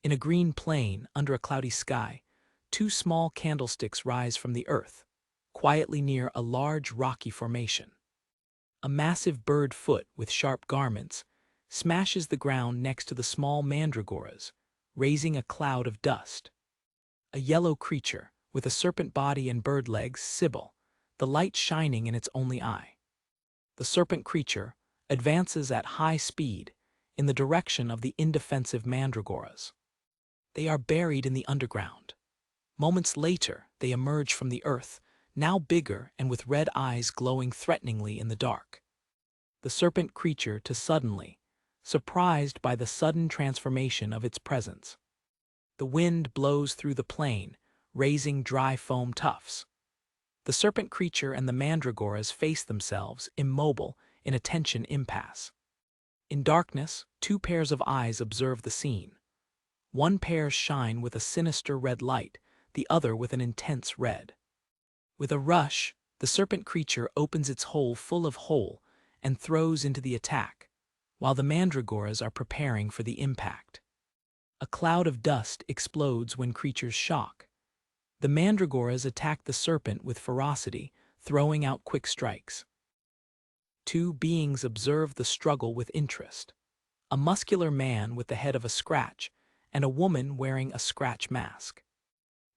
In a green plain, under a cloudy sky, two small candlesticks rise from the earth, quietly near a large rocky formation. A massive bird foot with sharp garments smashes the ground next to the small mandregoras, raising a cloud of dust. A yellow creature, with a serpent body and bird legs, Sibyl, the light shining in its only eye. The serpent creature advances at high speed in the direction of the indefensive mandregoras. They are buried in the underground. Moments later, they emerge from the earth, now bigger and with red eyes glowing threateningly in the dark. The serpent creature suddenly, surprised by the sudden transformation of its presence. The wind blows through the plain, raising dry foam tufts. The serpent creature and the mandregoras face themselves, immobile, in a tension impasse. In darkness, two pairs of eyes observe the scene. One pair shine with a sinister red light, the other with an intense red. With a rush, the serpent creature opens its hole full of hole and throws into the attack, while the mandregoras are preparing for the impact. A cloud of dust explodes when creatures shock. The mandregoras attack the serpent with ferocity, throwing out quick strikes. Two beings observe the struggle with interest. A muscular man with the head of a scratch and a woman wearing a scratch mask.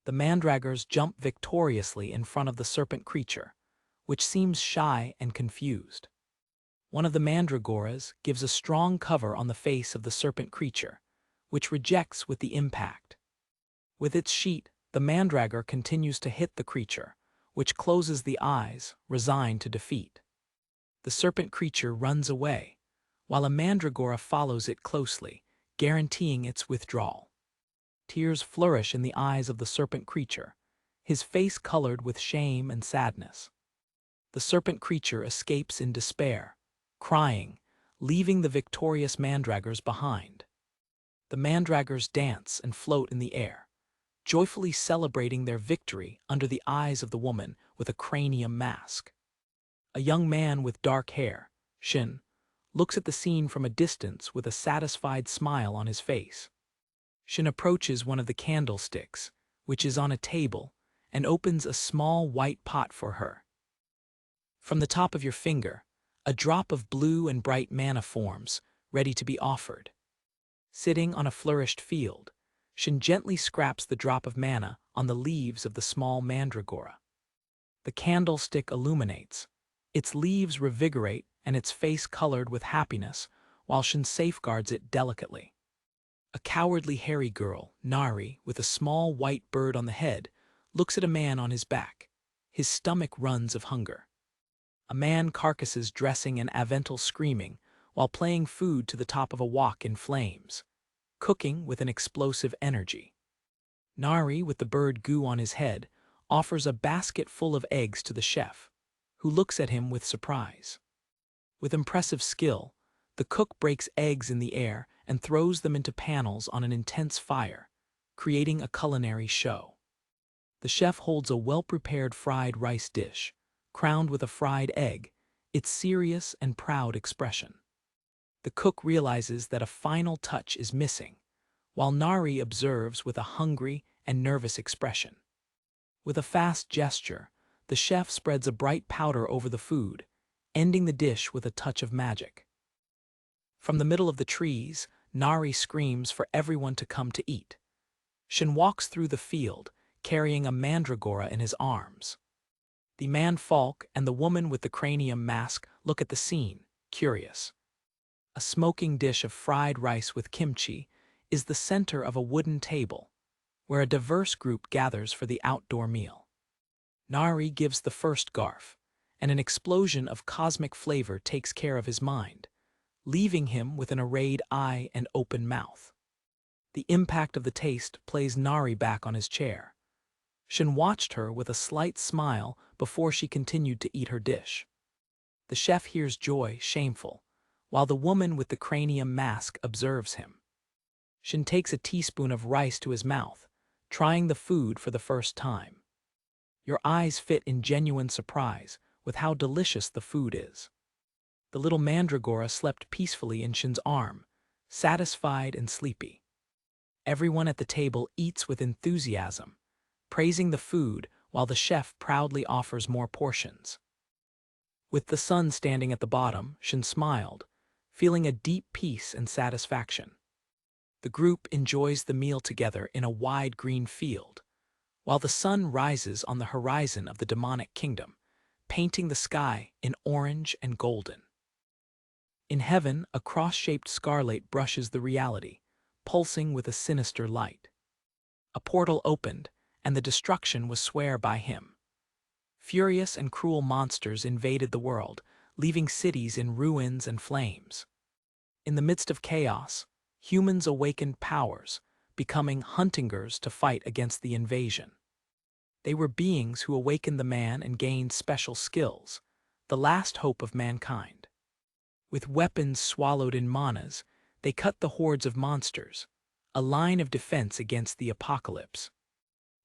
The mandreggers jump victoriously in front of the serpent creature, which seems shy and confused. One of the mandregoras gives a strong cover on the face of the serpent creature, which rejects with the impact. With its sheet, the mandregger continues to hit the creature, which closes the eyes, resigned to defeat. The serpent creature runs away, while a mandragora follows it closely, guaranteeing its withdrawal. Tears flourish in the eyes of the serpent creature, his face colored with shame and sadness. The serpent creature escapes in despair, crying, leaving the victorious mandraggers behind. The mandraggers dance and float in the air, joyfully celebrating their victory under the eyes of the woman with a cranium mask. A young man with dark hair, Shin, looks at the scene from a distance with a satisfied smile on his face. Shin approaches one of the candlesticks, which is on a table, and opens a small white pot for her. From the top of your finger, a drop of blue and bright manna forms, ready to be offered. Sitting on a flourished field, Shin gently scraps the drop of manna on the leaves of the small mandragora. The candlestick illuminates, its leaves revigorate and its face colored with happiness, while Shin safeguards it delicately. A cowardly hairy girl, Nari, with a small white bird on the head, looks at a man on his back. His stomach runs of hunger. A man carcasses dressing and avental screaming, while playing food to the top of a wok in flames, cooking with an explosive energy. Nari, with the bird goo on his head, offers a basket full of eggs to the chef, who looks at him with surprise. With impressive skill, the cook breaks eggs in the air and throws them into panels on an intense fire, creating a culinary show. The chef holds a well-prepared fried rice dish, crowned with a fried egg, its serious and proud expression. The cook realizes that a final touch is missing, while Nari observes with a hungry and nervous expression. With a fast gesture, the chef spreads a bright powder over the food, ending the dish with a touch of magic. From the middle of the trees, Nari screams for everyone to come to eat. Shin walks through the field, carrying a mandragora in his arms. The man-folk and the woman with the cranium mask look at the scene, curious. A smoking dish of fried rice with kimchi is the center of a wooden table, where a diverse group gathers for the outdoor meal. Nari gives the first garf, and an explosion of cosmic flavor takes care of his mind, leaving him with an arrayed eye and open mouth. The impact of the taste plays Nari back on his chair. Shin watched her with a slight smile before she continued to eat her dish. The chef hears joy, shameful, while the woman with the cranium mask observes him. Shin takes a teaspoon of rice to his mouth, trying the food for the first time. Your eyes fit in genuine surprise with how delicious the food is. The little mandragora slept peacefully in Shin's arm, satisfied and sleepy. Everyone at the table eats with enthusiasm, praising the food while the chef proudly offers more portions. With the sun standing at the bottom, Shin smiled, feeling a deep peace and satisfaction. The group enjoys the meal together in a wide green field, while the sun rises on the horizon of the demonic kingdom, painting the sky in orange and golden. In heaven, a cross-shaped scarlet brushes the reality, pulsing with a sinister light. A portal opened, and the destruction was swear by him. Furious and cruel monsters invaded the world, leaving cities in ruins and flames. In the midst of chaos, humans awakened powers, becoming huntingers to fight against the invasion. They were beings who awakened the man and gained special skills, the last hope of mankind. With weapons swallowed in manas, they cut the hordes of monsters, a line of defense against the apocalypse.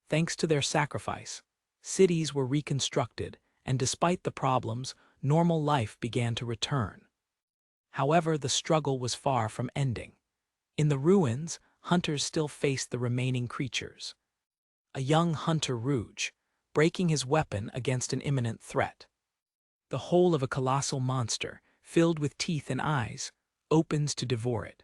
Thanks to their sacrifice, cities were reconstructed, and despite the problems, normal life began to return. However, the struggle was far from ending. In the ruins, hunters still faced the remaining creatures. A young hunter Rouge, breaking his weapon against an imminent threat. The whole of a colossal monster, filled with teeth and eyes, opens to devour it.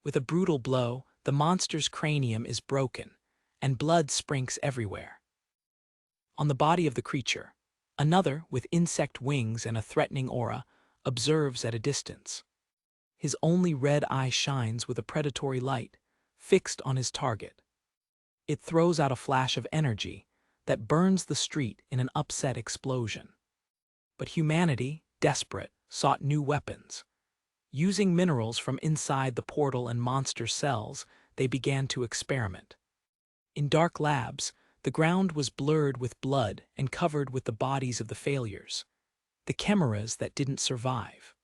With a brutal blow, the monster's cranium is broken, and blood sprinks everywhere. On the body of the creature, another, with insect wings and a threatening aura, observes at a distance. His only red eye shines with a predatory light, fixed on his target. It throws out a flash of energy that burns the street in an upset explosion. But humanity, desperate, sought new weapons. Using minerals from inside the portal and monster cells, they began to experiment. In dark labs, the ground was blurred with blood and covered with the bodies of the failures, the chimeras that didn't survive.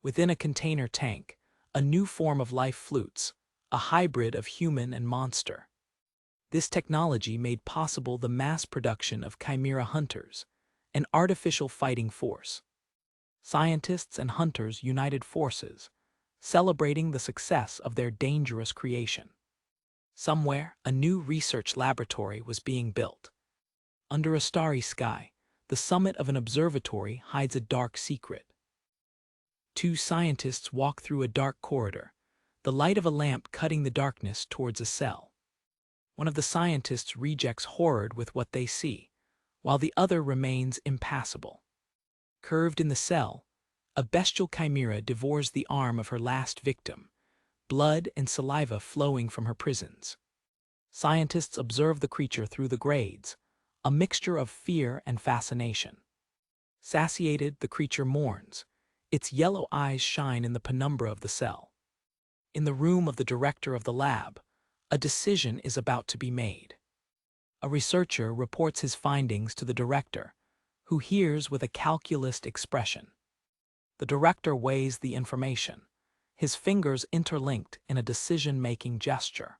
Within a container tank, a new form of life flutes, a hybrid of human and monster. This technology made possible the mass production of chimera hunters, an artificial fighting force. Scientists and hunters united forces, celebrating the success of their dangerous creation. Somewhere, a new research laboratory was being built. Under a starry sky, the summit of an observatory hides a dark secret. Two scientists walk through a dark corridor, the light of a lamp cutting the darkness towards a cell. One of the scientists rejects horror with what they see, while the other remains impassible. Curved in the cell, a bestial chimera devours the arm of her last victim, blood and saliva flowing from her prisons. Scientists observe the creature through the grades, a mixture of fear and fascination. Satiated, the creature mourns. Its yellow eyes shine in the penumbra of the cell. In the room of the director of the lab, a decision is about to be made. A researcher reports his findings to the director, who hears with a calculist expression. The director weighs the information, his fingers interlinked in a decision-making gesture.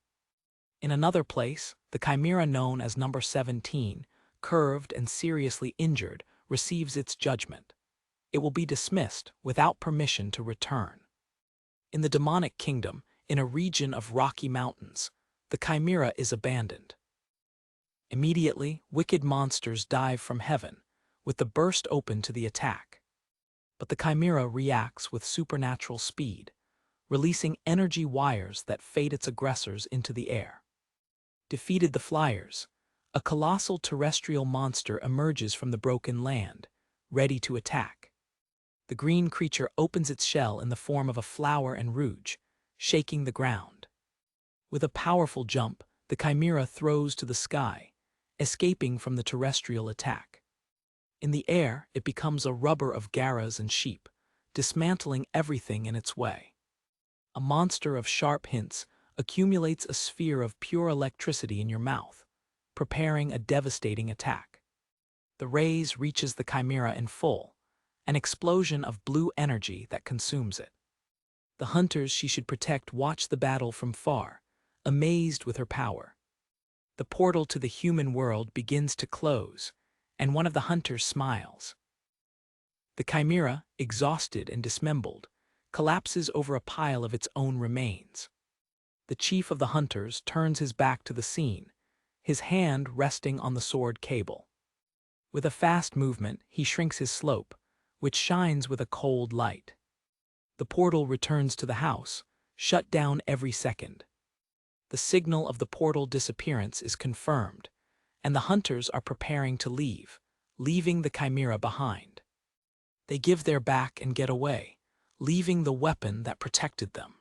In another place, the chimera known as number 17, curved and seriously injured, receives its judgment. It will be dismissed without permission to return. In the demonic kingdom, in a region of rocky mountains, the chimera is abandoned. Immediately, wicked monsters dive from heaven, with the burst open to the attack. But the chimera reacts with supernatural speed, releasing energy wires that fade its aggressors into the air. Defeated the flyers, a colossal terrestrial monster emerges from the broken land, ready to attack. The green creature opens its shell in the form of a flower and rouge, shaking the ground. With a powerful jump, the chimera throws to the sky, escaping from the terrestrial attack. In the air, it becomes a rubber of garas and sheep, dismantling everything in its way. A monster of sharp hints accumulates a sphere of pure electricity in your mouth, preparing a devastating attack. The rays reaches the chimera in full, an explosion of blue energy that consumes it. The hunters she should protect watch the battle from far, amazed with her power. The portal to the human world begins to close, and one of the hunters smiles. The chimera, exhausted and dismembered, collapses over a pile of its own remains. The chief of the hunters turns his back to the scene, his hand resting on the sword cable. With a fast movement, he shrinks his slope, which shines with a cold light. The portal returns to the house, shut down every second. The signal of the portal disappearance is confirmed, and the hunters are preparing to leave, leaving the chimera behind. They give their back and get away, leaving the weapon that protected them.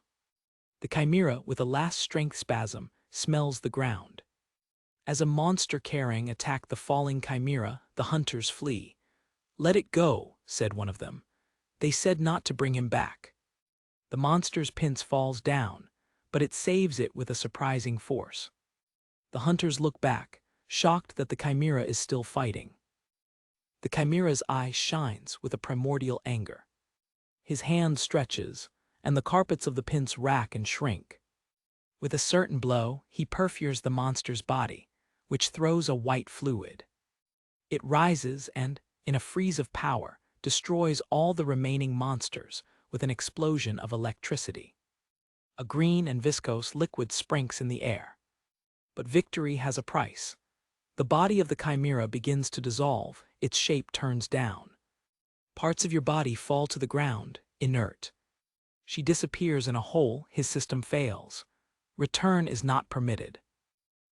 The chimera, with a last strength spasm, smells the ground. As a monster carrying attacked the falling chimera, the hunters flee. "Let it go," said one of them. "They said not to bring him back." The monster's pince falls down, but it saves it with a surprising force. The hunters look back, shocked that the chimera is still fighting. The chimera's eye shines with a primordial anger. His hand stretches, and the carpets of the pince rack and shrink. With a certain blow, he perfures the monster's body, which throws a white fluid. It rises and, in a freeze of power, destroys all the remaining monsters with an explosion of electricity. A green and viscose liquid sprinks in the air. But victory has a price. The body of the chimera begins to dissolve, its shape turns down. Parts of your body fall to the ground, inert. She disappears in a hole, his system fails. Return is not permitted.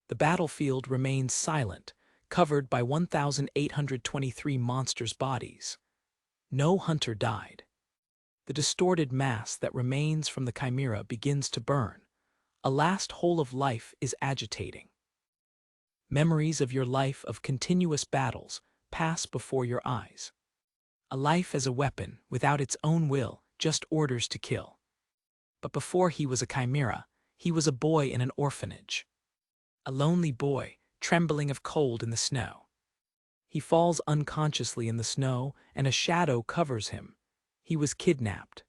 The battlefield remains silent, covered by 1,823 monsters' bodies. No hunter died. The distorted mass that remains from the chimera begins to burn. A last whole of life is agitating. Memories of your life of continuous battles pass before your eyes. A life as a weapon, without its own will, just orders to kill. But before he was a chimera, he was a boy in an orphanage. A lonely boy, trembling of cold in the snow. He falls unconsciously in the snow, and a shadow covers him. He was kidnapped.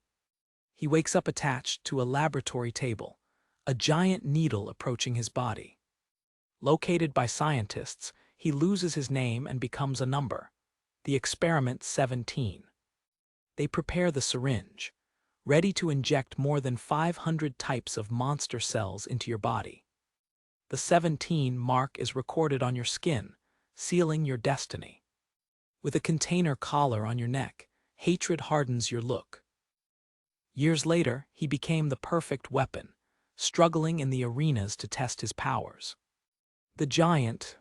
He wakes up attached to a laboratory table, a giant needle approaching his body. Located by scientists, he loses his name and becomes a number, the experiment 17. They prepare the syringe, ready to inject more than 500 types of monster cells into your body. The 17 mark is recorded on your skin, sealing your destiny. With a container collar on your neck, hatred hardens your look. Years later, he became the perfect weapon, struggling in the arenas to test his powers. The giant,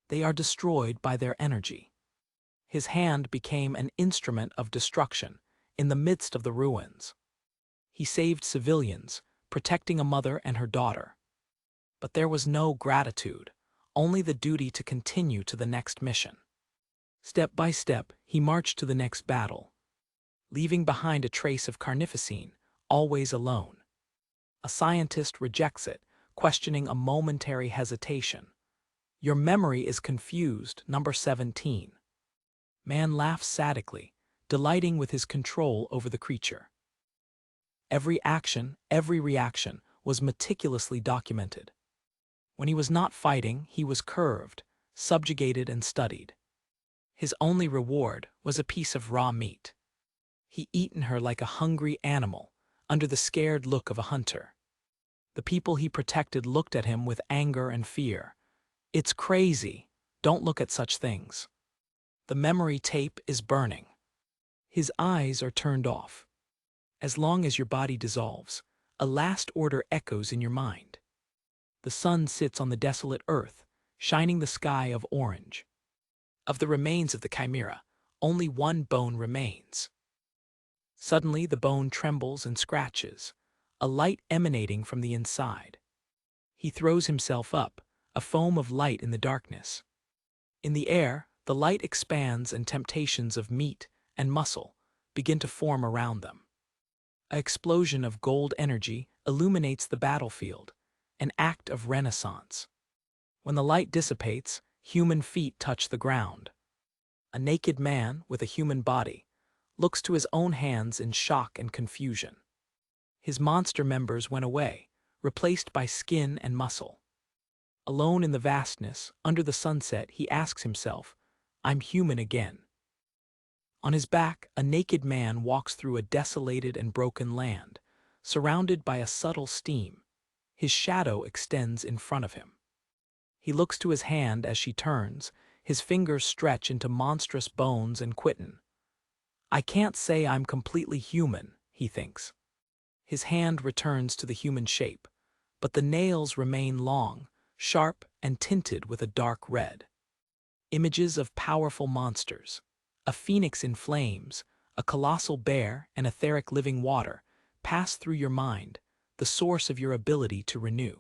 they are destroyed by their energy. His hand became an instrument of destruction in the midst of the ruins. He saved civilians, protecting a mother and her daughter. But there was no gratitude, only the duty to continue to the next mission. Step by step, he marched to the next battle, leaving behind a trace of carnificine, always alone. A scientist rejects it, questioning a momentary hesitation. "Your memory is confused, number 17. Man laughs sadically, delighting with his control over the creature. Every action, every reaction was meticulously documented. When he was not fighting, he was curved, subjugated, and studied. His only reward was a piece of raw meat. He eaten her like a hungry animal, under the scared look of a hunter. The people he protected looked at him with anger and fear. "It's crazy. Don't look at such things." The memory tape is burning. His eyes are turned off. As long as your body dissolves, a last order echoes in your mind. The sun sits on the desolate earth, shining the sky of orange. Of the remains of the chimera, only one bone remains. Suddenly the bone trembles and scratches, a light emanating from the inside. He throws himself up, a foam of light in the darkness. In the air, the light expands and temptations of meat and muscle begin to form around them. An explosion of gold energy illuminates the battlefield, an act of renaissance. When the light dissipates, human feet touch the ground. A naked man with a human body looks to his own hands in shock and confusion. His monster members went away, replaced by skin and muscle. Alone in the vastness, under the sunset, he asks himself, "I'm human again." On his back, a naked man walks through a desolated and broken land, surrounded by a subtle steam. His shadow extends in front of him. He looks to his hand as she turns, his fingers stretch into monstrous bones and quitin. I can't say I'm completely human, he thinks. His hand returns to the human shape, but the nails remain long, sharp, and tinted with a dark red. Images of powerful monsters, a phoenix in flames, a colossal bear, and etheric living water, pass through your mind, the source of your ability to renew.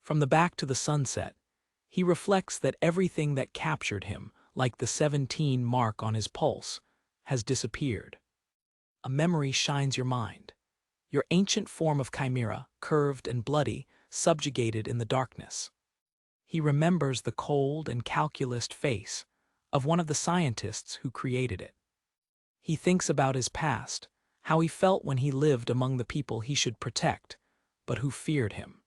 From the back to the sunset, he reflects that everything that captured him, like the 17 mark on his pulse, has disappeared. A memory shines your mind. Your ancient form of chimera, curved and bloody, subjugated in the darkness. He remembers the cold and calculist face of one of the scientists who created it. He thinks about his past, how he felt when he lived among the people he should protect, but who feared him.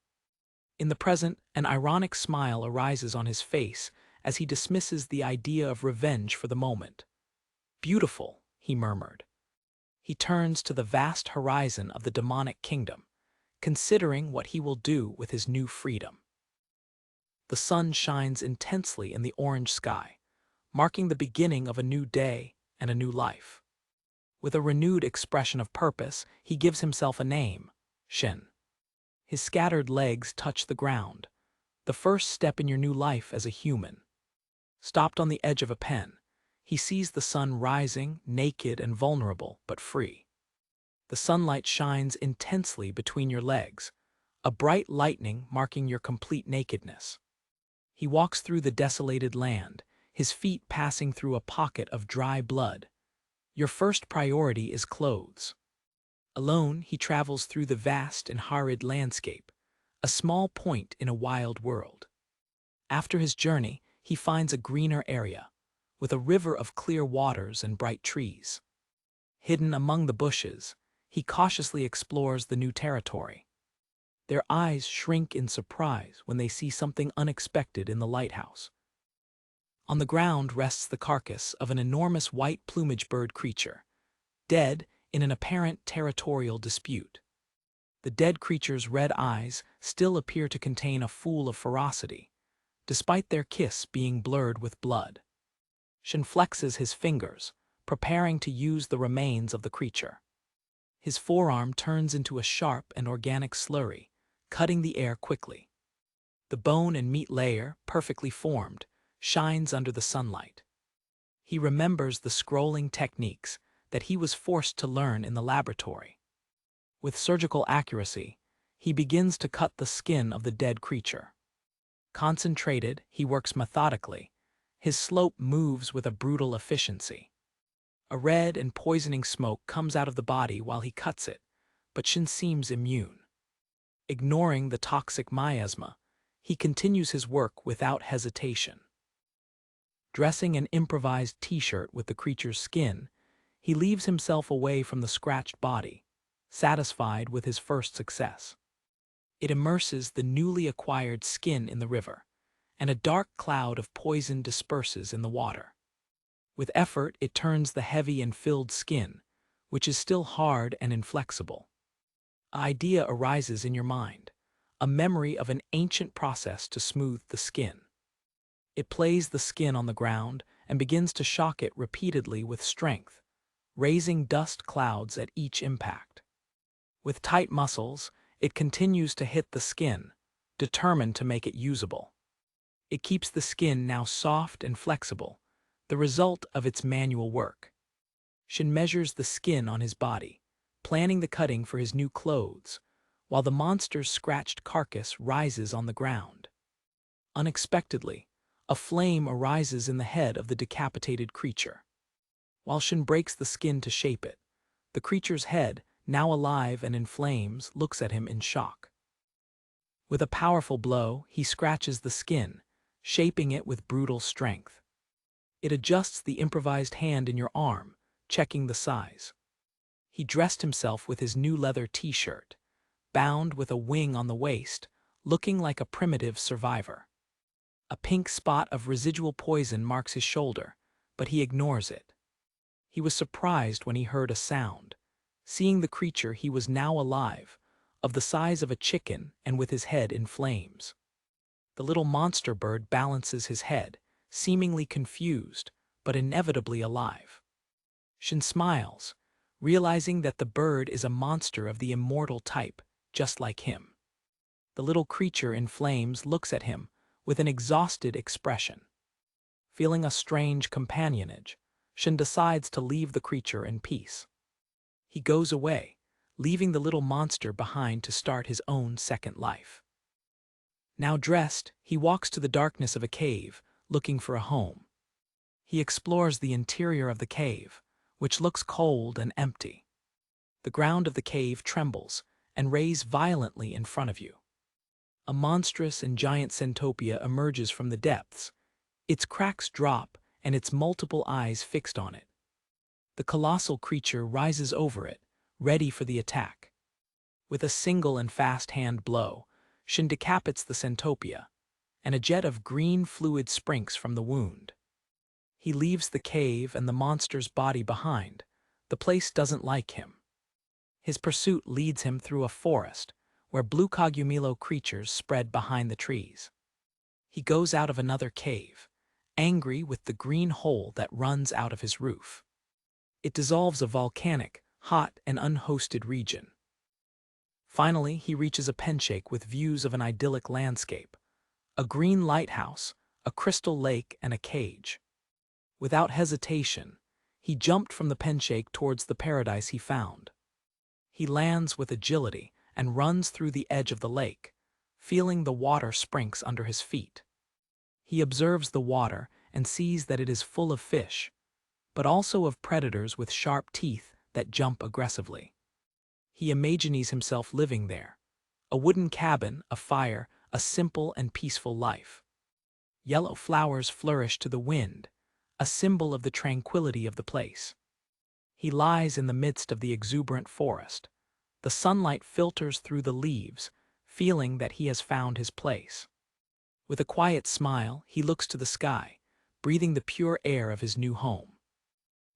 In the present, an ironic smile arises on his face as he dismisses the idea of revenge for the moment. Beautiful, he murmured. He turns to the vast horizon of the demonic kingdom, considering what he will do with his new freedom. The sun shines intensely in the orange sky, marking the beginning of a new day and a new life. With a renewed expression of purpose, he gives himself a name, Shin. His scattered legs touch the ground, the first step in your new life as a human. Stopped on the edge of a pen, he sees the sun rising, naked and vulnerable, but free. The sunlight shines intensely between your legs, a bright lightning marking your complete nakedness. He walks through the desolated land, his feet passing through a pocket of dry blood. Your first priority is clothes. Alone, he travels through the vast and arid landscape, a small point in a wild world. After his journey, he finds a greener area, with a river of clear waters and bright trees. Hidden among the bushes, he cautiously explores the new territory. Their eyes shrink in surprise when they see something unexpected in the lighthouse. On the ground rests the carcass of an enormous white plumage bird creature, dead in an apparent territorial dispute. The dead creature's red eyes still appear to contain a pool of ferocity, despite their kiss being blurred with blood. Shin flexes his fingers, preparing to use the remains of the creature. His forearm turns into a sharp and organic slurry, cutting the air quickly. The bone and meat layer, perfectly formed, shines under the sunlight. He remembers the scrolling techniques that he was forced to learn in the laboratory. With surgical accuracy, he begins to cut the skin of the dead creature. Concentrated, he works methodically. His slope moves with a brutal efficiency. A red and poisoning smoke comes out of the body while he cuts it, but Shin seems immune. Ignoring the toxic miasma, he continues his work without hesitation. Dressing an improvised t-shirt with the creature's skin, he leaves himself away from the scratched body, satisfied with his first success. It immerses the newly acquired skin in the river, and a dark cloud of poison disperses in the water. With effort, it turns the heavy and filled skin, which is still hard and inflexible. An idea arises in your mind, a memory of an ancient process to smooth the skin. It plays the skin on the ground and begins to shock it repeatedly with strength, raising dust clouds at each impact. With tight muscles, it continues to hit the skin, determined to make it usable. It keeps the skin now soft and flexible, the result of its manual work. Shin measures the skin on his body, planning the cutting for his new clothes, while the monster's scratched carcass rises on the ground. Unexpectedly, a flame arises in the head of the decapitated creature. While Shin breaks the skin to shape it, the creature's head, now alive and in flames, looks at him in shock. With a powerful blow, he scratches the skin, shaping it with brutal strength. It adjusts the improvised hand in your arm, checking the size. He dressed himself with his new leather t-shirt, bound with a wing on the waist, looking like a primitive survivor. A pink spot of residual poison marks his shoulder, but he ignores it. He was surprised when he heard a sound. Seeing the creature, he was now alive, of the size of a chicken and with his head in flames. The little monster bird balances his head, seemingly confused, but inevitably alive. Shin smiles, realizing that the bird is a monster of the immortal type, just like him. The little creature in flames looks at him with an exhausted expression. Feeling a strange companionage, Shin decides to leave the creature in peace. He goes away, leaving the little monster behind to start his own second life. Now dressed, he walks to the darkness of a cave, looking for a home. He explores the interior of the cave, which looks cold and empty. The ground of the cave trembles and rays violently in front of you. A monstrous and giant centopia emerges from the depths. Its cracks drop and its multiple eyes fixed on it. The colossal creature rises over it, ready for the attack. With a single and fast hand blow, Shin decapitates the centopia, and a jet of green fluid springs from the wound. He leaves the cave and the monster's body behind. The place doesn't like him. His pursuit leads him through a forest, where blue cogumelo creatures spread behind the trees. He goes out of another cave, angry with the green hole that runs out of his roof. It dissolves a volcanic, hot, and unhosted region. Finally, he reaches a penshake with views of an idyllic landscape, a green lighthouse, a crystal lake, and a cage. Without hesitation, he jumped from the penshake towards the paradise he found. He lands with agility and runs through the edge of the lake, feeling the water sprinkles under his feet. He observes the water and sees that it is full of fish, but also of predators with sharp teeth that jump aggressively. He imagines himself living there, a wooden cabin, a fire, a simple and peaceful life. Yellow flowers flourish to the wind, a symbol of the tranquility of the place. He lies in the midst of the exuberant forest. The sunlight filters through the leaves, feeling that he has found his place. With a quiet smile, he looks to the sky, breathing the pure air of his new home.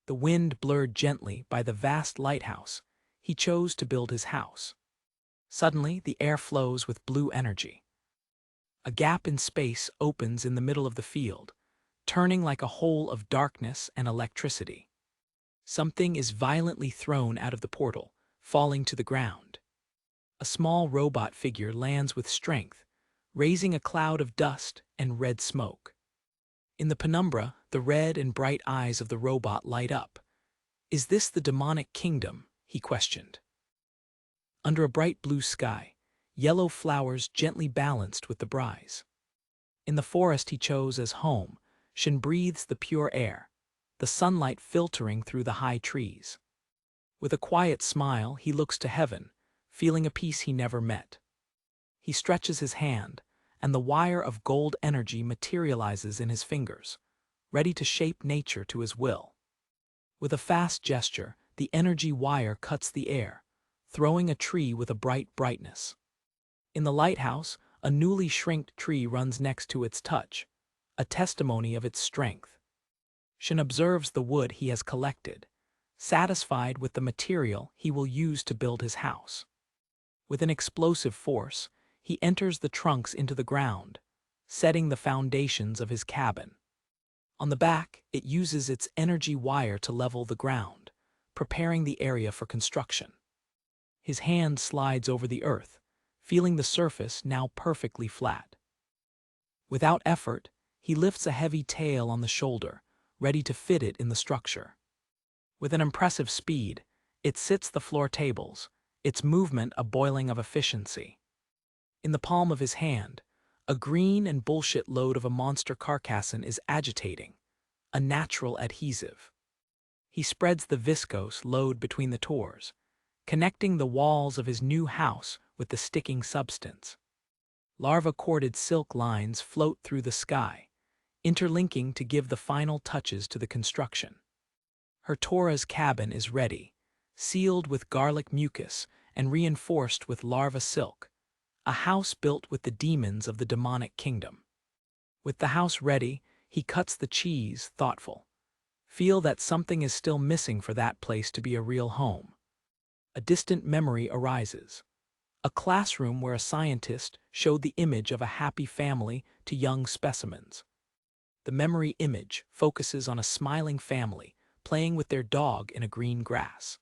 The wind blurred gently by the vast lighthouse. He chose to build his house. Suddenly, the air flows with blue energy. A gap in space opens in the middle of the field, turning like a hole of darkness and electricity. Something is violently thrown out of the portal, falling to the ground. A small robot figure lands with strength, raising a cloud of dust and red smoke. In the penumbra, the red and bright eyes of the robot light up. "Is this the demonic kingdom?" he questioned. Under a bright blue sky, yellow flowers gently balanced with the breeze. In the forest he chose as home, Shin breathes the pure air, the sunlight filtering through the high trees. With a quiet smile, he looks to heaven, feeling a peace he never met. He stretches his hand, and the wire of gold energy materializes in his fingers, ready to shape nature to his will. With a fast gesture, the energy wire cuts the air, throwing a tree with a bright brightness. In the lighthouse, a newly shrinked tree runs next to its touch, a testimony of its strength. Shin observes the wood he has collected, satisfied with the material he will use to build his house. With an explosive force, he enters the trunks into the ground, setting the foundations of his cabin. On the back, it uses its energy wire to level the ground, preparing the area for construction. His hand slides over the earth, feeling the surface now perfectly flat. Without effort, he lifts a heavy tail on the shoulder, ready to fit it in the structure. With an impressive speed, it sits the floor tables, its movement a boiling of efficiency. In the palm of his hand, a green and bullshit load of a monster carcasson is agitating, a natural adhesive. He spreads the viscose load between the tores, connecting the walls of his new house with the sticking substance. Larva-corded silk lines float through the sky, interlinking to give the final touches to the construction. Her Tora's cabin is ready, sealed with garlic mucus and reinforced with larva silk, a house built with the demons of the demonic kingdom. With the house ready, he cuts the cheese, thoughtful. Feel that something is still missing for that place to be a real home. A distant memory arises. A classroom where a scientist showed the image of a happy family to young specimens. The memory image focuses on a smiling family playing with their dog in a green grass.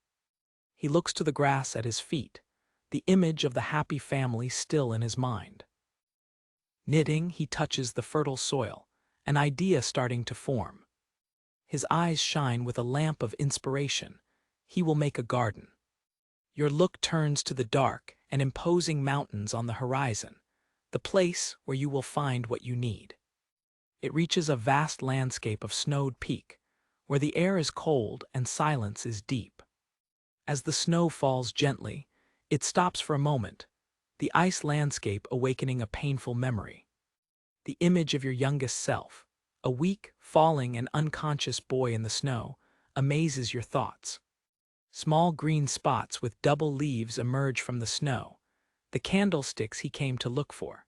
He looks to the grass at his feet, the image of the happy family still in his mind. Knitting, he touches the fertile soil, an idea starting to form. His eyes shine with a lamp of inspiration. He will make a garden. Your look turns to the dark and imposing mountains on the horizon, the place where you will find what you need. It reaches a vast landscape of snowed peak, where the air is cold and silence is deep. As the snow falls gently, it stops for a moment, the ice landscape awakening a painful memory. The image of your youngest self, a weak, falling and unconscious boy in the snow, amazes your thoughts. Small green spots with double leaves emerge from the snow, the candlesticks he came to look for.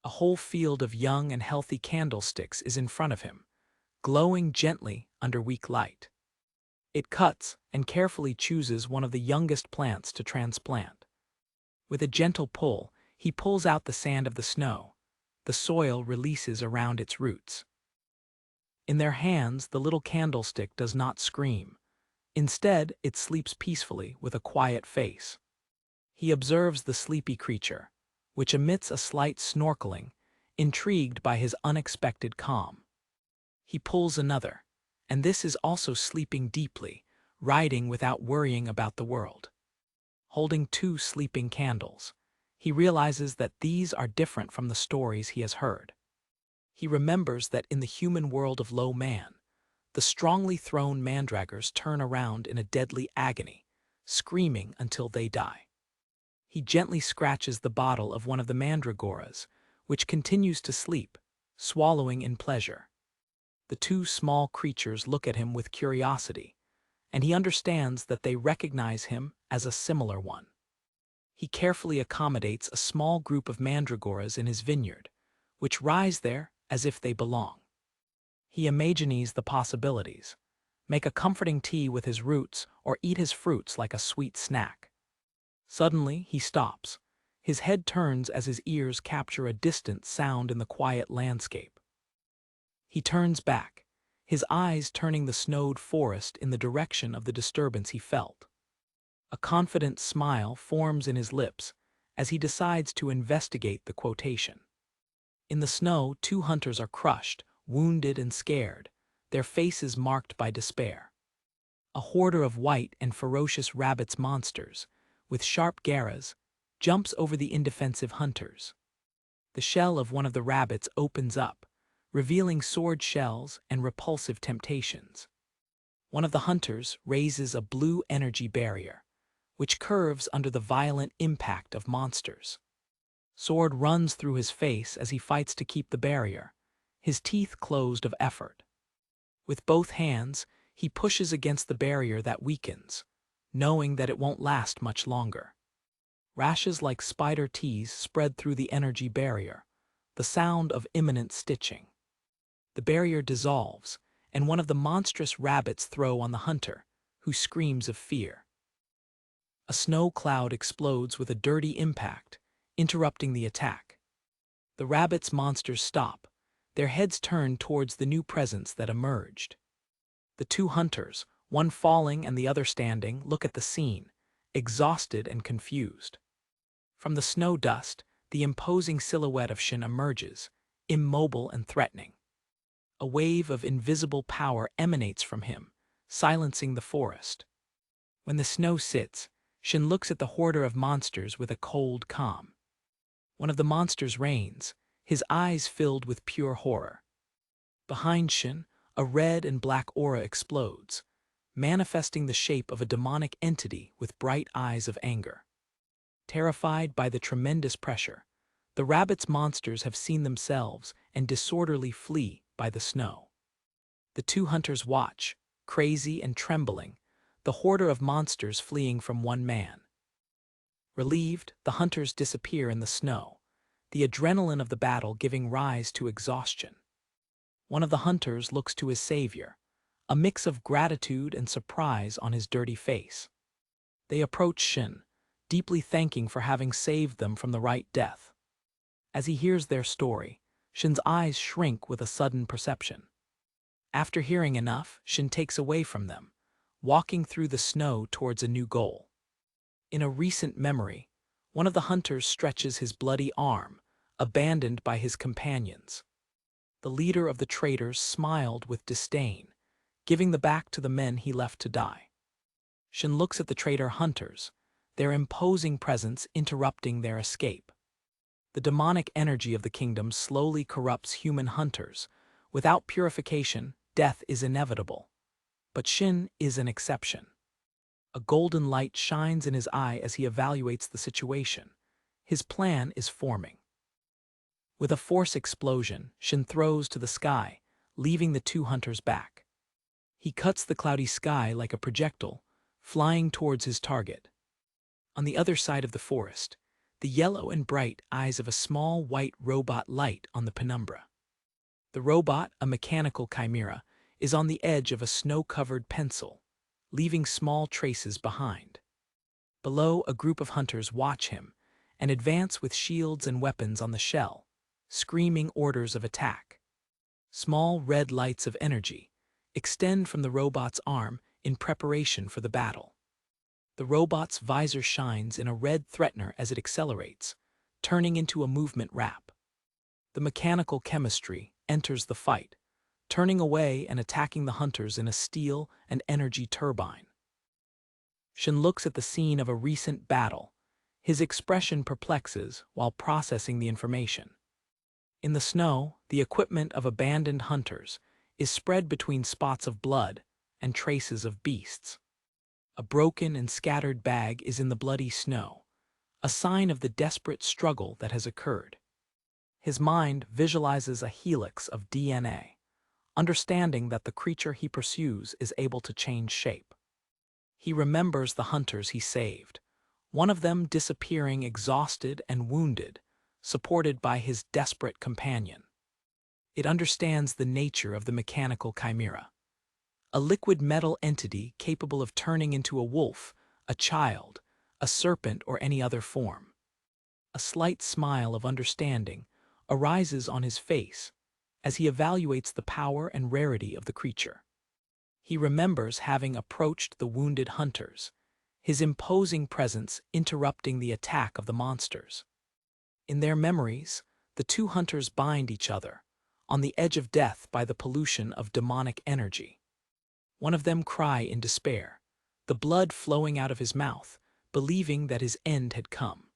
A whole field of young and healthy candlesticks is in front of him, glowing gently under weak light. It cuts and carefully chooses one of the youngest plants to transplant. With a gentle pull, he pulls out the sand of the snow. The soil releases around its roots. In their hands, the little candlestick does not scream. Instead, it sleeps peacefully with a quiet face. He observes the sleepy creature, which emits a slight snorkeling, intrigued by his unexpected calm. He pulls another, and this is also sleeping deeply, riding without worrying about the world. Holding two sleeping candles, he realizes that these are different from the stories he has heard. He remembers that in the human world of low man, the strongly thrown mandreggers turn around in a deadly agony, screaming until they die. He gently scratches the bottle of one of the mandreoras, which continues to sleep, swallowing in pleasure. The two small creatures look at him with curiosity, and he understands that they recognize him as a similar one. He carefully accommodates a small group of mandreoras in his vineyard, which rise there as if they belong. He imagines the possibilities, make a comforting tea with his roots or eat his fruits like a sweet snack. Suddenly, he stops. His head turns as his ears capture a distant sound in the quiet landscape. He turns back, his eyes turning the snowed forest in the direction of the disturbance he felt. A confident smile forms in his lips as he decides to investigate the quotation. In the snow, two hunters are crushed, wounded and scared, their faces marked by despair. A hoarder of white and ferocious rabbits monsters, with sharp garras, jumps over the indefensive hunters. The shell of one of the rabbits opens up, revealing sword shells and repulsive temptations. One of the hunters raises a blue energy barrier, which curves under the violent impact of monsters. Sword runs through his face as he fights to keep the barrier, his teeth closed of effort. With both hands, he pushes against the barrier that weakens, knowing that it won't last much longer. Rashes like spider teeth spread through the energy barrier, the sound of imminent stitching. The barrier dissolves, and one of the monstrous rabbits throw on the hunter, who screams of fear. A snow cloud explodes with a dirty impact, interrupting the attack. The rabbit's monsters stop, their heads turned towards the new presence that emerged. The two hunters, one falling and the other standing, look at the scene, exhausted and confused. From the snow dust, the imposing silhouette of Shin emerges, immobile and threatening. A wave of invisible power emanates from him, silencing the forest. When the snow sits, Shin looks at the hoarder of monsters with a cold calm. One of the monsters reigns, his eyes filled with pure horror. Behind Shin, a red and black aura explodes, manifesting the shape of a demonic entity with bright eyes of anger. Terrified by the tremendous pressure, the rabbit's monsters have seen themselves and disorderly flee by the snow. The two hunters watch, crazy and trembling, the hoarder of monsters fleeing from one man. Relieved, the hunters disappear in the snow, the adrenaline of the battle giving rise to exhaustion. One of the hunters looks to his savior, a mix of gratitude and surprise on his dirty face. They approach Shin, deeply thanking for having saved them from the right death. As he hears their story, Shin's eyes shrink with a sudden perception. After hearing enough, Shin takes away from them, walking through the snow towards a new goal. In a recent memory, one of the hunters stretches his bloody arm, abandoned by his companions. The leader of the traitors smiled with disdain, giving the back to the men he left to die. Shin looks at the traitor hunters, their imposing presence interrupting their escape. The demonic energy of the kingdom slowly corrupts human hunters. Without purification, death is inevitable. But Shin is an exception. A golden light shines in his eye as he evaluates the situation. His plan is forming. With a force explosion, Shin throws to the sky, leaving the two hunters back. He cuts the cloudy sky like a projectile, flying towards his target. On the other side of the forest, the yellow and bright eyes of a small white robot light on the penumbra. The robot, a mechanical chimera, is on the edge of a snow-covered pencil, leaving small traces behind. Below, a group of hunters watch him and advance with shields and weapons on the shell, screaming orders of attack. Small red lights of energy extend from the robot's arm in preparation for the battle. The robot's visor shines in a red threatener as it accelerates, turning into a movement wrap. The mechanical chemistry enters the fight, turning away and attacking the hunters in a steel and energy turbine. Shin looks at the scene of a recent battle. His expression perplexes while processing the information. In the snow, the equipment of abandoned hunters is spread between spots of blood and traces of beasts. A broken and scattered bag is in the bloody snow, a sign of the desperate struggle that has occurred. His mind visualizes a helix of DNA, understanding that the creature he pursues is able to change shape. He remembers the hunters he saved, one of them disappearing exhausted and wounded, supported by his desperate companion. It understands the nature of the mechanical chimera, a liquid metal entity capable of turning into a wolf, a child, a serpent, or any other form. A slight smile of understanding arises on his face as he evaluates the power and rarity of the creature. He remembers having approached the wounded hunters, his imposing presence interrupting the attack of the monsters. In their memories, the two hunters bind each other, on the edge of death by the pollution of demonic energy. One of them cries in despair, the blood flowing out of his mouth, believing that his end had come.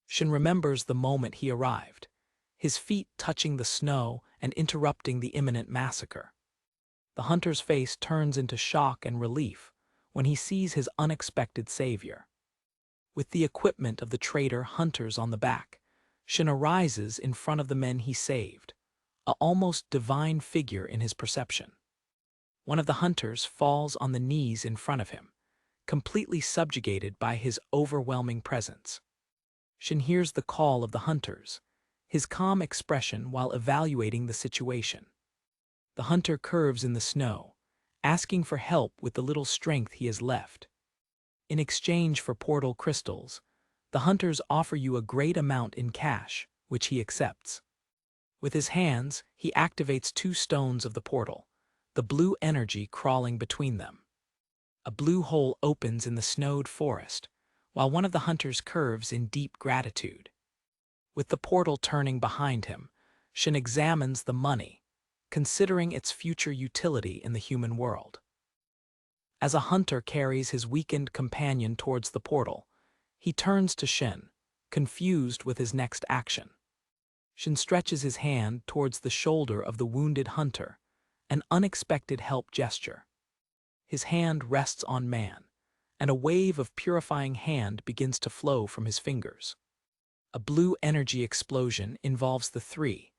Shin remembers the moment he arrived, his feet touching the snow and interrupting the imminent massacre. The hunter's face turns into shock and relief when he sees his unexpected savior. With the equipment of the traitor hunters on the back, Shin arises in front of the men he saved, an almost divine figure in his perception. One of the hunters falls on the knees in front of him, completely subjugated by his overwhelming presence. Shin hears the call of the hunters, his calm expression while evaluating the situation. The hunter curves in the snow, asking for help with the little strength he has left. In exchange for portal crystals, the hunters offer you a great amount in cash, which he accepts. With his hands, he activates two stones of the portal, the blue energy crawling between them. A blue hole opens in the snowed forest, while one of the hunters curves in deep gratitude. With the portal turning behind him, Shin examines the money, considering its future utility in the human world. As a hunter carries his weakened companion towards the portal, he turns to Shin, confused with his next action. Shin stretches his hand towards the shoulder of the wounded hunter, an unexpected help gesture. His hand rests on man, and a wave of purifying hand begins to flow from his fingers. A blue energy explosion involves the three,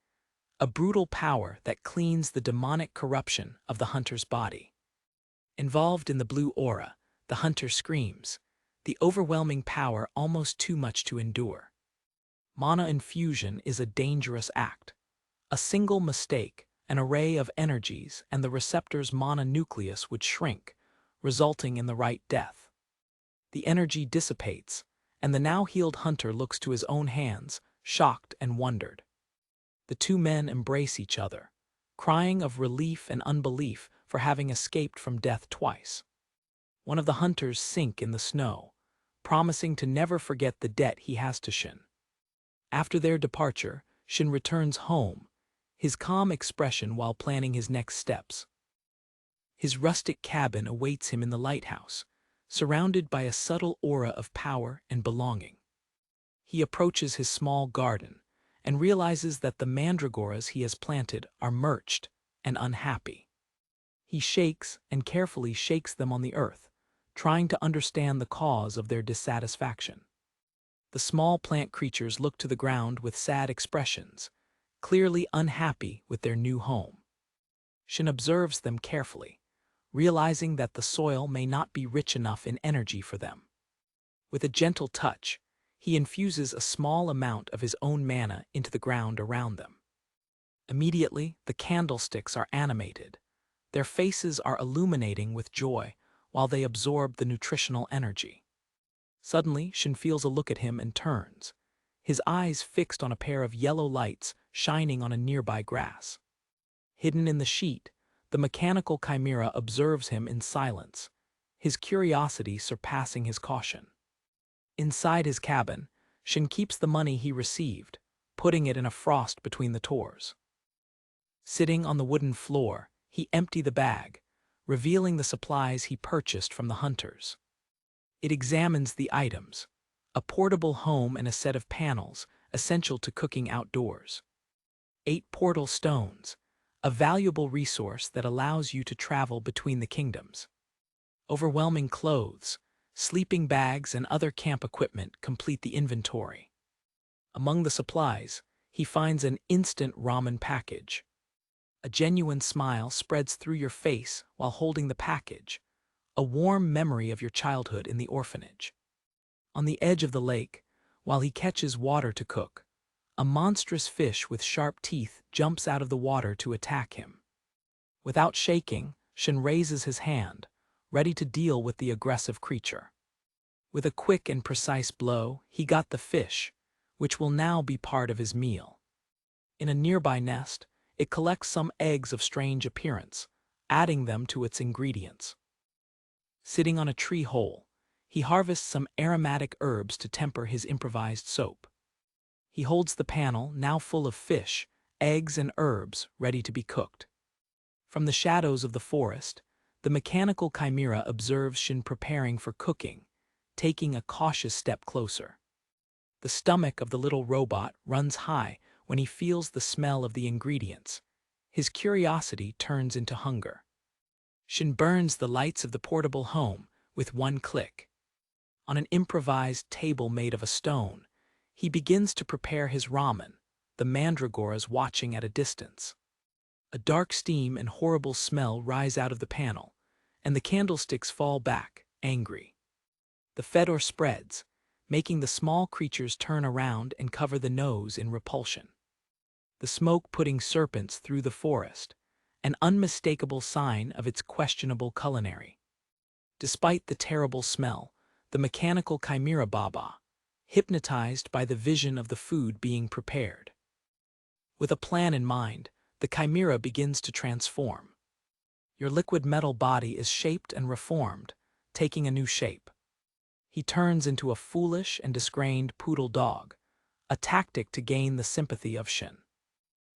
a brutal power that cleans the demonic corruption of the hunter's body. Involved in the blue aura, the hunter screams, the overwhelming power almost too much to endure. Mana infusion is a dangerous act. A single mistake, an array of energies, and the receptor's mana nucleus would shrink, resulting in the right death. The energy dissipates, and the now-healed hunter looks to his own hands, shocked and wondered. The two men embrace each other, crying of relief and unbelief for having escaped from death twice. One of the hunters sinks in the snow, promising to never forget the debt he has to Shin. After their departure, Shin returns home, his calm expression while planning his next steps. His rustic cabin awaits him in the lighthouse, surrounded by a subtle aura of power and belonging. He approaches his small garden and realizes that the mandreoras he has planted are murched and unhappy. He shakes and carefully shakes them on the earth, trying to understand the cause of their dissatisfaction. The small plant creatures look to the ground with sad expressions, clearly unhappy with their new home. Shin observes them carefully, realizing that the soil may not be rich enough in energy for them. With a gentle touch, he infuses a small amount of his own mana into the ground around them. Immediately, the candlesticks are animated. Their faces are illuminating with joy while they absorb the nutritional energy. Suddenly, Shin feels a look at him and turns, his eyes fixed on a pair of yellow lights shining on a nearby grass. Hidden in the sheet, the mechanical chimera observes him in silence, his curiosity surpassing his caution. Inside his cabin, Shin keeps the money he received, putting it in a frost between the chores. Sitting on the wooden floor, he empties the bag, revealing the supplies he purchased from the hunters. It examines the items, a portable home and a set of panels essential to cooking outdoors. 8 portal stones, a valuable resource that allows you to travel between the kingdoms. Overwhelming clothes, sleeping bags, and other camp equipment complete the inventory. Among the supplies, he finds an instant ramen package. A genuine smile spreads through your face while holding the package, a warm memory of your childhood in the orphanage. On the edge of the lake, while he catches water to cook, a monstrous fish with sharp teeth jumps out of the water to attack him. Without shaking, Shin raises his hand, ready to deal with the aggressive creature. With a quick and precise blow, he got the fish, which will now be part of his meal. In a nearby nest, it collects some eggs of strange appearance, adding them to its ingredients. Sitting on a tree hole, he harvests some aromatic herbs to temper his improvised soap. He holds the panel, now full of fish, eggs, and herbs, ready to be cooked. From the shadows of the forest, the mechanical chimera observes Shin preparing for cooking, taking a cautious step closer. The stomach of the little robot runs high when he feels the smell of the ingredients. His curiosity turns into hunger. Shin burns the lights of the portable home with one click. On an improvised table made of a stone, he begins to prepare his ramen, the mandreoras watching at a distance. A dark steam and horrible smell rise out of the panel, and the candlesticks fall back, angry. The fedor spreads, making the small creatures turn around and cover the nose in repulsion. The smoke putting serpents through the forest, an unmistakable sign of its questionable culinary. Despite the terrible smell, the mechanical chimera baba, hypnotized by the vision of the food being prepared. With a plan in mind, the chimera begins to transform. Your liquid metal body is shaped and reformed, taking a new shape. He turns into a foolish and disgrained poodle dog, a tactic to gain the sympathy of Shin.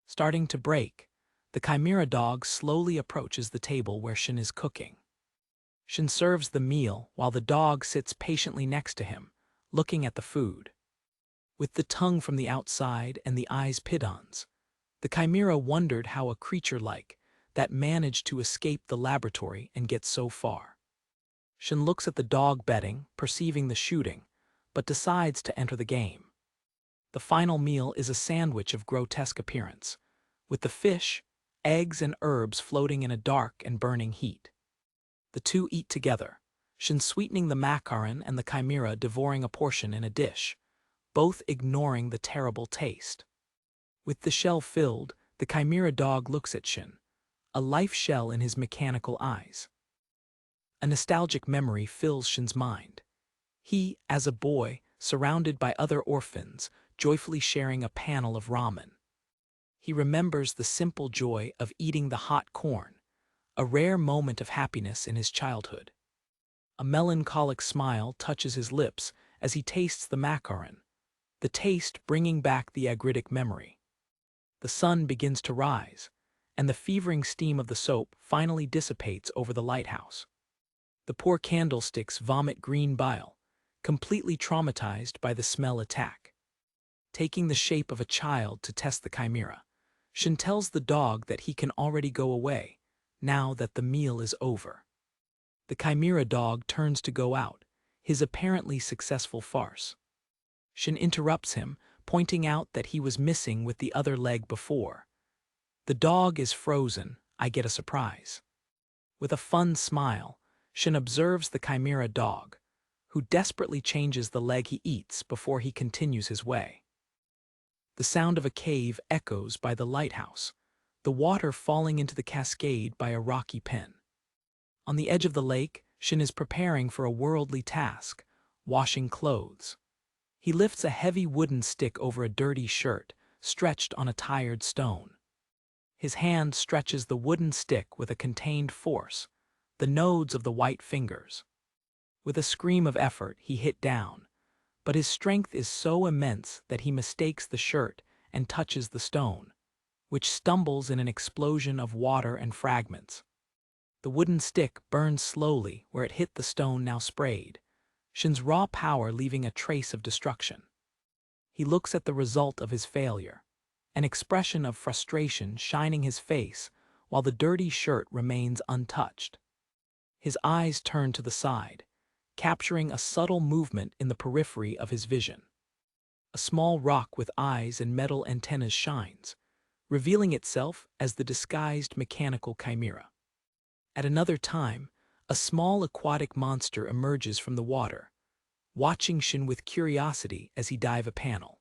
Starting to break, the chimera dog slowly approaches the table where Shin is cooking. Shin serves the meal while the dog sits patiently next to him, looking at the food. With the tongue from the outside and the eyes pidons, the chimera wondered how a creature like that managed to escape the laboratory and get so far. Shin looks at the dog bedding, perceiving the shooting, but decides to enter the game. The final meal is a sandwich of grotesque appearance, with the fish, eggs, and herbs floating in a dark and burning heat. The two eat together, Shin sweetening the macaron and the chimera devouring a portion in a dish, both ignoring the terrible taste. With the shell filled, the chimera dog looks at Shin, a life shell in his mechanical eyes. A nostalgic memory fills Shin's mind. He, as a boy, surrounded by other orphans, joyfully sharing a panel of ramen. He remembers the simple joy of eating the hot corn, a rare moment of happiness in his childhood. A melancholic smile touches his lips as he tastes the macaron, the taste bringing back the agridic memory. The sun begins to rise, and the fevering steam of the soap finally dissipates over the lighthouse. The poor candlesticks vomit green bile, completely traumatized by the smell attack. Taking the shape of a child to test the chimera, Shin tells the dog that he can already go away, now that the meal is over. The chimera dog turns to go out, his apparently successful farce. Shin interrupts him, pointing out that he was missing with the other leg before. The dog is frozen, I get a surprise. With a fun smile, Shin observes the chimera dog, who desperately changes the leg he eats before he continues his way. The sound of a cave echoes by the lighthouse, the water falling into the cascade by a rocky pen. On the edge of the lake, Shin is preparing for a worldly task, washing clothes. He lifts a heavy wooden stick over a dirty shirt, stretched on a tired stone. His hand stretches the wooden stick with a contained force, the nodes of the white fingers. With a scream of effort, he hit down, but his strength is so immense that he mistakes the shirt and touches the stone, which stumbles in an explosion of water and fragments. The wooden stick burns slowly where it hit the stone now sprayed, Shin's raw power leaving a trace of destruction. He looks at the result of his failure, an expression of frustration shining his face while the dirty shirt remains untouched. His eyes turn to the side, capturing a subtle movement in the periphery of his vision. A small rock with eyes and metal antennas shines, revealing itself as the disguised mechanical chimera. At another time, a small aquatic monster emerges from the water, watching Shin with curiosity as he dives a panel.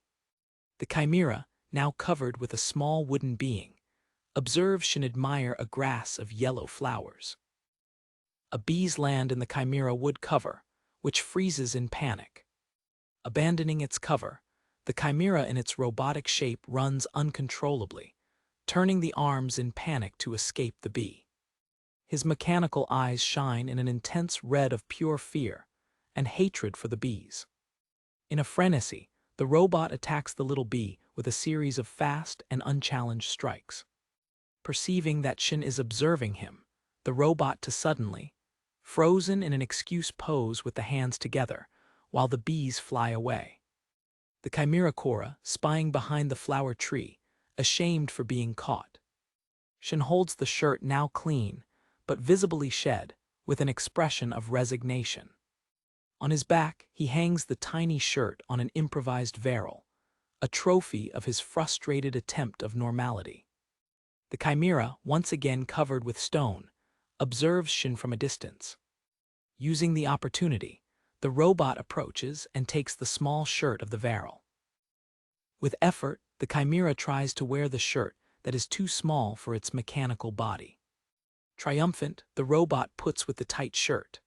The chimera, now covered with a small wooden being, observes Shin admire a grass of yellow flowers. A bees land in the chimera wood cover, which freezes in panic. Abandoning its cover, the chimera in its robotic shape runs uncontrollably, turning the arms in panic to escape the bee. His mechanical eyes shine in an intense red of pure fear and hatred for the bees. In a frenzy, the robot attacks the little bee with a series of fast and unchallenged strikes. Perceiving that Shin is observing him, the robot suddenly, frozen in an excuse pose with the hands together, while the bees fly away. The chimera Cora, spying behind the flower tree, ashamed for being caught. Shin holds the shirt now clean, but visibly shed, with an expression of resignation. On his back, he hangs the tiny shirt on an improvised varel, a trophy of his frustrated attempt of normality. The chimera, once again covered with stone, observes Shin from a distance. Using the opportunity, the robot approaches and takes the small shirt of the varel. With effort, the chimera tries to wear the shirt that is too small for its mechanical body. Triumphant, the robot puts with the tight shirt.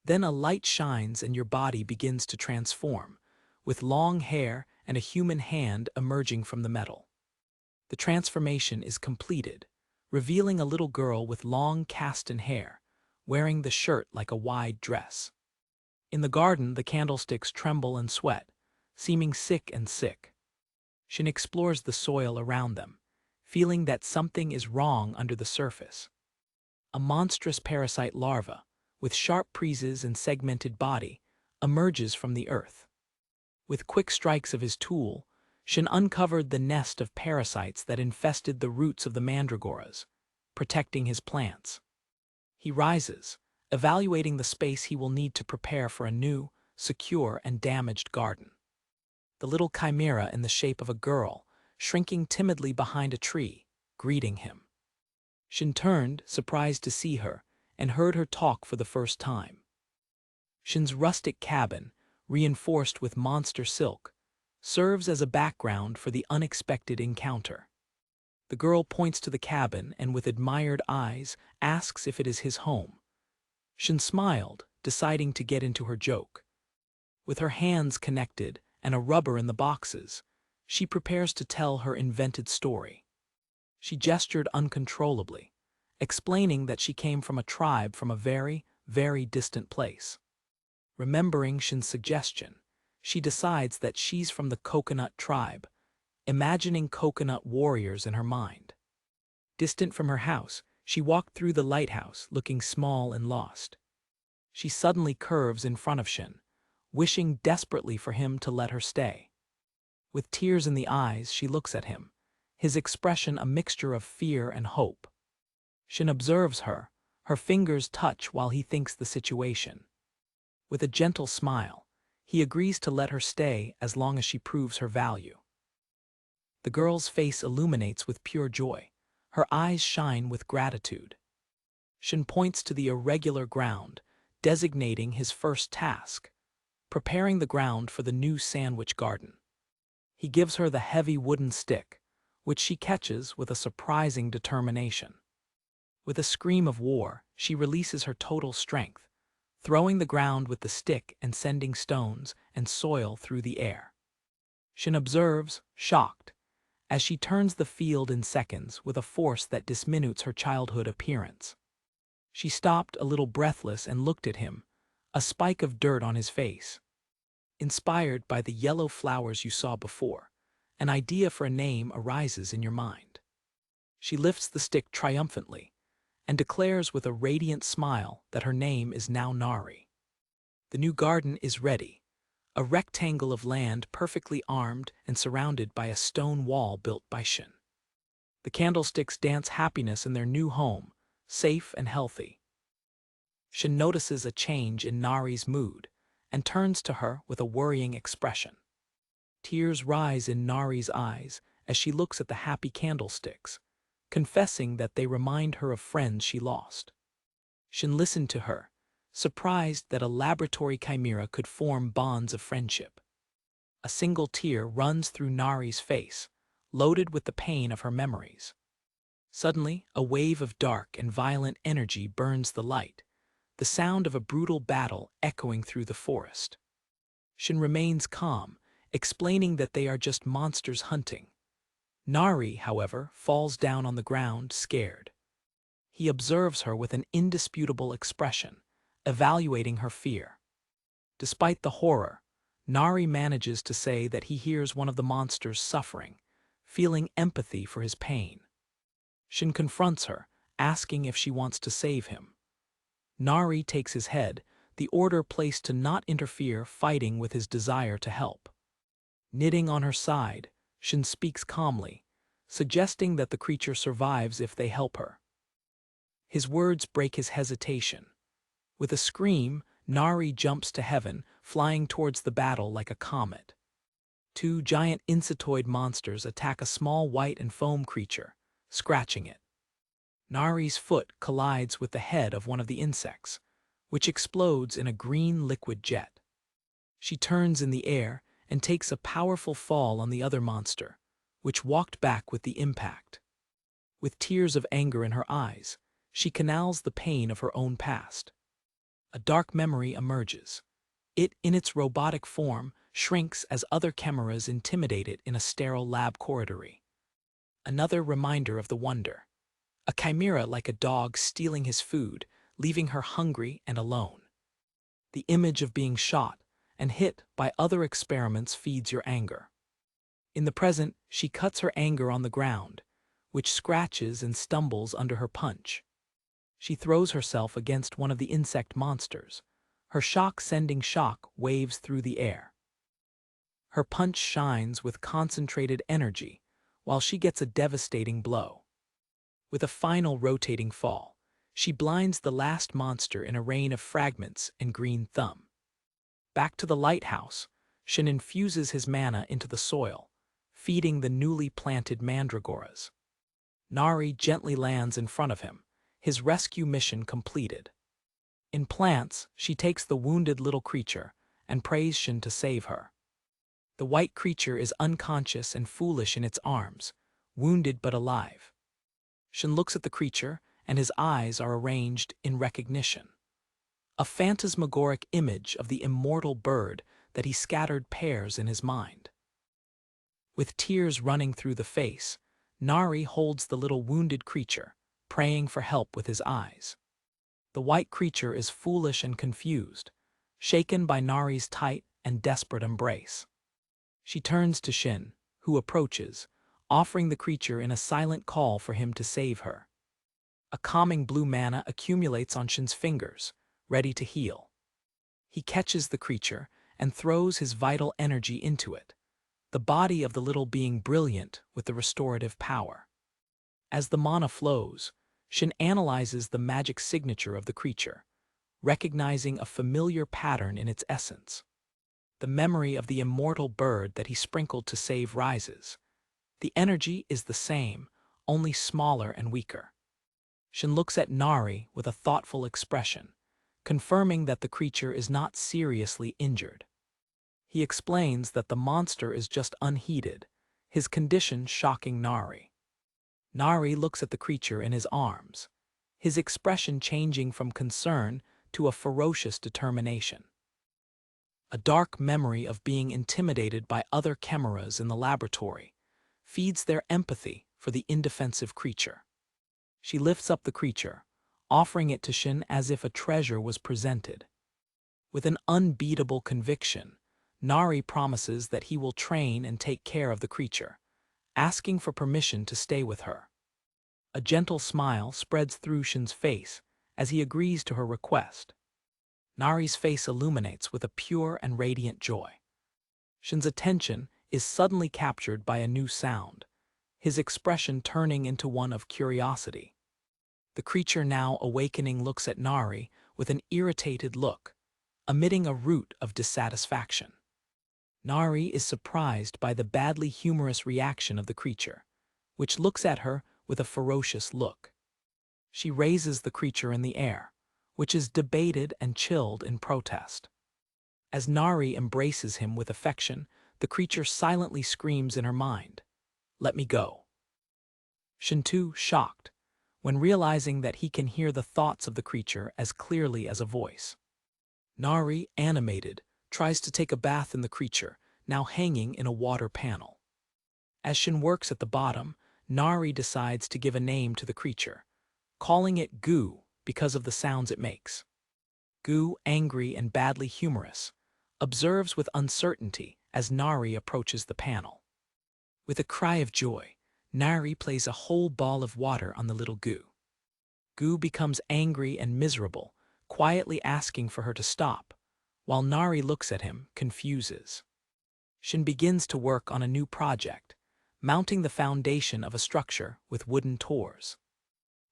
Then a light shines and your body begins to transform, with long hair and a human hand emerging from the metal. The transformation is completed, revealing a little girl with long castanet hair, wearing the shirt like a wide dress. In the garden, the candlesticks tremble and sweat, seeming sick. Shin explores the soil around them, feeling that something is wrong under the surface. A monstrous parasite larva, with sharp prees and segmented body, emerges from the earth. With quick strikes of his tool, Shin uncovered the nest of parasites that infested the roots of the mandreoras, protecting his plants. He rises, evaluating the space he will need to prepare for a new, secure, and damaged garden. The little chimera in the shape of a girl, shrinking timidly behind a tree, greeting him. Shin turned, surprised to see her, and heard her talk for the first time. Shin's rustic cabin, reinforced with monster silk, serves as a background for the unexpected encounter. The girl points to the cabin and with admired eyes asks if it is his home. Shin smiled, deciding to get into her joke. With her hands connected and a rubber in the boxes, she prepares to tell her invented story. She gestured uncontrollably, explaining that she came from a tribe from a very, very distant place. Remembering Shin's suggestion, she decides that she's from the coconut tribe, imagining coconut warriors in her mind. Distant from her house, she walked through the lighthouse, looking small and lost. She suddenly curves in front of Shin, wishing desperately for him to let her stay. With tears in the eyes, she looks at him, his expression a mixture of fear and hope. Shin observes her, her fingers touch while he thinks the situation. With a gentle smile, he agrees to let her stay as long as she proves her value. The girl's face illuminates with pure joy. Her eyes shine with gratitude. Shin points to the irregular ground, designating his first task, preparing the ground for the new sandwich garden. He gives her the heavy wooden stick, which she catches with a surprising determination. With a scream of war, she releases her total strength, throwing the ground with the stick and sending stones and soil through the air. Shin observes, shocked, as she turns the field in seconds with a force that disminutes her childhood appearance. She stopped a little breathless and looked at him, a spike of dirt on his face. Inspired by the yellow flowers you saw before, an idea for a name arises in your mind. She lifts the stick triumphantly and declares with a radiant smile that her name is now Nari. The new garden is ready, a rectangle of land perfectly armed and surrounded by a stone wall built by Shin. The candlesticks dance happiness in their new home, safe and healthy. Shin notices a change in Nari's mood and turns to her with a worrying expression. Tears rise in Nari's eyes as she looks at the happy candlesticks, confessing that they remind her of friends she lost. Shin listened to her, surprised that a laboratory chimera could form bonds of friendship. A single tear runs through Nari's face, loaded with the pain of her memories. Suddenly, a wave of dark and violent energy burns the light, the sound of a brutal battle echoing through the forest. Shin remains calm, explaining that they are just monsters hunting. Nari, however, falls down on the ground, scared. He observes her with an indisputable expression, evaluating her fear. Despite the horror, Nari manages to say that he hears one of the monsters suffering, feeling empathy for his pain. Shin confronts her, asking if she wants to save him. Nari takes his head, the order placed to not interfere, fighting with his desire to help. Knitting on her side, Shin speaks calmly, suggesting that the creature survives if they help her. His words break his hesitation. With a scream, Nari jumps to heaven, flying towards the battle like a comet. Two giant insectoid monsters attack a small white and foam creature, scratching it. Nari's foot collides with the head of one of the insects, which explodes in a green liquid jet. She turns in the air and takes a powerful fall on the other monster, which walked back with the impact. With tears of anger in her eyes, she canals the pain of her own past. A dark memory emerges. It, in its robotic form, shrinks as other chimeras intimidate it in a sterile lab corridor. Another reminder of the wonder. A chimera like a dog stealing his food, leaving her hungry and alone. The image of being shot and hit by other experiments feeds your anger. In the present, she cuts her anger on the ground, which scratches and stumbles under her punch. She throws herself against one of the insect monsters, her shock-sending shock waves through the air. Her punch shines with concentrated energy, while she gets a devastating blow. With a final rotating fall, she blinds the last monster in a rain of fragments and green thumb. Back to the lighthouse, Shin infuses his mana into the soil, feeding the newly planted mandreoras. Nari gently lands in front of him, his rescue mission completed. In plants, she takes the wounded little creature and prays Shin to save her. The white creature is unconscious and foolish in its arms, wounded but alive. Shin looks at the creature, and his eyes are arranged in recognition. A phantasmagoric image of the immortal bird that he scattered pairs in his mind. With tears running through the face, Nari holds the little wounded creature, praying for help with his eyes. The white creature is foolish and confused, shaken by Nari's tight and desperate embrace. She turns to Shin, who approaches, offering the creature in a silent call for him to save her. A calming blue mana accumulates on Shin's fingers, ready to heal. He catches the creature and throws his vital energy into it, the body of the little being brilliant with the restorative power. As the mana flows, Shin analyzes the magic signature of the creature, recognizing a familiar pattern in its essence. The memory of the immortal bird that he sprinkled to save rises. The energy is the same, only smaller and weaker. Shin looks at Nari with a thoughtful expression, confirming that the creature is not seriously injured. He explains that the monster is just unheeded, his condition shocking Nari. Nari looks at the creature in his arms, his expression changing from concern to a ferocious determination. A dark memory of being intimidated by other chimeras in the laboratory feeds their empathy for the indefensive creature. She lifts up the creature, offering it to Shin as if a treasure was presented. With an unbeatable conviction, Nari promises that he will train and take care of the creature, asking for permission to stay with her. A gentle smile spreads through Shin's face as he agrees to her request. Nari's face illuminates with a pure and radiant joy. Shin's attention is suddenly captured by a new sound, his expression turning into one of curiosity. The creature now awakening looks at Nari with an irritated look, emitting a root of dissatisfaction. Nari is surprised by the badly humorous reaction of the creature, which looks at her with a ferocious look. She raises the creature in the air, which is debated and chilled in protest. As Nari embraces him with affection, the creature silently screams in her mind, "Let me go." Shin too, shocked, when realizing that he can hear the thoughts of the creature as clearly as a voice. Nari, animated, tries to take a bath in the creature, now hanging in a water panel. As Shin works at the bottom, Nari decides to give a name to the creature, calling it Goo because of the sounds it makes. Goo, angry and badly humorous, observes with uncertainty as Nari approaches the panel. With a cry of joy, Nari plays a whole ball of water on the little Goo. Goo becomes angry and miserable, quietly asking for her to stop, while Nari looks at him, confuses. Shin begins to work on a new project, mounting the foundation of a structure with wooden chores.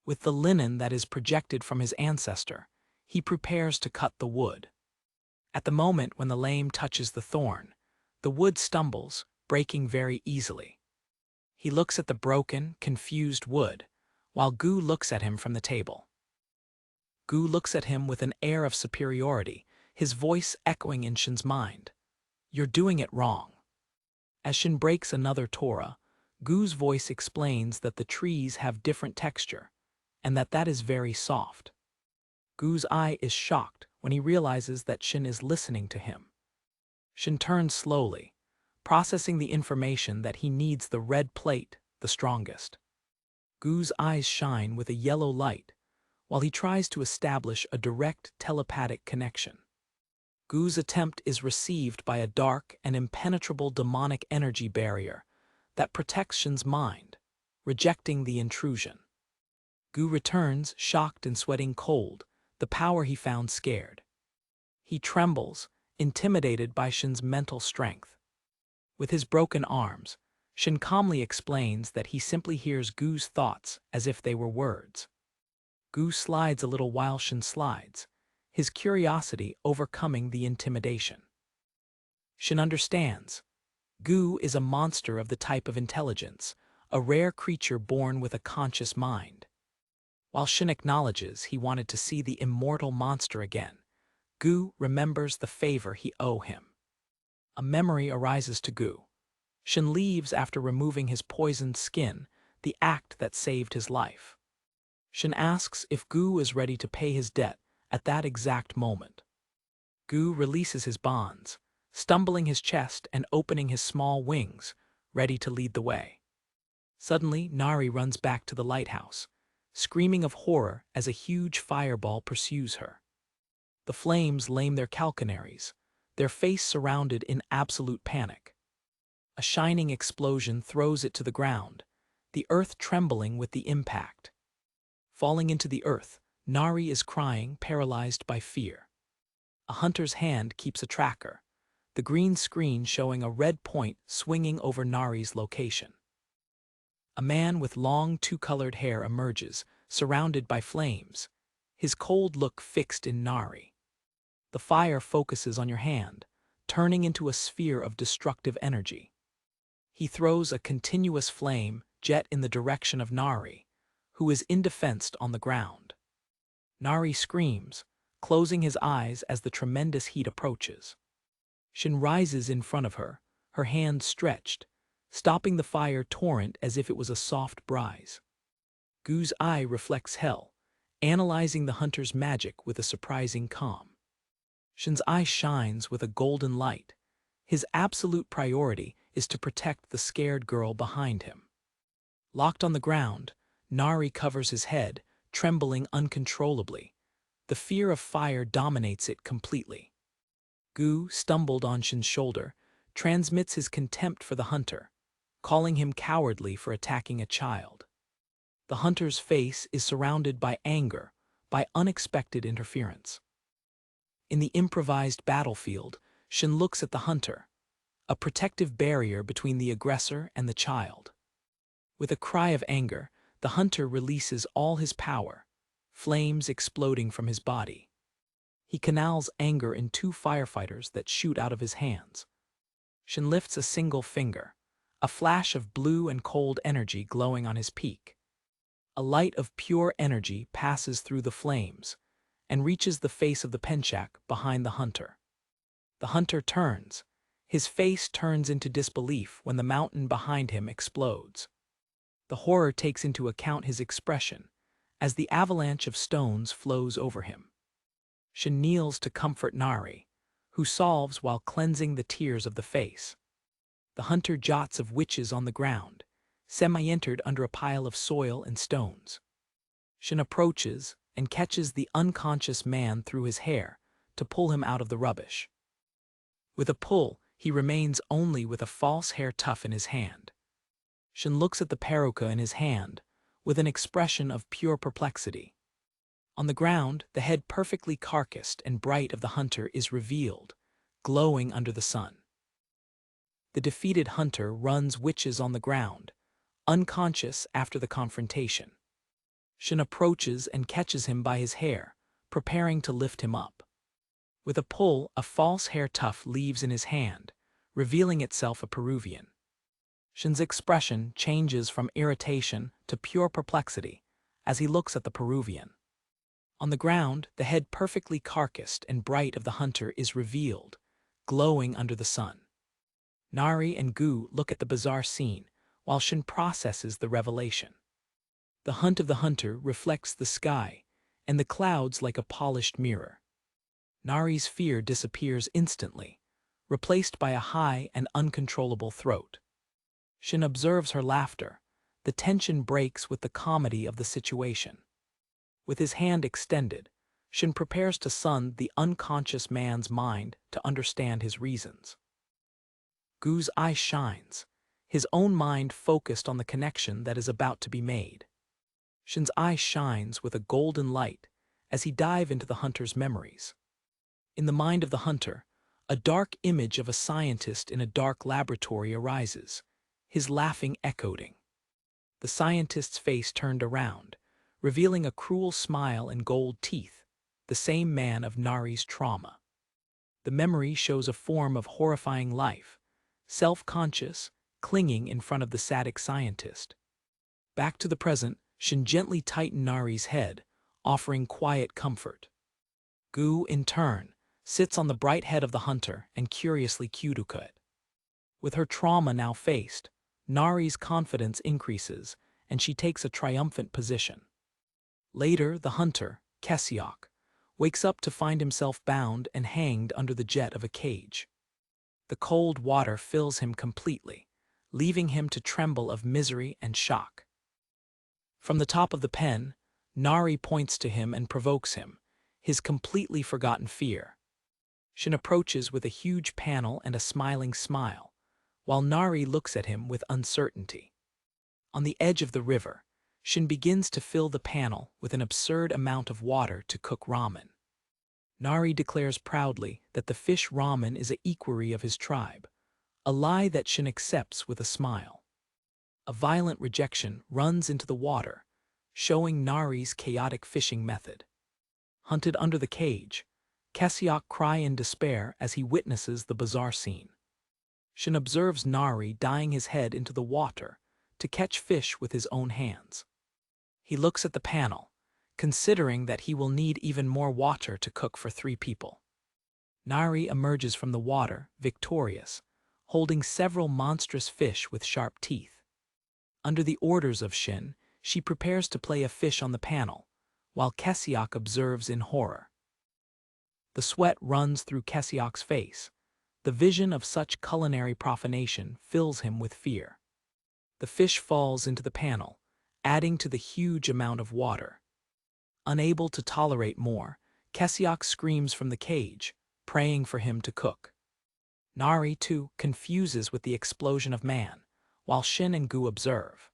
With the linen that is projected from his ancestor, he prepares to cut the wood. At the moment when the lame touches the thorn, the wood stumbles, breaking very easily. He looks at the broken, confused wood, while Goo looks at him from the table. Goo looks at him with an air of superiority, his voice echoing in Shin's mind. "You're doing it wrong." As Shin breaks another Torah, Goo's voice explains that the trees have different texture, and that is very soft. Goo's eye is shocked when he realizes that Shin is listening to him. Shin turns slowly, processing the information that he needs the red plate, the strongest. Goo's eyes shine with a yellow light, while he tries to establish a direct telepathic connection. Goo's attempt is received by a dark and impenetrable demonic energy barrier that protects Shin's mind, rejecting the intrusion. Goo returns, shocked and sweating cold, the power he found scared. He trembles, intimidated by Shin's mental strength. With his broken arms, Shin calmly explains that he simply hears Goo's thoughts as if they were words. Goo slides a little while Shin slides, his curiosity overcoming the intimidation. Shin understands. Goo is a monster of the type of intelligence, a rare creature born with a conscious mind. While Shin acknowledges he wanted to see the immortal monster again, Goo remembers the favor he owes him. A memory arises to Goo. Shin leaves after removing his poisoned skin, the act that saved his life. Shin asks if Goo is ready to pay his debt at that exact moment. Goo releases his bonds, stumbling his chest and opening his small wings, ready to lead the way. Suddenly, Nari runs back to the lighthouse, screaming of horror as a huge fireball pursues her. The flames lame their calcanaries, their face surrounded in absolute panic. A shining explosion throws it to the ground, the earth trembling with the impact. Falling into the earth, Nari is crying, paralyzed by fear. A hunter's hand keeps a tracker, the green screen showing a red point swinging over Nari's location. A man with long two-colored hair emerges, surrounded by flames, his cold look fixed in Nari. The fire focuses on your hand, turning into a sphere of destructive energy. He throws a continuous flame jet in the direction of Nari, who is indefensed on the ground. Nari screams, closing his eyes as the tremendous heat approaches. Shin rises in front of her, her hands stretched, stopping the fire torrent as if it was a soft breeze. Gu's eye reflects hell, analyzing the hunter's magic with a surprising calm. Shin's eye shines with a golden light. His absolute priority is to protect the scared girl behind him. Locked on the ground, Nari covers his head, trembling uncontrollably. The fear of fire dominates it completely. Gu, stumbled on Shin's shoulder, transmits his contempt for the hunter, calling him cowardly for attacking a child. The hunter's face is surrounded by anger, by unexpected interference. In the improvised battlefield, Shin looks at the hunter, a protective barrier between the aggressor and the child. With a cry of anger, the hunter releases all his power, flames exploding from his body. He canals anger in two firefighters that shoot out of his hands. Shin lifts a single finger, a flash of blue and cold energy glowing on his peak. A light of pure energy passes through the flames and reaches the face of the penchak behind the hunter. The hunter turns. His face turns into disbelief when the mountain behind him explodes. The horror takes into account his expression as the avalanche of stones flows over him. Shin kneels to comfort Nari, who solves while cleansing the tears of the face. The hunter jots of witches on the ground, semi-entered under a pile of soil and stones. Shin approaches and catches the unconscious man through his hair to pull him out of the rubbish. With a pull, he remains only with a false hair tuft in his hand. Shin looks at the paruka in his hand with an expression of pure perplexity. On the ground, the head perfectly carcassed and bright of the hunter is revealed, glowing under the sun. The defeated hunter runs witches on the ground, unconscious after the confrontation. Shin approaches and catches him by his hair, preparing to lift him up. With a pull, a false hair tuft leaves in his hand, revealing itself a Peruvian. Shin's expression changes from irritation to pure perplexity as he looks at the Peruvian. On the ground, the head perfectly carcassed and bright of the hunter is revealed, glowing under the sun. Nari and Gu look at the bizarre scene, while Shin processes the revelation. The hunt of the hunter reflects the sky, and the clouds like a polished mirror. Nari's fear disappears instantly, replaced by a high and uncontrollable throat. Shin observes her laughter. The tension breaks with the comedy of the situation. With his hand extended, Shin prepares to sund the unconscious man's mind to understand his reasons. Gu's eye shines, his own mind focused on the connection that is about to be made. Shin's eye shines with a golden light as he dives into the hunter's memories. In the mind of the hunter, a dark image of a scientist in a dark laboratory arises, his laughing echoing. The scientist's face turned around, revealing a cruel smile and gold teeth, the same man of Nari's trauma. The memory shows a form of horrifying life, self-conscious, clinging in front of the sadic scientist. Back to the present, Shin gently tightened Nari's head, offering quiet comfort. Gu, in turn, sits on the bright head of the hunter and curiously cues it. With her trauma now faced, Nari's confidence increases and she takes a triumphant position. Later, the hunter, Kesiok, wakes up to find himself bound and hanged under the jet of a cage. The cold water fills him completely, leaving him to tremble of misery and shock. From the top of the pen, Nari points to him and provokes him, his completely forgotten fear. Shin approaches with a huge panel and a smiling smile, while Nari looks at him with uncertainty. On the edge of the river, Shin begins to fill the panel with an absurd amount of water to cook ramen. Nari declares proudly that the fish ramen is an equerry of his tribe, a lie that Shin accepts with a smile. A violent rejection runs into the water, showing Nari's chaotic fishing method. Hunted under the cage, Cassiok cries in despair as he witnesses the bizarre scene. Shin observes Nari dyeing his head into the water to catch fish with his own hands. He looks at the panel, considering that he will need even more water to cook for 3 people. Nari emerges from the water, victorious, holding several monstrous fish with sharp teeth. Under the orders of Shin, she prepares to play a fish on the panel, while Cassiok observes in horror. The sweat runs through Cassiok's face. The vision of such culinary profanation fills him with fear. The fish falls into the panel, adding to the huge amount of water. Unable to tolerate more, Cassiok screams from the cage, praying for him to cook. Nari, too, confuses with the explosion of man, while Shin and Gu observe.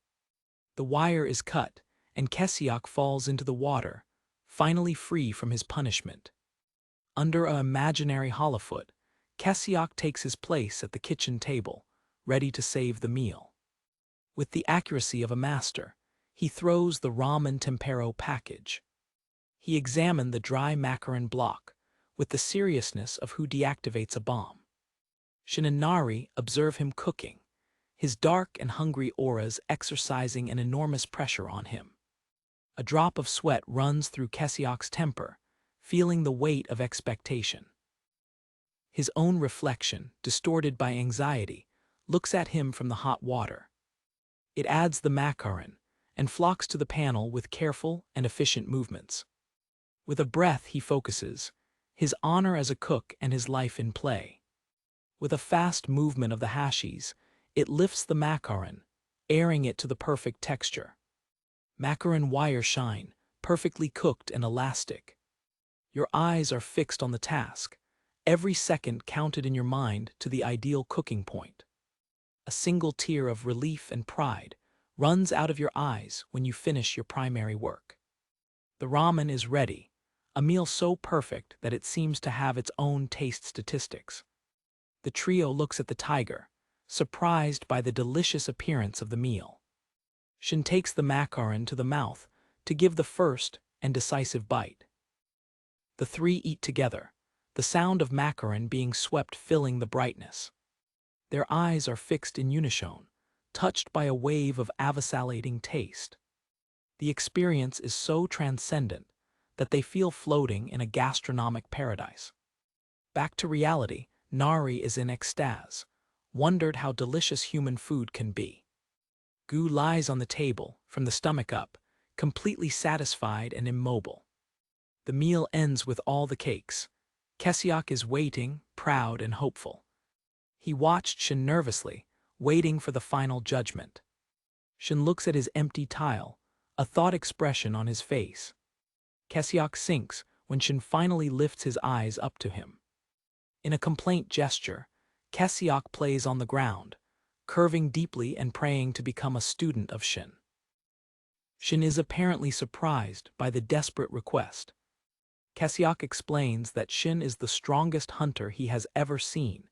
The wire is cut, and Cassiok falls into the water, finally free from his punishment. Under an imaginary holofoot, Cassiok takes his place at the kitchen table, ready to save the meal. With the accuracy of a master, he throws the ramen tempero package. He examined the dry macaron block with the seriousness of who deactivates a bomb. Shin and Nari observe him cooking, his dark and hungry auras exercising an enormous pressure on him. A drop of sweat runs through Cassiok's temper, feeling the weight of expectation. His own reflection, distorted by anxiety, looks at him from the hot water. It adds the macaron and flocks to the panel with careful and efficient movements. With a breath he focuses, his honor as a cook and his life in play. With a fast movement of the hashies, it lifts the macaron, airing it to the perfect texture. Macaron wire shine, perfectly cooked and elastic. Your eyes are fixed on the task, every second counted in your mind to the ideal cooking point. A single tear of relief and pride runs out of your eyes when you finish your primary work. The ramen is ready, a meal so perfect that it seems to have its own taste statistics. The trio looks at the tiger, surprised by the delicious appearance of the meal. Shin takes the macaron to the mouth to give the first and decisive bite. The 3 eat together, the sound of macaron being swept filling the brightness. Their eyes are fixed in unison, touched by a wave of avassallating taste. The experience is so transcendent that they feel floating in a gastronomic paradise. Back to reality, Nari is in extase, wondered how delicious human food can be. Gu lies on the table, from the stomach up, completely satisfied and immobile. The meal ends with all the cakes. Cassiok is waiting, proud and hopeful. He watched Shin nervously, waiting for the final judgment. Shin looks at his empty tile, a thought expression on his face. Cassiok sinks when Shin finally lifts his eyes up to him. In a complaint gesture, Cassiok plays on the ground, curving deeply and praying to become a student of Shin. Shin is apparently surprised by the desperate request. Cassiok explains that Shin is the strongest hunter he has ever seen,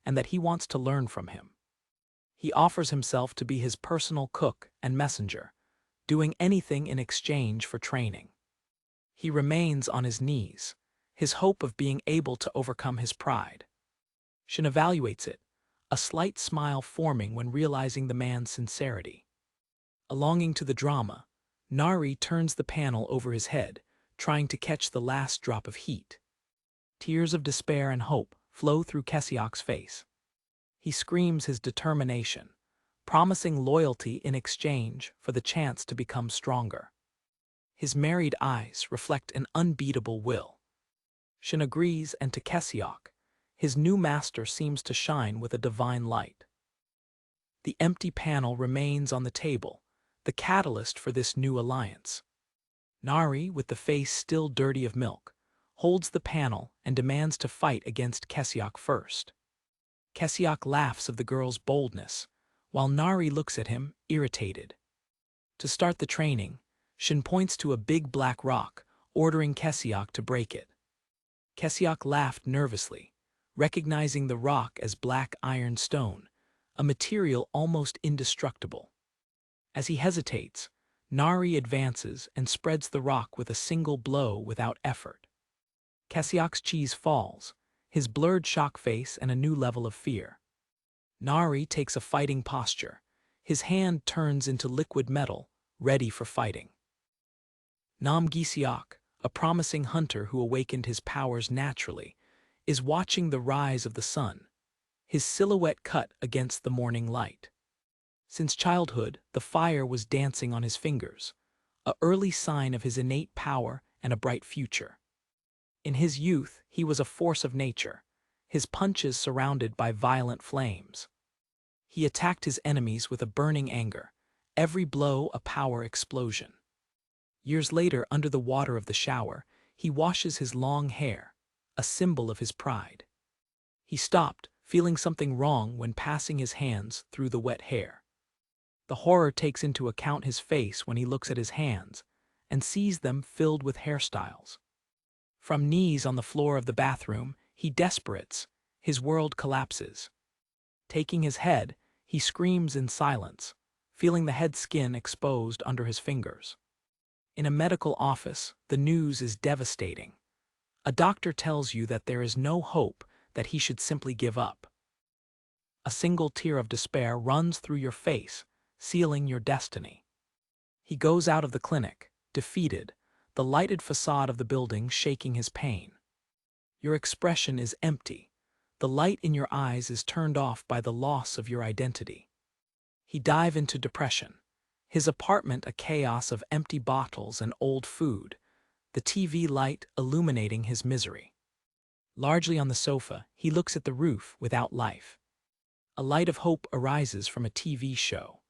and that he wants to learn from him. He offers himself to be his personal cook and messenger, doing anything in exchange for training. He remains on his knees, his hope of being able to overcome his pride. Shin evaluates it, a slight smile forming when realizing the man's sincerity. Allonging to the drama, Nari turns the panel over his head, trying to catch the last drop of heat. Tears of despair and hope flow through Cassiok's face. He screams his determination, promising loyalty in exchange for the chance to become stronger. His married eyes reflect an unbeatable will. Shin agrees, and to Cassiok, his new master seems to shine with a divine light. The empty panel remains on the table, the catalyst for this new alliance. Nari, with the face still dirty of milk, holds the panel and demands to fight against Kesiok first. Kesiok laughs of the girl's boldness, while Nari looks at him, irritated. To start the training, Shin points to a big black rock, ordering Kesiok to break it. Kesiok laughed nervously, recognizing the rock as black iron stone, a material almost indestructible. As he hesitates, Nari advances and spreads the rock with a single blow without effort. Kesiok's cheese falls, his blurred shock face and a new level of fear. Nari takes a fighting posture. His hand turns into liquid metal, ready for fighting. Nam Gisiok, a promising hunter who awakened his powers naturally, is watching the rise of the sun, his silhouette cut against the morning light. Since childhood, the fire was dancing on his fingers, an early sign of his innate power and a bright future. In his youth, he was a force of nature, his punches surrounded by violent flames. He attacked his enemies with a burning anger, every blow a power explosion. Years later, under the water of the shower, he washes his long hair, a symbol of his pride. He stopped, feeling something wrong when passing his hands through the wet hair. The horror takes into account his face when he looks at his hands and sees them filled with hairstyles. From knees on the floor of the bathroom, he desperates, his world collapses. Taking his head, he screams in silence, feeling the head skin exposed under his fingers. In a medical office, the news is devastating. A doctor tells you that there is no hope, that he should simply give up. A single tear of despair runs through your face, sealing your destiny. He goes out of the clinic, defeated, the lighted facade of the building shaking his pain. Your expression is empty. The light in your eyes is turned off by the loss of your identity. He dives into depression, his apartment a chaos of empty bottles and old food, the TV light illuminating his misery. Largely on the sofa, he looks at the roof without life. A light of hope arises from a TV show.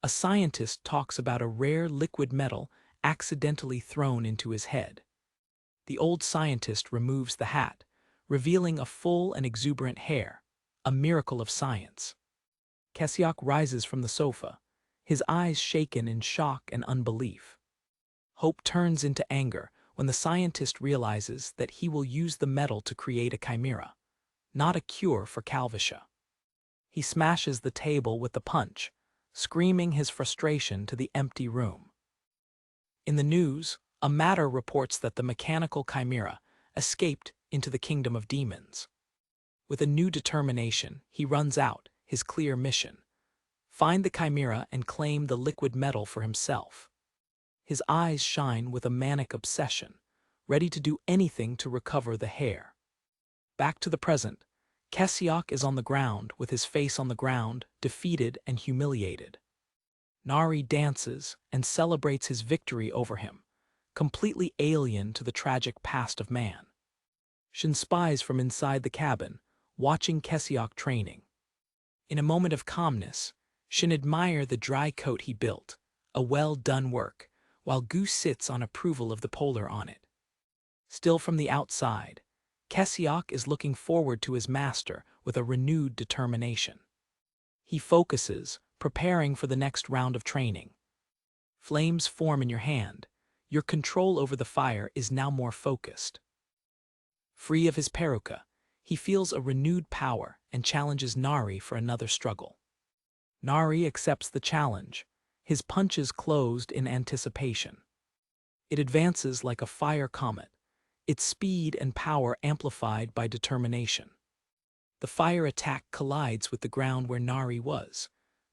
A scientist talks about a rare liquid metal accidentally thrown into his head. The old scientist removes the hat, revealing a full and exuberant hair, a miracle of science. Kesiok rises from the sofa, his eyes shaken in shock and unbelief. Hope turns into anger when the scientist realizes that he will use the metal to create a chimera, not a cure for calvitia. He smashes the table with the punch, screaming his frustration to the empty room. In the news, a matter reports that the mechanical chimera escaped into the kingdom of demons. With a new determination, he runs out, his clear mission: find the chimera and claim the liquid metal for himself. His eyes shine with a manic obsession, ready to do anything to recover the hair. Back to the present, Kesiok is on the ground with his face on the ground, defeated and humiliated. Nari dances and celebrates his victory over him, completely alien to the tragic past of man. Shin spies from inside the cabin, watching Kesiok training. In a moment of calmness, Shin admires the dry coat he built, a well-done work, while Goose sits on approval of the polar on it. Still from the outside, Kesiok is looking forward to his master with a renewed determination. He focuses, preparing for the next round of training. Flames form in your hand. Your control over the fire is now more focused. Free of his peruka, he feels a renewed power and challenges Nari for another struggle. Nari accepts the challenge, his punches closed in anticipation. It advances like a fire comet, its speed and power amplified by determination. The fire attack collides with the ground where Nari was,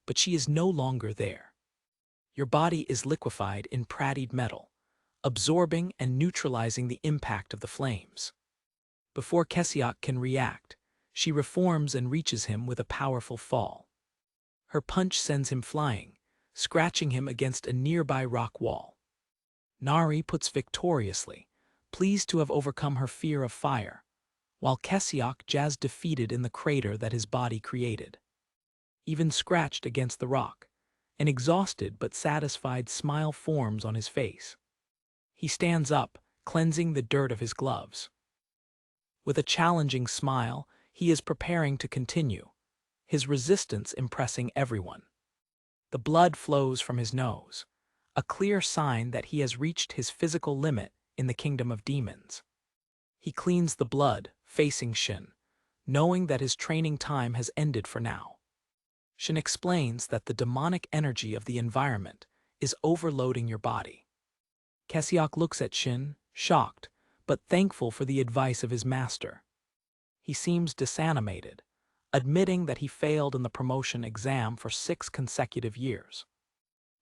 but she is no longer there. Your body is liquefied in praddied metal, absorbing and neutralizing the impact of the flames. Before Kesiok can react, she reforms and reaches him with a powerful fall. Her punch sends him flying, scratching him against a nearby rock wall. Nari puts victoriously, pleased to have overcome her fear of fire, while Kesiok jazzed defeated in the crater that his body created. Even scratched against the rock, an exhausted but satisfied smile forms on his face. He stands up, cleansing the dirt of his gloves. With a challenging smile, he is preparing to continue, his resistance impressing everyone. The blood flows from his nose, a clear sign that he has reached his physical limit in the kingdom of demons. He cleans the blood, facing Shin, knowing that his training time has ended for now. Shin explains that the demonic energy of the environment is overloading your body. Kesiok looks at Shin, shocked, but thankful for the advice of his master. He seems disanimated, admitting that he failed in the promotion exam for 6 consecutive years.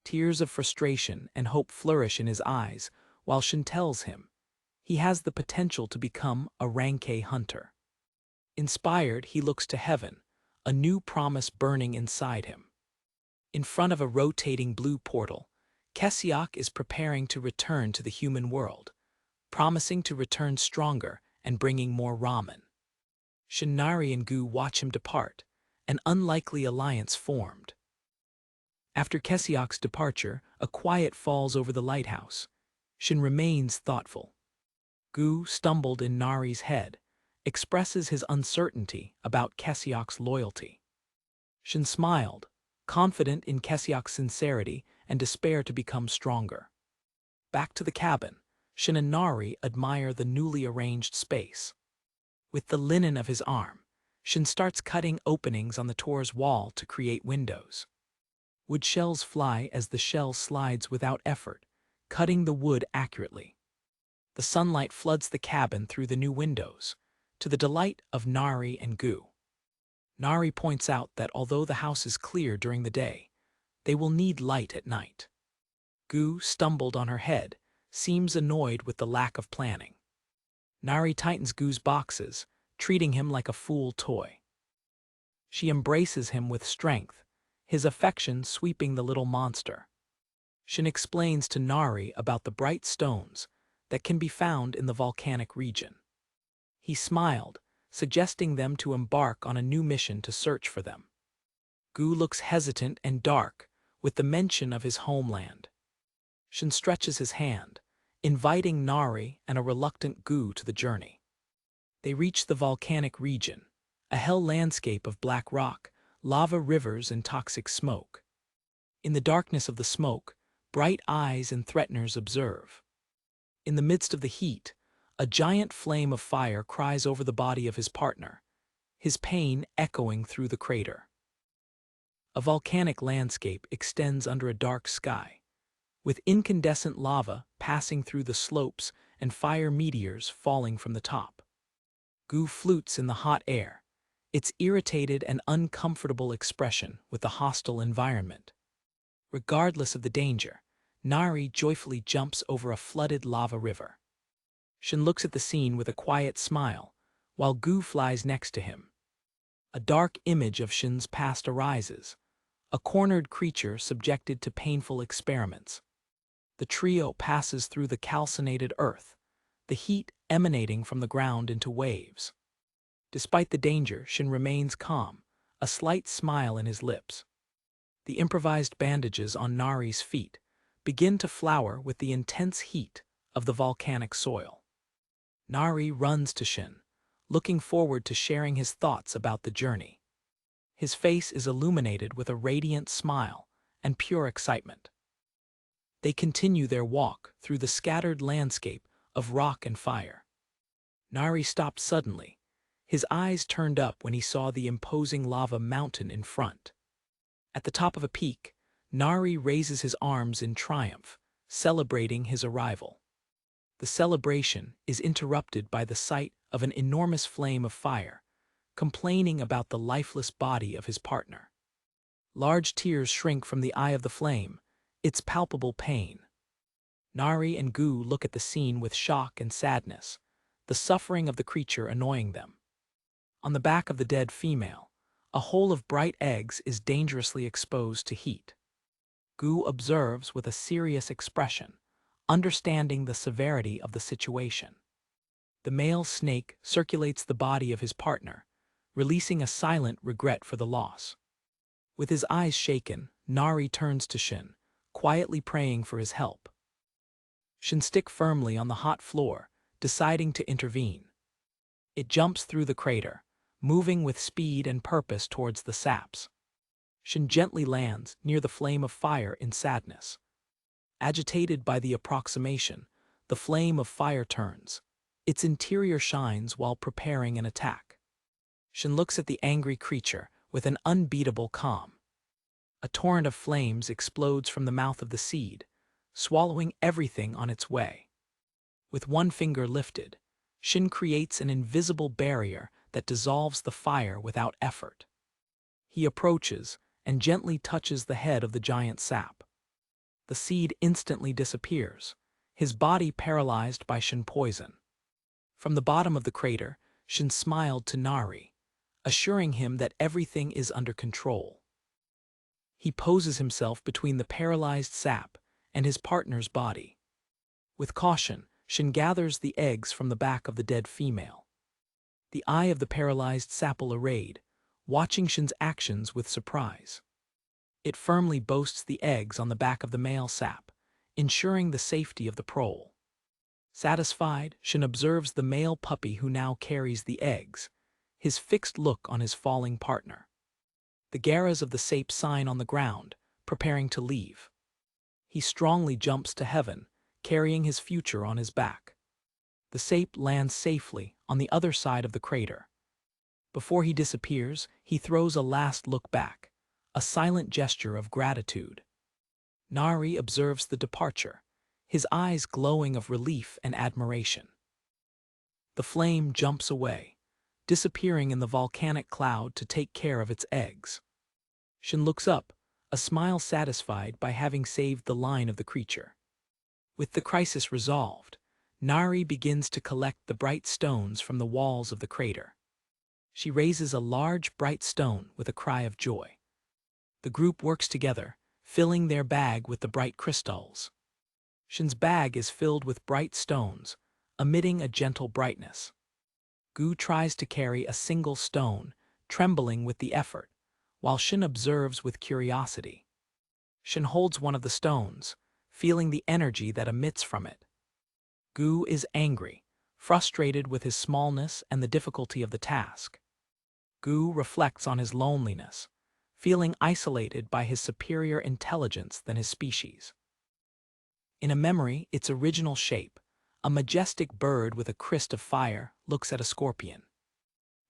Tears of frustration and hope flourish in his eyes while Shin tells him he has the potential to become a Ranke hunter. Inspired, he looks to heaven, a new promise burning inside him. In front of a rotating blue portal, Kesiok is preparing to return to the human world, promising to return stronger and bringing more ramen. Shin, Nari, and Gu watch him depart, an unlikely alliance formed. After Kesiok's departure, a quiet falls over the lighthouse. Shin remains thoughtful. Gu, stumbled in Nari's head, expresses his uncertainty about Kesiok's loyalty. Shin smiled, confident in Kesiok's sincerity and despair to become stronger. Back to the cabin, Shin and Nari admire the newly arranged space. With the linen of his arm, Shin starts cutting openings on the chores wall to create windows. Wood shells fly as the shell slides without effort, cutting the wood accurately. The sunlight floods the cabin through the new windows, to the delight of Nari and Gu. Nari points out that although the house is clear during the day, they will need light at night. Gu, stumbled on her head, seems annoyed with the lack of planning. Nari tightens Gu's boxes, treating him like a fool toy. She embraces him with strength, his affection sweeping the little monster. Shin explains to Nari about the bright stones that can be found in the volcanic region. He smiled, suggesting them to embark on a new mission to search for them. Gu looks hesitant and dark, with the mention of his homeland. Shin stretches his hand, inviting Nari and a reluctant Gu to the journey. They reach the volcanic region, a hell landscape of black rock, lava rivers, and toxic smoke. In the darkness of the smoke, bright eyes and threateners observe. In the midst of the heat, a giant flame of fire cries over the body of his partner, his pain echoing through the crater. A volcanic landscape extends under a dark sky, with incandescent lava passing through the slopes and fire meteors falling from the top. Gu flutes in the hot air, its irritated and uncomfortable expression with the hostile environment. Regardless of the danger, Nari joyfully jumps over a flooded lava river. Shin looks at the scene with a quiet smile, while Gu flies next to him. A dark image of Shin's past arises, a cornered creature subjected to painful experiments. The trio passes through the calcinated earth, the heat emanating from the ground into waves. Despite the danger, Shin remains calm, a slight smile in his lips. The improvised bandages on Nari's feet begin to flower with the intense heat of the volcanic soil. Nari runs to Shin, looking forward to sharing his thoughts about the journey. His face is illuminated with a radiant smile and pure excitement. They continue their walk through the scattered landscape of rock and fire. Nari stopped suddenly, his eyes turned up when he saw the imposing lava mountain in front. At the top of a peak, Nari raises his arms in triumph, celebrating his arrival. The celebration is interrupted by the sight of an enormous flame of fire, complaining about the lifeless body of his partner. Large tears shrink from the eye of the flame, its palpable pain. Nari and Gu look at the scene with shock and sadness, the suffering of the creature annoying them. On the back of the dead female, a hole of bright eggs is dangerously exposed to heat. Gu observes with a serious expression, understanding the severity of the situation. The male snake circulates the body of his partner, releasing a silent regret for the loss. With his eyes shaken, Nari turns to Shin, quietly praying for his help. Shin sticks firmly on the hot floor, deciding to intervene. It jumps through the crater, moving with speed and purpose towards the saps. Shin gently lands near the flame of fire in sadness. Agitated by the approximation, the flame of fire turns. Its interior shines while preparing an attack. Shin looks at the angry creature with an unbeatable calm. A torrent of flames explodes from the mouth of the seed, swallowing everything on its way. With one finger lifted, Shin creates an invisible barrier that dissolves the fire without effort. He approaches and gently touches the head of the giant sap. The seed instantly disappears, his body paralyzed by Shin poison. From the bottom of the crater, Shin smiled to Nari, assuring him that everything is under control. He poses himself between the paralyzed sap and his partner's body. With caution, Shin gathers the eggs from the back of the dead female. The eye of the paralyzed sapple arrayed, watching Shin's actions with surprise. It firmly boasts the eggs on the back of the male sap, ensuring the safety of the prole. Satisfied, Shin observes the male puppy who now carries the eggs, his fixed look on his falling partner. The garas of the sape sign on the ground, preparing to leave. He strongly jumps to heaven, carrying his future on his back. The sape lands safely on the other side of the crater. Before he disappears, he throws a last look back, a silent gesture of gratitude. Nari observes the departure, his eyes glowing of relief and admiration. The flame jumps away, disappearing in the volcanic cloud to take care of its eggs. Shin looks up, a smile satisfied by having saved the line of the creature. With the crisis resolved, Nari begins to collect the bright stones from the walls of the crater. She raises a large, bright stone with a cry of joy. The group works together, filling their bag with the bright crystals. Shin's bag is filled with bright stones, emitting a gentle brightness. Gu tries to carry a single stone, trembling with the effort, while Shin observes with curiosity. Shin holds one of the stones, feeling the energy that emits from it. Gu is angry, frustrated with his smallness and the difficulty of the task. Gu reflects on his loneliness, feeling isolated by his superior intelligence than his species. In a memory, its original shape, a majestic bird with a crest of fire looks at a scorpion.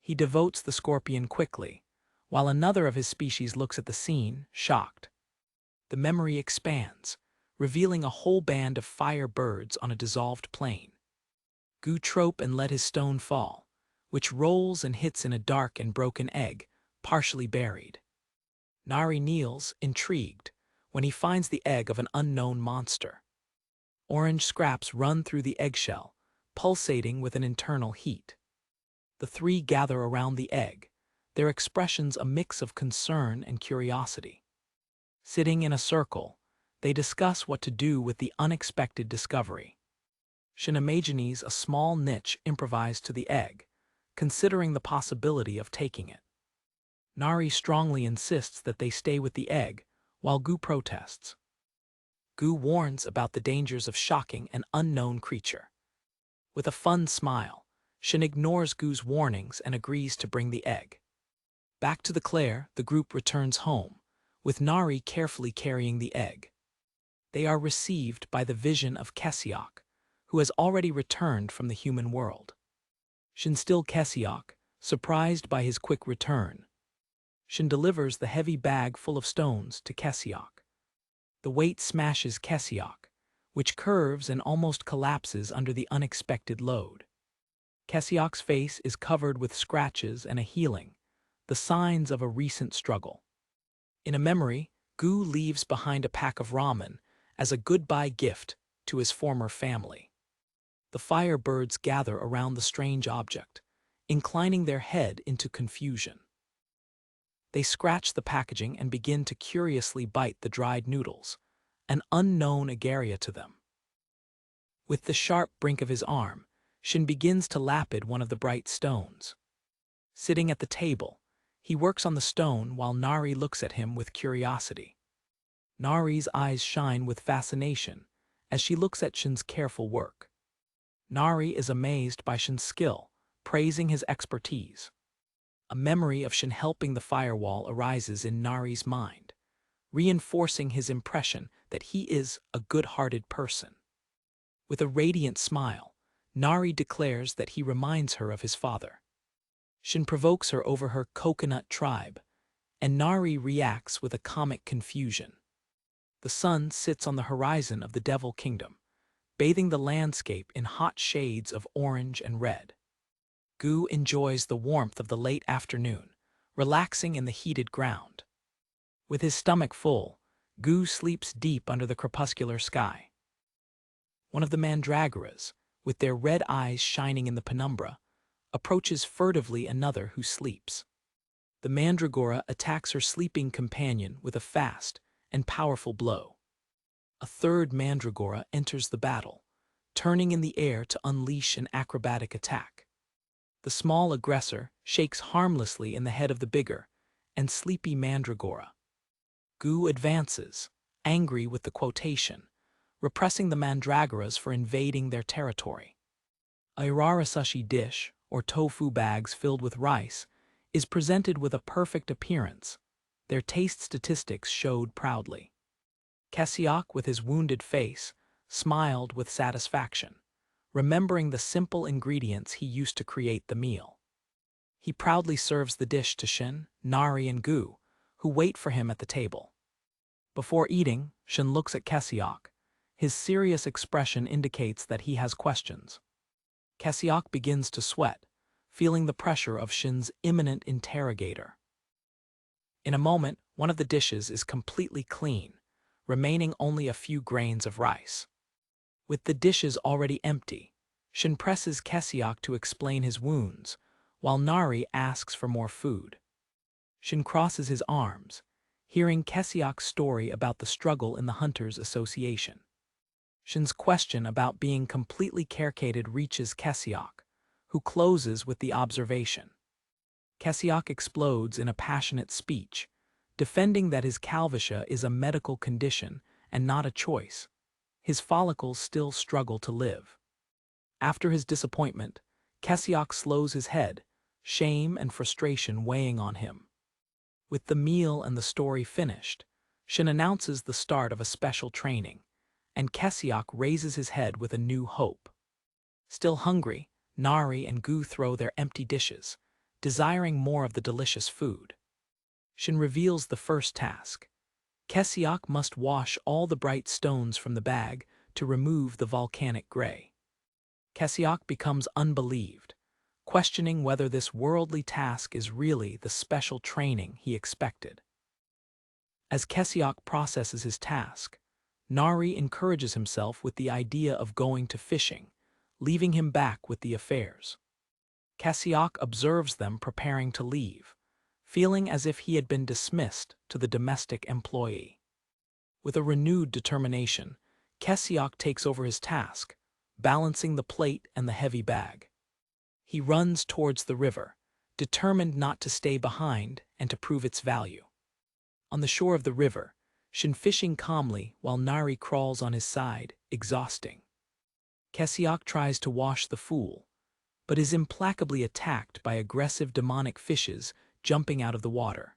He devotes the scorpion quickly, while another of his species looks at the scene, shocked. The memory expands, revealing a whole band of fire birds on a dissolved plain. Gu trope and let his stone fall, which rolls and hits in a dark and broken egg, partially buried. Nari kneels, intrigued, when he finds the egg of an unknown monster. Orange scraps run through the eggshell, pulsating with an internal heat. The three gather around the egg, their expressions a mix of concern and curiosity. Sitting in a circle, they discuss what to do with the unexpected discovery. Shin imagines a small niche improvised to the egg, considering the possibility of taking it. Nari strongly insists that they stay with the egg, while Gu protests. Gu warns about the dangers of shocking an unknown creature. With a fun smile, Shin ignores Gu's warnings and agrees to bring the egg. Back to the Claire, the group returns home, with Nari carefully carrying the egg. They are received by the vision of Kesiok, who has already returned from the human world. Shin still Kesiok, surprised by his quick return. Shin delivers the heavy bag full of stones to Kesiok. The weight smashes Kesiok, which curves and almost collapses under the unexpected load. Kesiok's face is covered with scratches and a healing, the signs of a recent struggle. In a memory, Gu leaves behind a pack of ramen as a goodbye gift to his former family. The firebirds gather around the strange object, inclining their head into confusion. They scratch the packaging and begin to curiously bite the dried noodles, an unknown agaria to them. With the sharp brink of his arm, Shin begins to lapid one of the bright stones. Sitting at the table, he works on the stone while Nari looks at him with curiosity. Nari's eyes shine with fascination as she looks at Shin's careful work. Nari is amazed by Shin's skill, praising his expertise. A memory of Shin helping the firewall arises in Nari's mind, reinforcing his impression that he is a good-hearted person. With a radiant smile, Nari declares that he reminds her of his father. Shin provokes her over her coconut tribe, and Nari reacts with a comic confusion. The sun sits on the horizon of the Devil Kingdom, bathing the landscape in hot shades of orange and red. Gu enjoys the warmth of the late afternoon, relaxing in the heated ground. With his stomach full, Gu sleeps deep under the crepuscular sky. One of the mandregoras, with their red eyes shining in the penumbra, approaches furtively another who sleeps. The mandregora attacks her sleeping companion with a fast and powerful blow. A third mandregora enters the battle, turning in the air to unleash an acrobatic attack. The small aggressor shakes harmlessly in the head of the bigger and sleepy mandragora. Gu advances, angry with the quotation, repressing the mandragoras for invading their territory. A irarasashi dish, or tofu bags filled with rice, is presented with a perfect appearance. Their taste statistics showed proudly. Kesiok, with his wounded face, smiled with satisfaction, remembering the simple ingredients he used to create the meal. He proudly serves the dish to Shin, Nari, and Gu, who wait for him at the table. Before eating, Shin looks at Kesiok. His serious expression indicates that he has questions. Kesiok begins to sweat, feeling the pressure of Shin's imminent interrogator. In a moment, one of the dishes is completely clean, remaining only a few grains of rice. With the dishes already empty, Shin presses Kesiok to explain his wounds, while Nari asks for more food. Shin crosses his arms, hearing Kesiok's story about the struggle in the Hunters' Association. Shin's question about being completely carcated reaches Kesiok, who closes with the observation. Kesiok explodes in a passionate speech, defending that his calvitia is a medical condition and not a choice. His follicles still struggle to live. After his disappointment, Kesiok slows his head, shame and frustration weighing on him. With the meal and the story finished, Shin announces the start of a special training, and Kesiok raises his head with a new hope. Still hungry, Nari and Gu throw their empty dishes, desiring more of the delicious food. Shin reveals the first task. Kesiok must wash all the bright stones from the bag to remove the volcanic gray. Kesiok becomes unbelieved, questioning whether this worldly task is really the special training he expected. As Kesiok processes his task, Nari encourages himself with the idea of going to fishing, leaving him back with the affairs. Kesiok observes them preparing to leave, feeling as if he had been dismissed to the domestic employee. With a renewed determination, Kesiok takes over his task, balancing the plate and the heavy bag. He runs towards the river, determined not to stay behind and to prove its value. On the shore of the river, Shin fishing calmly while Nari crawls on his side, exhausting. Kesiok tries to wash the fool, but is implacably attacked by aggressive demonic fishes jumping out of the water.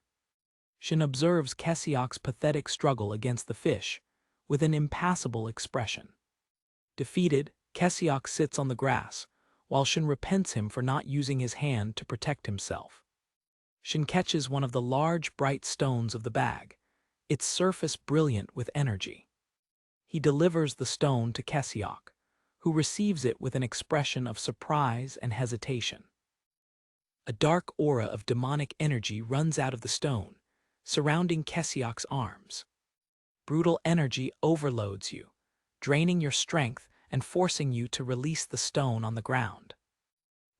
Shin observes Kesiok's pathetic struggle against the fish with an impassible expression. Defeated, Kesiok sits on the grass, while Shin repents him for not using his hand to protect himself. Shin catches one of the large, bright stones of the bag, its surface brilliant with energy. He delivers the stone to Kesiok, who receives it with an expression of surprise and hesitation. A dark aura of demonic energy runs out of the stone, surrounding Kesiok's arms. Brutal energy overloads you, draining your strength and forcing you to release the stone on the ground.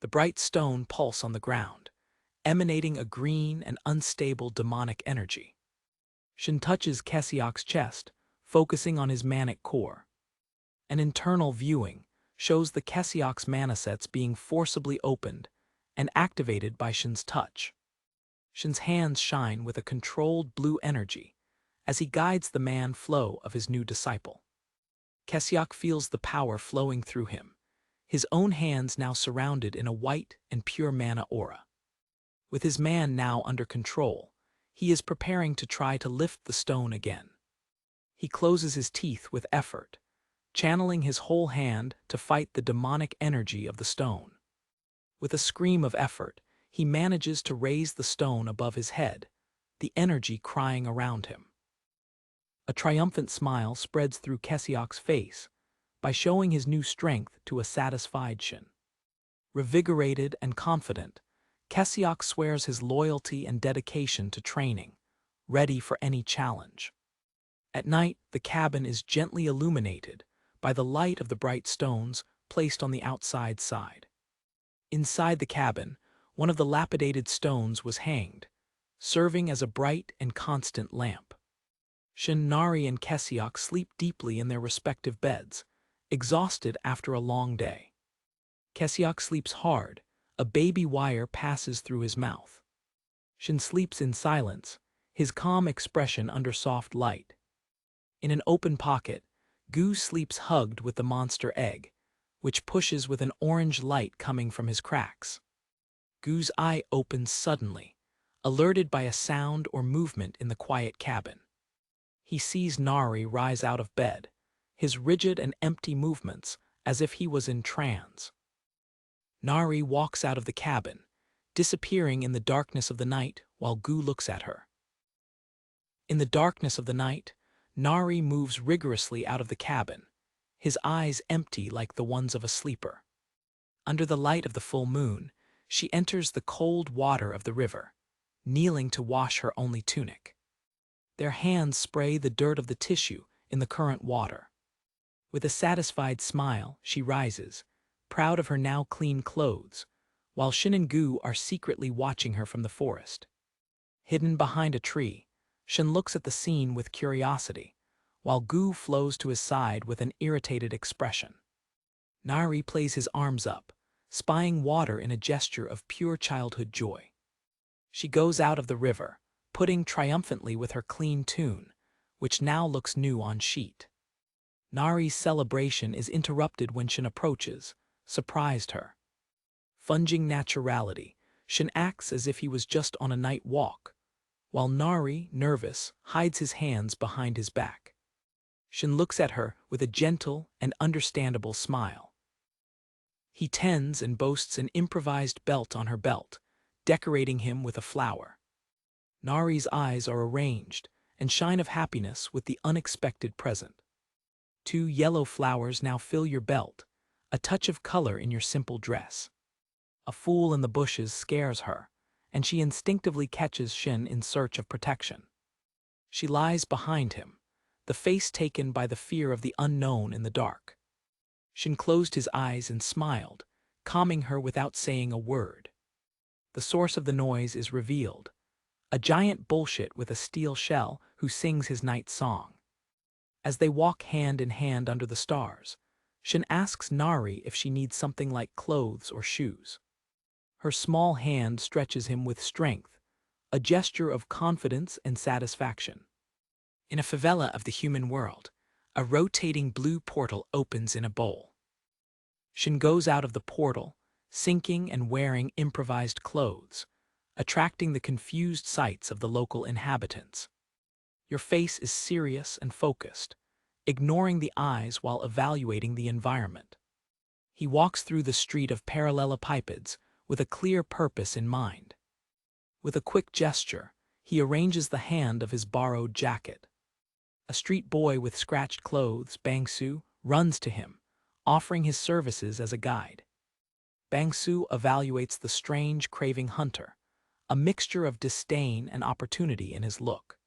The bright stone pulses on the ground, emanating a green and unstable demonic energy. Shin touches Kesiok's chest, focusing on his manic core. An internal viewing shows the Kesiok's mana sets being forcibly opened and activated by Shin's touch. Shin's hands shine with a controlled blue energy as he guides the man flow of his new disciple. Kesiok feels the power flowing through him, his own hands now surrounded in a white and pure mana aura. With his man now under control, he is preparing to try to lift the stone again. He closes his teeth with effort, channeling his whole hand to fight the demonic energy of the stone. With a scream of effort, he manages to raise the stone above his head, the energy crying around him. A triumphant smile spreads through Kesiok's face by showing his new strength to a satisfied Shin. Revigorated and confident, Kesiok swears his loyalty and dedication to training, ready for any challenge. At night, the cabin is gently illuminated by the light of the bright stones placed on the outside side. Inside the cabin, one of the lapidated stones was hanged, serving as a bright and constant lamp. Shin, Nari, and Kesiok sleep deeply in their respective beds, exhausted after a long day. Kesiok sleeps hard, a baby wire passes through his mouth. Shin sleeps in silence, his calm expression under soft light. In an open pocket, Gu sleeps hugged with the monster egg, which pushes with an orange light coming from his cracks. Gu's eye opens suddenly, alerted by a sound or movement in the quiet cabin. He sees Nari rise out of bed, his rigid and empty movements as if he was in trance. Nari walks out of the cabin, disappearing in the darkness of the night while Gu looks at her. In the darkness of the night, Nari moves rigorously out of the cabin, his eyes empty like the ones of a sleeper. Under the light of the full moon, she enters the cold water of the river, kneeling to wash her only tunic. Their hands spray the dirt of the tissue in the current water. With a satisfied smile, she rises, proud of her now clean clothes, while Shin and Gu are secretly watching her from the forest. Hidden behind a tree, Shin looks at the scene with curiosity, while Gu flows to his side with an irritated expression. Nari plays his arms up, spying water in a gesture of pure childhood joy. She goes out of the river, putting triumphantly with her clean tune, which now looks new on sheet. Nari's celebration is interrupted when Shin approaches, surprised her. Funging naturality, Shin acts as if he was just on a night walk, while Nari, nervous, hides his hands behind his back. Shin looks at her with a gentle and understandable smile. He tends and boasts an improvised belt on her belt, decorating him with a flower. Nari's eyes are arranged and shine of happiness with the unexpected present. 2 yellow flowers now fill your belt, a touch of color in your simple dress. A fool in the bushes scares her, and she instinctively catches Shin in search of protection. She lies behind him, the face taken by the fear of the unknown in the dark. Shin closed his eyes and smiled, calming her without saying a word. The source of the noise is revealed, a giant bullshit with a steel shell who sings his night song. As they walk hand in hand under the stars, Shin asks Nari if she needs something like clothes or shoes. Her small hand stretches him with strength, a gesture of confidence and satisfaction. In a favela of the human world, a rotating blue portal opens in a bowl. Shin goes out of the portal, sinking and wearing improvised clothes, attracting the confused sights of the local inhabitants. Your face is serious and focused, ignoring the eyes while evaluating the environment. He walks through the street of parallelepipeds with a clear purpose in mind. With a quick gesture, he arranges the hand of his borrowed jacket. A street boy with scratched clothes, Bangsu, runs to him, offering his services as a guide. Bangsu evaluates the strange, craving hunter, a mixture of disdain and opportunity in his look.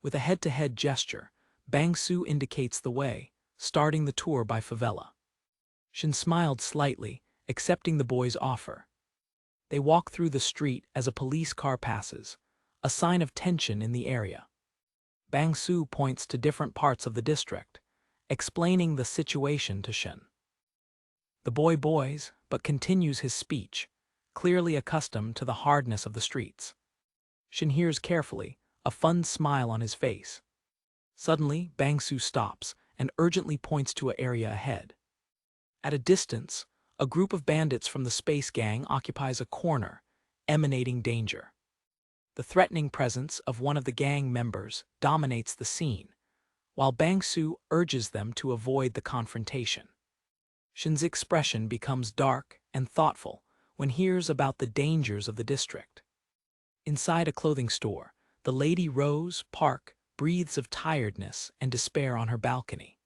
With a head-to-head gesture, Bangsu indicates the way, starting the tour by favela. Shin smiled slightly, accepting the boy's offer. They walk through the street as a police car passes, a sign of tension in the area. Bangsu points to different parts of the district, explaining the situation to Shin. The boy boys, but continues his speech, clearly accustomed to the hardness of the streets. Shin hears carefully, a fun smile on his face. Suddenly, Bangsu stops and urgently points to an area ahead. At a distance, a group of bandits from the space gang occupies a corner, emanating danger. The threatening presence of one of the gang members dominates the scene, while Bangsu urges them to avoid the confrontation. Shin's expression becomes dark and thoughtful when he hears about the dangers of the district. Inside a clothing store, the lady Rose Park breathes of tiredness and despair on her balcony.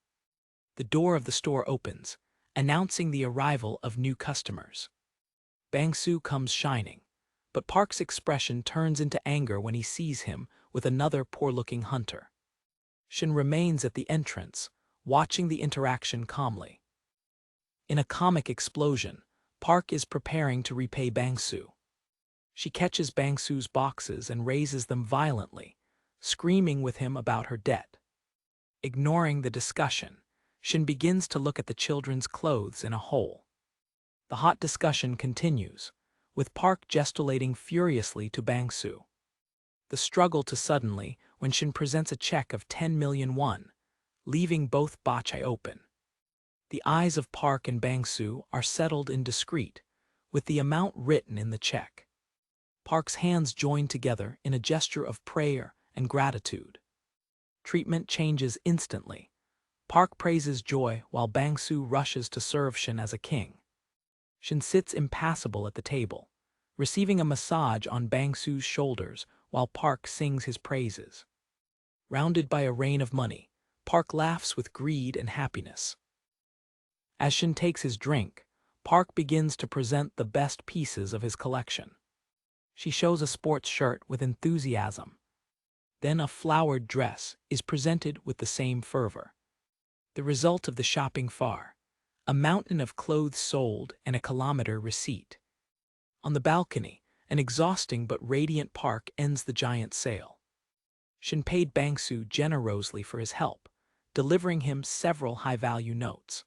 The door of the store opens, announcing the arrival of new customers. Bangsu comes shining, but Park's expression turns into anger when he sees him with another poor-looking hunter. Shin remains at the entrance, watching the interaction calmly. In a comic explosion, Park is preparing to repay Bangsu. She catches Bangsu's boxes and raises them violently, screaming with him about her debt. Ignoring the discussion, Shin begins to look at the children's clothes in a hole. The hot discussion continues, with Park gesticulating furiously to Bangsu. The struggle to suddenly when Shin presents a check of 10 million won, leaving both bachai open. The eyes of Park and Bangsu are settled in discreet, with the amount written in the check. Park's hands join together in a gesture of prayer and gratitude. Treatment changes instantly. Park praises joy while Bangsu rushes to serve Shin as a king. Shin sits impassible at the table, receiving a massage on Bangsu's shoulders while Park sings his praises. Rounded by a rain of money, Park laughs with greed and happiness. As Shin takes his drink, Park begins to present the best pieces of his collection. She shows a sports shirt with enthusiasm. Then a flowered dress is presented with the same fervor. The result of the shopping far, a mountain of clothes sold and a kilometer receipt. On the balcony, an exhausting but radiant Park ends the giant sale. Shin paid Bangsu generously for his help, delivering him several high-value notes.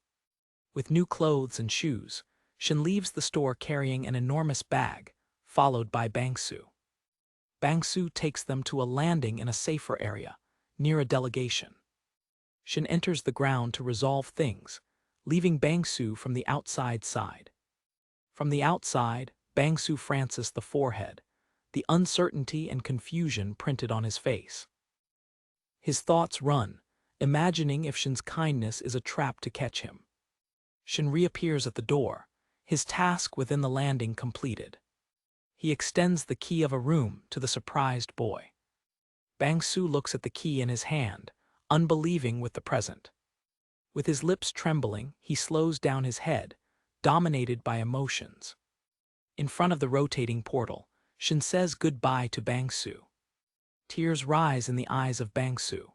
With new clothes and shoes, Shin leaves the store carrying an enormous bag, followed by Bangsu. Bangsu takes them to a landing in a safer area, near a delegation. Shin enters the ground to resolve things, leaving Bangsu from the outside side. From the outside, Bangsu Francis the forehead, the uncertainty and confusion printed on his face. His thoughts run, imagining if Shin's kindness is a trap to catch him. Shin reappears at the door, his task within the landing completed. He extends the key of a room to the surprised boy. Bangsu looks at the key in his hand, unbelieving with the present. With his lips trembling, he slows down his head, dominated by emotions. In front of the rotating portal, Shin says goodbye to Bangsu. Tears rise in the eyes of Bangsu,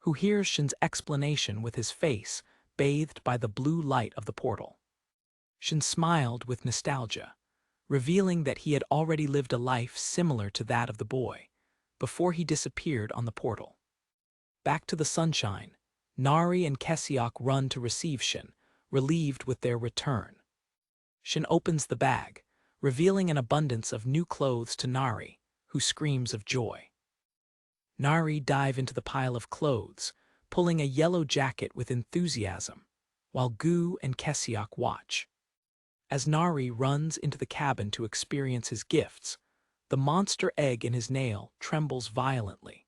who hears Shin's explanation with his face bathed by the blue light of the portal. Shin smiled with nostalgia, revealing that he had already lived a life similar to that of the boy, before he disappeared on the portal. Back to the sunshine, Nari and Kesiok run to receive Shin, relieved with their return. Shin opens the bag, revealing an abundance of new clothes to Nari, who screams of joy. Nari dive into the pile of clothes, pulling a yellow jacket with enthusiasm, while Gu and Kesiok watch. As Nari runs into the cabin to experience his gifts, the monster egg in his nail trembles violently.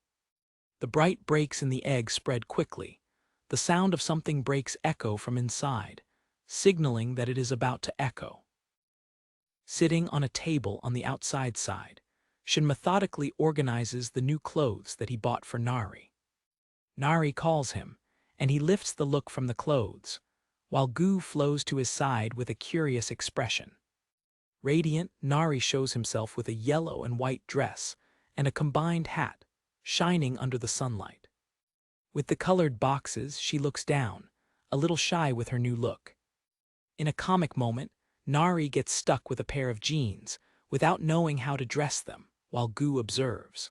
The bright breaks in the egg spread quickly. The sound of something breaks echo from inside, signaling that it is about to echo. Sitting on a table on the outside side, Shin methodically organizes the new clothes that he bought for Nari. Nari calls him, and he lifts the look from the clothes, while Gu flows to his side with a curious expression. Radiant, Nari shows himself with a yellow and white dress and a combined hat, shining under the sunlight. With the colored boxes, she looks down, a little shy with her new look. In a comic moment, Nari gets stuck with a pair of jeans, without knowing how to dress them, while Gu observes.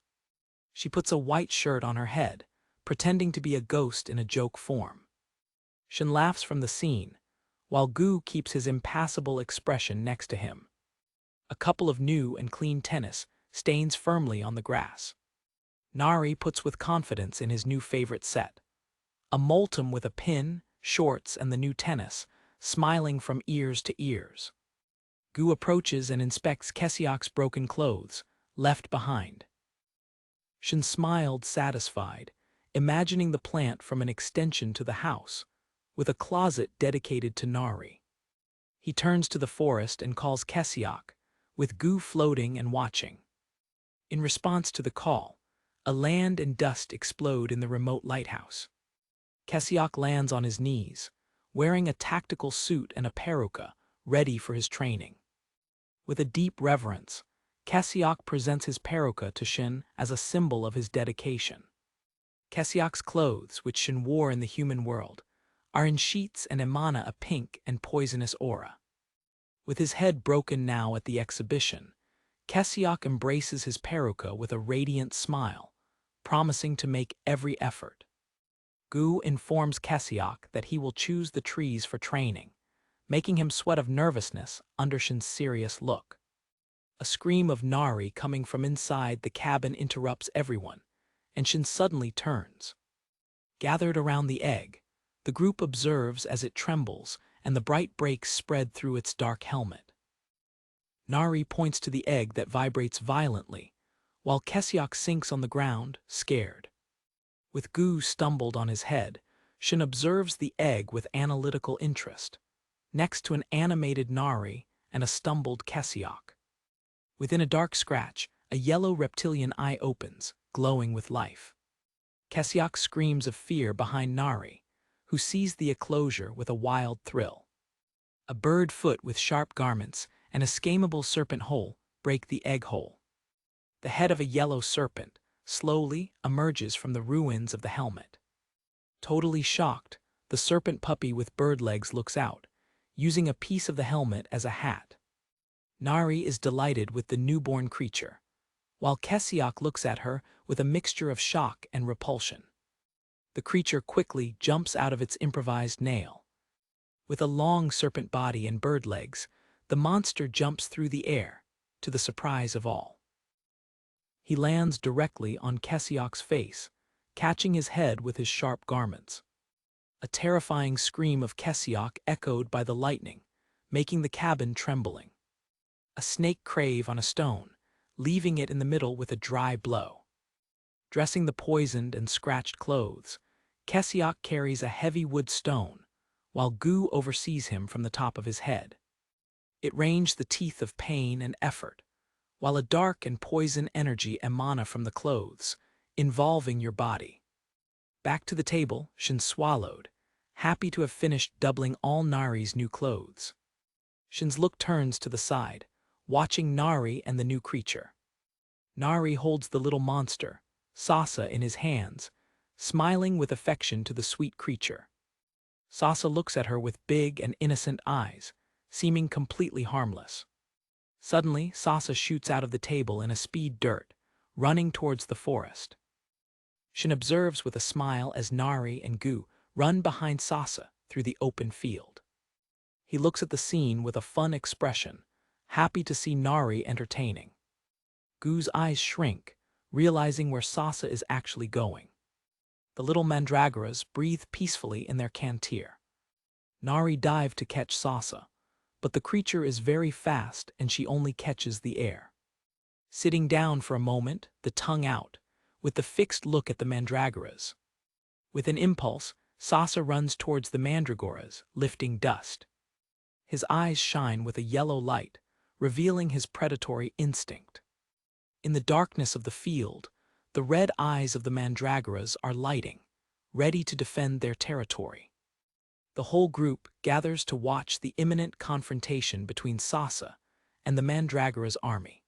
She puts a white shirt on her head, pretending to be a ghost in a joke form. Shin laughs from the scene, while Gu keeps his impassible expression next to him. A couple of new and clean tennis stains firmly on the grass. Nari puts with confidence in his new favorite set. A multum with a pin, shorts, and the new tennis, smiling from ears to ears. Gu approaches and inspects Kesiok's broken clothes, left behind. Shin smiled satisfied, imagining the plant from an extension to the house, with a closet dedicated to Nari. He turns to the forest and calls Kesiok, with Gu floating and watching. In response to the call, a land and dust explode in the remote lighthouse. Kesiok lands on his knees, wearing a tactical suit and a peruka, ready for his training. With a deep reverence, Kesiok presents his peruka to Shin as a symbol of his dedication. Kesiok's clothes, which Shin wore in the human world, are in sheets and emana a pink and poisonous aura. With his head broken now at the exhibition, Kesiok embraces his peruka with a radiant smile, promising to make every effort. Gu informs Kesiok that he will choose the trees for training, making him sweat of nervousness under Shin's serious look. A scream of Nari coming from inside the cabin interrupts everyone, and Shin suddenly turns. Gathered around the egg, the group observes as it trembles and the bright breaks spread through its dark helmet. Nari points to the egg that vibrates violently, while Kesiok sinks on the ground, scared. With Gu stumbled on his head, Shin observes the egg with analytical interest, next to an animated Nari and a stumbled Kesiok. Within a dark scratch, a yellow reptilian eye opens, glowing with life. Kesiok screams of fear behind Nari, who sees the eclosure with a wild thrill. A bird foot with sharp garments and a scamable serpent hole break the egg hole. The head of a yellow serpent slowly emerges from the ruins of the helmet. Totally shocked, the serpent puppy with bird legs looks out, using a piece of the helmet as a hat. Nari is delighted with the newborn creature, while Kesiok looks at her with a mixture of shock and repulsion. The creature quickly jumps out of its improvised nail. With a long serpent body and bird legs, the monster jumps through the air, to the surprise of all. He lands directly on Kesiok's face, catching his head with his sharp garments. A terrifying scream of Kesiok echoed by the lightning, making the cabin trembling. A snake crave on a stone, leaving it in the middle with a dry blow. Dressing the poisoned and scratched clothes, Kesiok carries a heavy wood stone, while Gu oversees him from the top of his head. It ranged the teeth of pain and effort, while a dark and poison energy emana from the clothes, involving your body. Back to the table, Shin swallowed, happy to have finished doubling all Nari's new clothes. Shin's look turns to the side, watching Nari and the new creature. Nari holds the little monster, Sasa, in his hands, smiling with affection to the sweet creature. Sasa looks at her with big and innocent eyes, seeming completely harmless. Suddenly, Sasa shoots out of the table in a speed dirt, running towards the forest. Shin observes with a smile as Nari and Gu run behind Sasa through the open field. He looks at the scene with a fun expression, happy to see Nari entertaining. Gu's eyes shrink, realizing where Sasa is actually going. The little mandreoras breathe peacefully in their cantir. Nari dived to catch Sasa, but the creature is very fast and she only catches the air. Sitting down for a moment, the tongue out, with the fixed look at the mandreoras. With an impulse, Sasa runs towards the mandreoras, lifting dust. His eyes shine with a yellow light, revealing his predatory instinct. In the darkness of the field, the red eyes of the mandreoras are lighting, ready to defend their territory. The whole group gathers to watch the imminent confrontation between Sasa and the mandreora's army.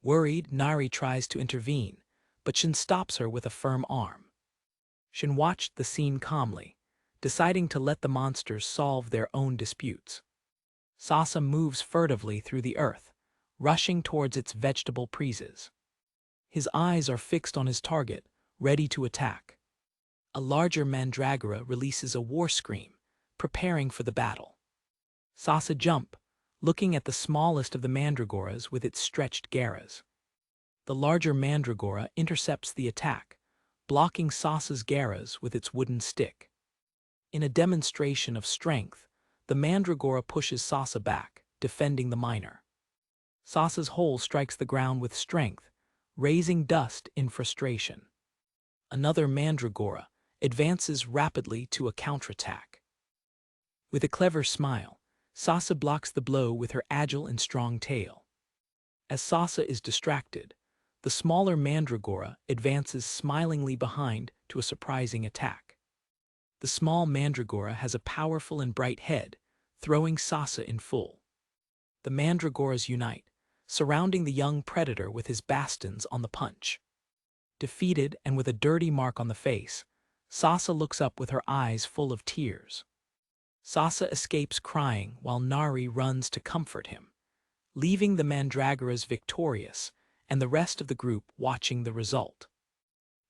Worried, Nari tries to intervene, but Shin stops her with a firm arm. Shin watched the scene calmly, deciding to let the monsters solve their own disputes. Sasa moves furtively through the earth, rushing towards its vegetable prezes. His eyes are fixed on his target, ready to attack. A larger mandregera releases a war scream, preparing for the battle. Sasa jump, looking at the smallest of the mandregoras with its stretched garas. The larger mandregora intercepts the attack, blocking Sasa's garas with its wooden stick. In a demonstration of strength, the mandragora pushes Sasa back, defending the minor. Sasa's hole strikes the ground with strength, raising dust in frustration. Another mandragora advances rapidly to a counterattack. With a clever smile, Sasa blocks the blow with her agile and strong tail. As Sasa is distracted, the smaller mandragora advances smilingly behind to a surprising attack. The small mandragora has a powerful and bright head, throwing Sasa in full. The mandragoras unite, surrounding the young predator with his bastons on the punch. Defeated and with a dirty mark on the face, Sasa looks up with her eyes full of tears. Sasa escapes crying while Nari runs to comfort him, leaving the mandregoras victorious and the rest of the group watching the result.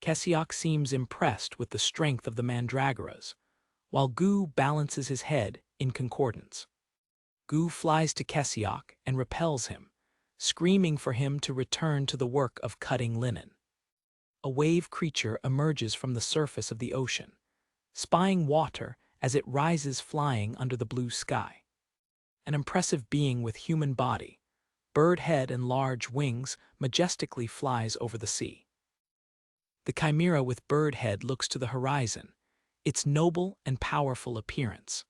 Kesiok seems impressed with the strength of the mandregoras, while Gu balances his head in concordance. Gu flies to Kesiok and repels him, screaming for him to return to the work of cutting linen. A wave creature emerges from the surface of the ocean, spying water as it rises flying under the blue sky. An impressive being with human body, bird head and large wings majestically flies over the sea. The chimera with bird head looks to the horizon, its noble and powerful appearance.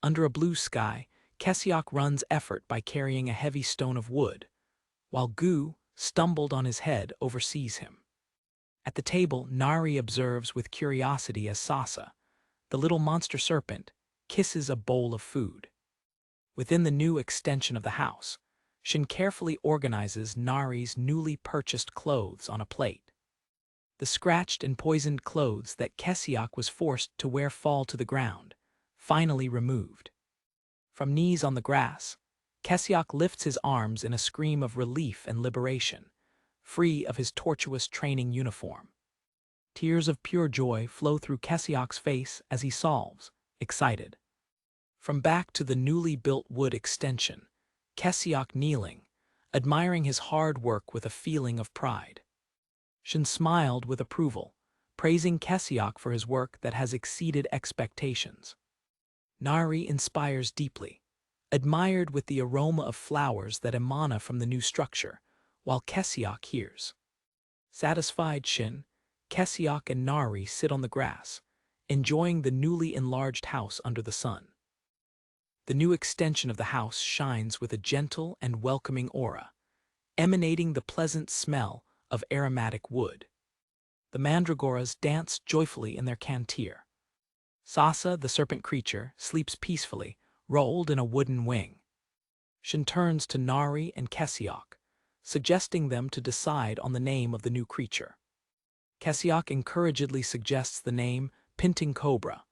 Under a blue sky, Kesiok runs effort by carrying a heavy stone of wood, while Gu, stumbled on his head, oversees him. At the table, Nari observes with curiosity as Sasa, the little monster serpent, kisses a bowl of food. Within the new extension of the house, Shin carefully organizes Nari's newly purchased clothes on a plate. The scratched and poisoned clothes that Kesiok was forced to wear fall to the ground, finally removed. From knees on the grass, Kesiok lifts his arms in a scream of relief and liberation, free of his tortuous training uniform. Tears of pure joy flow through Kesiok's face as he solves, excited. From back to the newly built wood extension, Kesiok kneeling, admiring his hard work with a feeling of pride. Shin smiled with approval, praising Kesiok for his work that has exceeded expectations. Nari inspires deeply, admired with the aroma of flowers that emana from the new structure, while Kesiok hears. Satisfied Shin, Kesiok and Nari sit on the grass, enjoying the newly enlarged house under the sun. The new extension of the house shines with a gentle and welcoming aura, emanating the pleasant smell of aromatic wood. The mandragoras dance joyfully in their cantir. Sasa, the serpent creature, sleeps peacefully, rolled in a wooden wing. Shin turns to Nari and Kesiok, suggesting them to decide on the name of the new creature. Kesiok encouragedly suggests the name Pinting Cobra,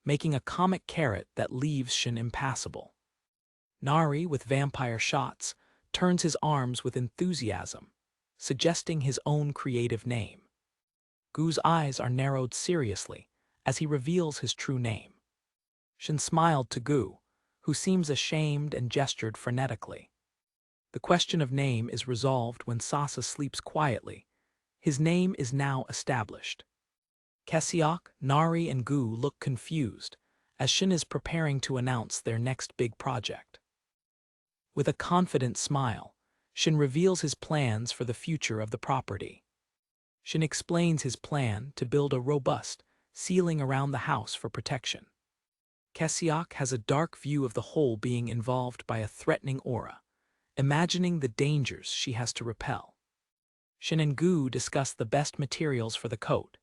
making a comic carrot that leaves Shin impassible. Nari, with vampire shots, turns his arms with enthusiasm, suggesting his own creative name. Gu's eyes are narrowed seriously as he reveals his true name. Shin smiled to Gu, who seems ashamed and gestured frenetically. The question of name is resolved when Sasa sleeps quietly. His name is now established. Kesiok, Nari, and Gu look confused as Shin is preparing to announce their next big project. With a confident smile, Shin reveals his plans for the future of the property. Shin explains his plan to build a robust ceiling around the house for protection. Kesiok has a dark view of the whole being involved by a threatening aura, imagining the dangers she has to repel. Shin and Gu discuss the best materials for the coat,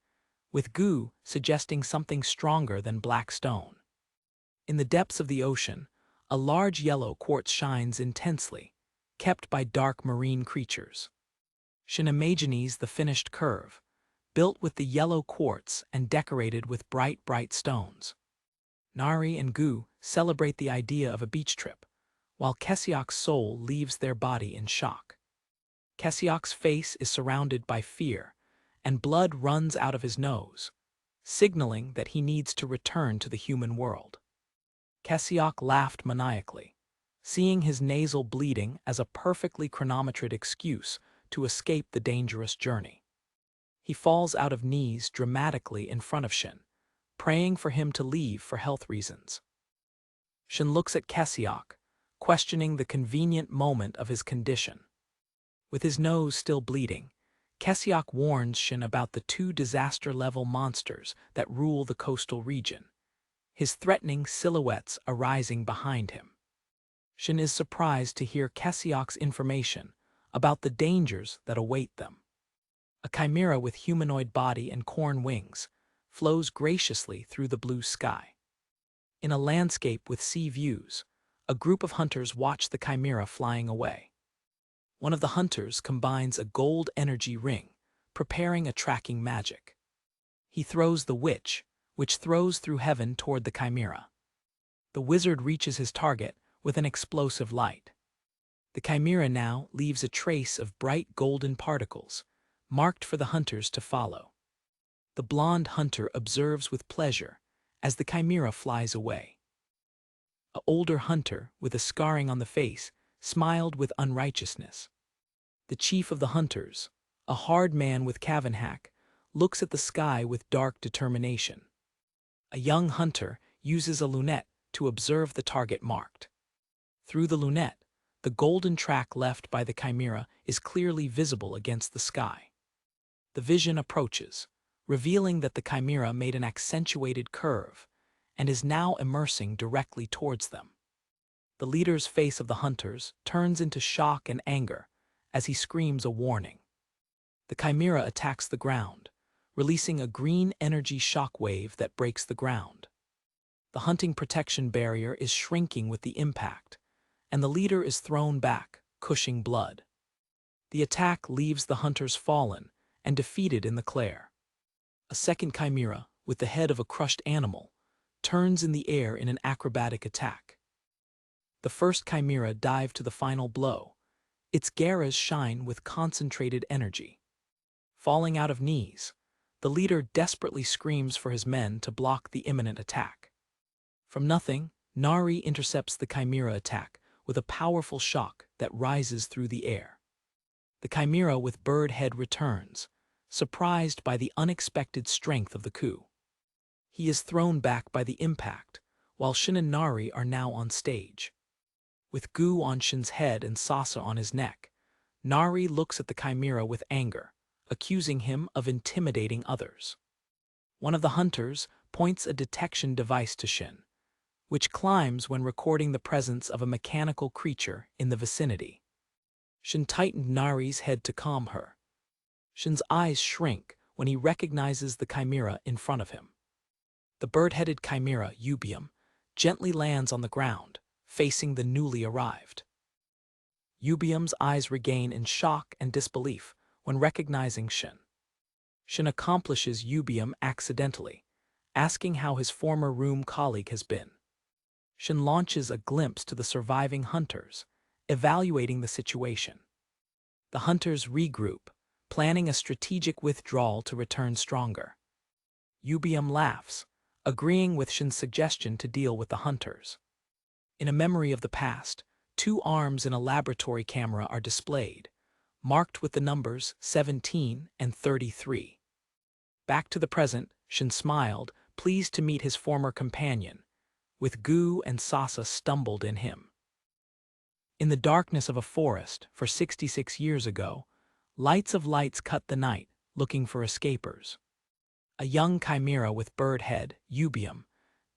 with Gu suggesting something stronger than black stone. In the depths of the ocean, a large yellow quartz shines intensely, kept by dark marine creatures. Shin imagines the finished curve, built with the yellow quartz and decorated with bright stones. Nari and Gu celebrate the idea of a beach trip, while Kesiok's soul leaves their body in shock. Kesiok's face is surrounded by fear, and blood runs out of his nose, signaling that he needs to return to the human world. Kesiok laughed maniacally, seeing his nasal bleeding as a perfectly chronometered excuse to escape the dangerous journey. He falls out of knees dramatically in front of Shin, praying for him to leave for health reasons. Shin looks at Kesiok, questioning the convenient moment of his condition. With his nose still bleeding, Kesiok warns Shin about the two disaster-level monsters that rule the coastal region, his threatening silhouettes arising behind him. Shin is surprised to hear Kesiok's information about the dangers that await them. A chimera with humanoid body and corn wings flows graciously through the blue sky. In a landscape with sea views, a group of hunters watch the chimera flying away. One of the hunters combines a gold energy ring, preparing a tracking magic. He throws the witch, which throws through heaven toward the chimera. The wizard reaches his target with an explosive light. The chimera now leaves a trace of bright golden particles, marked for the hunters to follow. The blonde hunter observes with pleasure as the chimera flies away. An older hunter, with a scarring on the face, smiled with unrighteousness. The chief of the hunters, a hard man with Cavanhack, looks at the sky with dark determination. A young hunter uses a lunette to observe the target marked. Through the lunette, the golden track left by the chimera is clearly visible against the sky. The vision approaches, revealing that the chimera made an accentuated curve and is now immersing directly towards them. The leader's face of the hunters turns into shock and anger as he screams a warning. The chimera attacks the ground, releasing a green energy shockwave that breaks the ground. The hunting protection barrier is shrinking with the impact, and the leader is thrown back, gushing blood. The attack leaves the hunters fallen and defeated in the glare. A second chimera, with the head of a crushed animal, turns in the air in an acrobatic attack. The first chimera dived to the final blow. Its garas shine with concentrated energy. Falling out of knees, the leader desperately screams for his men to block the imminent attack. From nothing, Nari intercepts the chimera attack with a powerful shock that rises through the air. The chimera with bird head returns, surprised by the unexpected strength of the coup. He is thrown back by the impact, while Shin and Nari are now on stage. With goo on Shin's head and Sasa on his neck, Nari looks at the chimera with anger, accusing him of intimidating others. One of the hunters points a detection device to Shin, which climbs when recording the presence of a mechanical creature in the vicinity. Shin tightened Nari's head to calm her. Shin's eyes shrink when he recognizes the chimera in front of him. The bird-headed chimera, Yubium, gently lands on the ground, facing the newly arrived. Yubium's eyes regain in shock and disbelief when recognizing Shin. Shin accomplishes Yubium accidentally, asking how his former room colleague has been. Shin launches a glimpse to the surviving hunters, evaluating the situation. The hunters regroup, planning a strategic withdrawal to return stronger. Yubium laughs, agreeing with Shin's suggestion to deal with the hunters. In a memory of the past, 2 arms in a laboratory camera are displayed, marked with the numbers 17 and 33. Back to the present, Shin smiled, pleased to meet his former companion, with Gu and Sasa stumbled in him. In the darkness of a forest, for 66 years ago, lights of lights cut the night, looking for escapers. A young chimera with bird head, Yubium,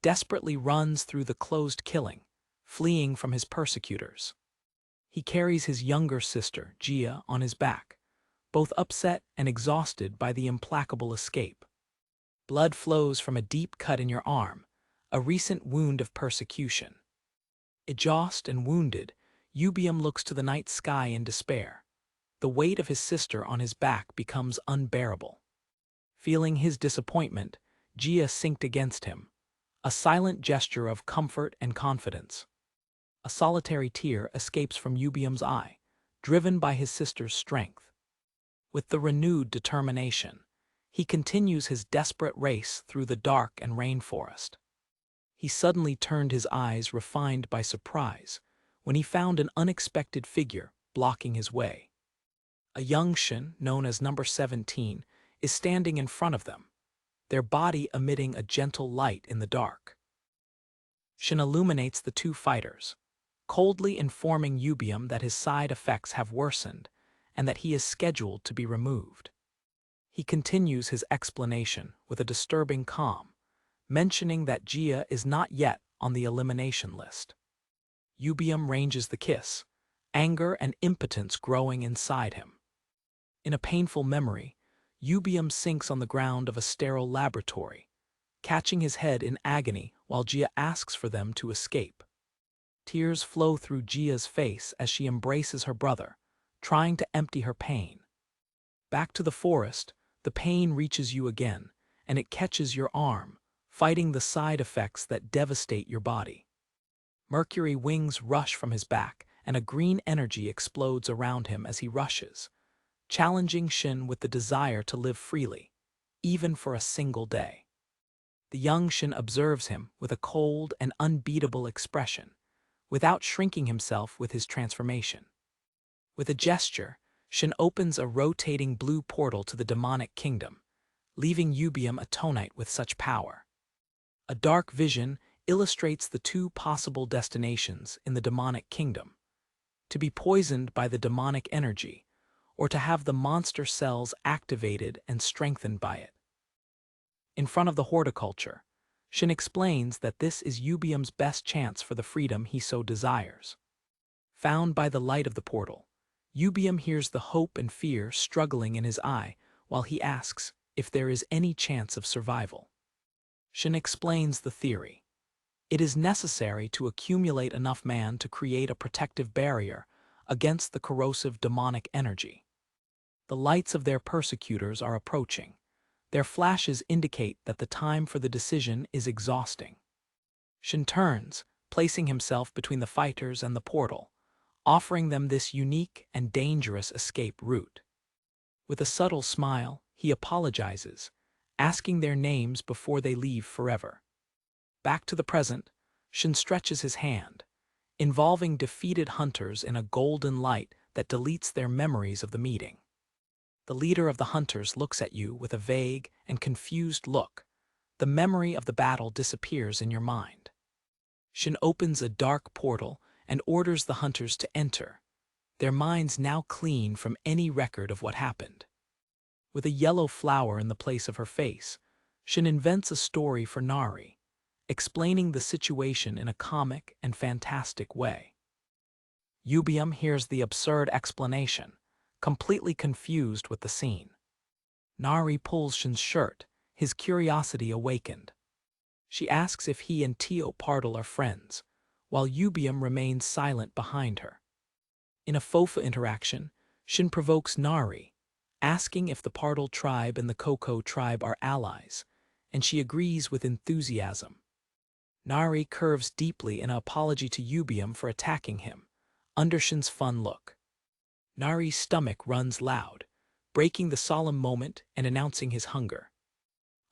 desperately runs through the closed killing, fleeing from his persecutors. He carries his younger sister, Gia, on his back, both upset and exhausted by the implacable escape. Blood flows from a deep cut in your arm, a recent wound of persecution. Exhausted and wounded, Yubium looks to the night sky in despair. The weight of his sister on his back becomes unbearable. Feeling his disappointment, Gia sinked against him, a silent gesture of comfort and confidence. A solitary tear escapes from Yubium's eye, driven by his sister's strength. With the renewed determination, he continues his desperate race through the dark and rainforest. he suddenly turned his eyes refined by surprise when he found an unexpected figure blocking his way. A young Shin, known as number 17, is standing in front of them, their body emitting a gentle light in the dark. Shin illuminates the two fighters, coldly informing Yubium that his side effects have worsened and that he is scheduled to be removed. He continues his explanation with a disturbing calm, mentioning that Jia is not yet on the elimination list. Yubium ranges the kiss, anger and impotence growing inside him. In a painful memory, Yubium sinks on the ground of a sterile laboratory, catching his head in agony while Jia asks for them to escape. Tears flow through Jia's face as she embraces her brother, trying to empty her pain. Back to the forest, the pain reaches you again, and it catches your arm, fighting the side effects that devastate your body. Mercury wings rush from his back, and a green energy explodes around him as he rushes, challenging Shin with the desire to live freely, even for a single day. The young Shin observes him with a cold and unbeatable expression, without shrinking himself with his transformation. With a gesture, Shin opens a rotating blue portal to the demonic kingdom, leaving Yubium attonite with such power. A dark vision illustrates the two possible destinations in the demonic kingdom: to be poisoned by the demonic energy, or to have the monster cells activated and strengthened by it. In front of the horticulture, Shin explains that this is Yubium's best chance for the freedom he so desires. Found by the light of the portal, Yubium hears the hope and fear struggling in his eye while he asks if there is any chance of survival. Shin explains the theory. It is necessary to accumulate enough man to create a protective barrier against the corrosive demonic energy. The lights of their persecutors are approaching. Their flashes indicate that the time for the decision is exhausting. Shin turns, placing himself between the fighters and the portal, offering them this unique and dangerous escape route. With a subtle smile, he apologizes, asking their names before they leave forever. Back to the present, Shin stretches his hand, involving defeated hunters in a golden light that deletes their memories of the meeting. The leader of the hunters looks at you with a vague and confused look. The memory of the battle disappears in your mind. Shin opens a dark portal and orders the hunters to enter, their minds now clean from any record of what happened. With a yellow flower in the place of her face, Shin invents a story for Nari, explaining the situation in a comic and fantastic way. Yubium hears the absurd explanation, completely confused with the scene. Nari pulls Shin's shirt, his curiosity awakened. She asks if he and Tio Partle are friends, while Yubium remains silent behind her. In a Fofa interaction, Shin provokes Nari, asking if the Partle tribe and the Koko tribe are allies, and she agrees with enthusiasm. Nari curves deeply in an apology to Yubium for attacking him, under Shin's fun look. Nari's stomach runs loud, breaking the solemn moment and announcing his hunger.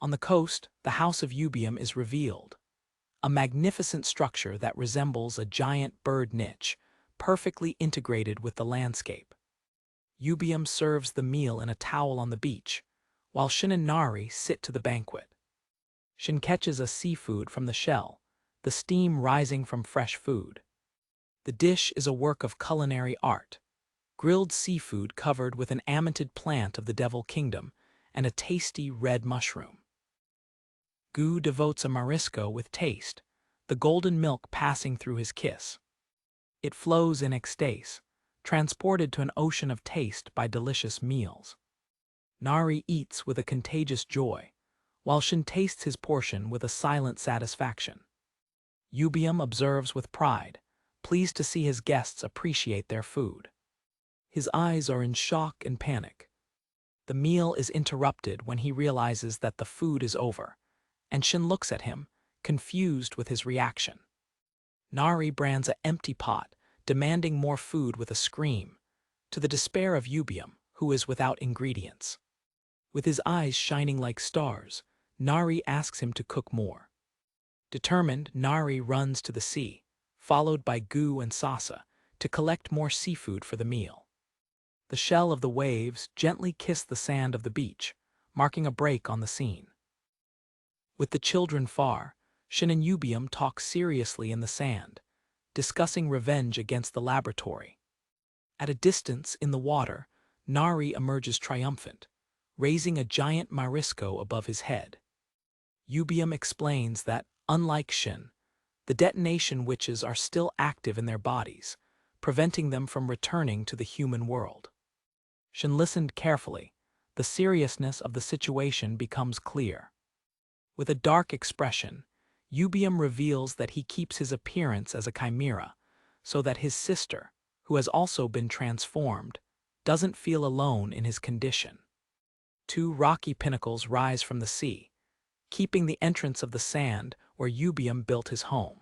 On the coast, the house of Yubium is revealed, a magnificent structure that resembles a giant bird niche, perfectly integrated with the landscape. Yubium serves the meal in a towel on the beach, while Shin and Nari sit to the banquet. Shin catches a seafood from the shell, the steam rising from fresh food. The dish is a work of culinary art, grilled seafood covered with an amantid plant of the Devil Kingdom and a tasty red mushroom. Gu devotes a marisco with taste, the golden milk passing through his kiss. It flows in ecstase, transported to an ocean of taste by delicious meals. Nari eats with a contagious joy, while Shin tastes his portion with a silent satisfaction. Yubium observes with pride, pleased to see his guests appreciate their food. His eyes are in shock and panic. The meal is interrupted when he realizes that the food is over, and Shin looks at him, confused with his reaction. Nari brands an empty pot, demanding more food with a scream, to the despair of Yubium, who is without ingredients. With his eyes shining like stars, Nari asks him to cook more. Determined, Nari runs to the sea, followed by Gu and Sasa, to collect more seafood for the meal. The shell of the waves gently kiss the sand of the beach, marking a break on the scene. With the children far, Shin and Yubium talk seriously in the sand, discussing revenge against the laboratory. At a distance in the water, Nari emerges triumphant, raising a giant marisco above his head. Yubium explains that, unlike Shin, the detonation witches are still active in their bodies, preventing them from returning to the human world. Shin listened carefully. The seriousness of the situation becomes clear. With a dark expression, Yubium reveals that he keeps his appearance as a chimera, so that his sister, who has also been transformed, doesn't feel alone in his condition. Two rocky pinnacles rise from the sea, keeping the entrance of the sand where Yubium built his home.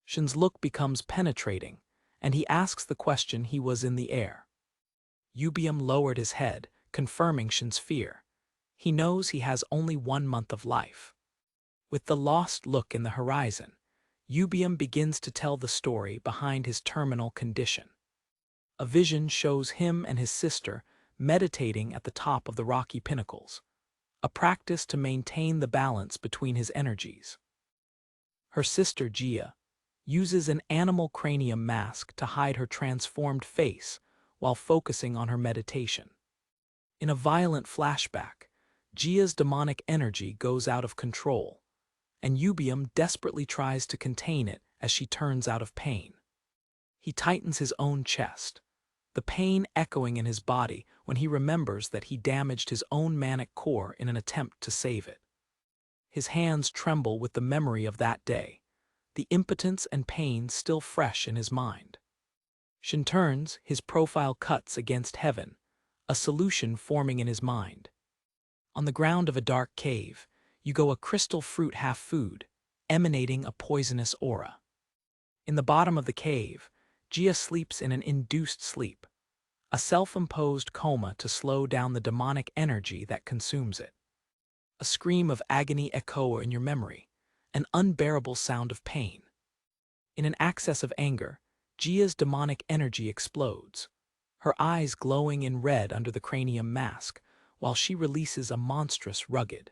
Shin's look becomes penetrating, and he asks the question he was in the air. Yubium lowered his head, confirming Shin's fear. He knows he has only 1 month of life. With the lost look in the horizon, Yubium begins to tell the story behind his terminal condition. A vision shows him and his sister meditating at the top of the rocky pinnacles, a practice to maintain the balance between his energies. Her sister, Jia, uses an animal cranium mask to hide her transformed face while focusing on her meditation. In a violent flashback, Jia's demonic energy goes out of control, and Yubium desperately tries to contain it as she turns out of pain. He tightens his own chest, the pain echoing in his body when he remembers that he damaged his own manic core in an attempt to save it. His hands tremble with the memory of that day, the impotence and pain still fresh in his mind. Shin turns, his profile cuts against heaven, a solution forming in his mind. On the ground of a dark cave, you go a crystal fruit half food, emanating a poisonous aura. In the bottom of the cave, Jia sleeps in an induced sleep, a self-imposed coma to slow down the demonic energy that consumes it. A scream of agony echoes in your memory, an unbearable sound of pain. In an access of anger, Jia's demonic energy explodes, her eyes glowing in red under the cranium mask, while she releases a monstrous rugged.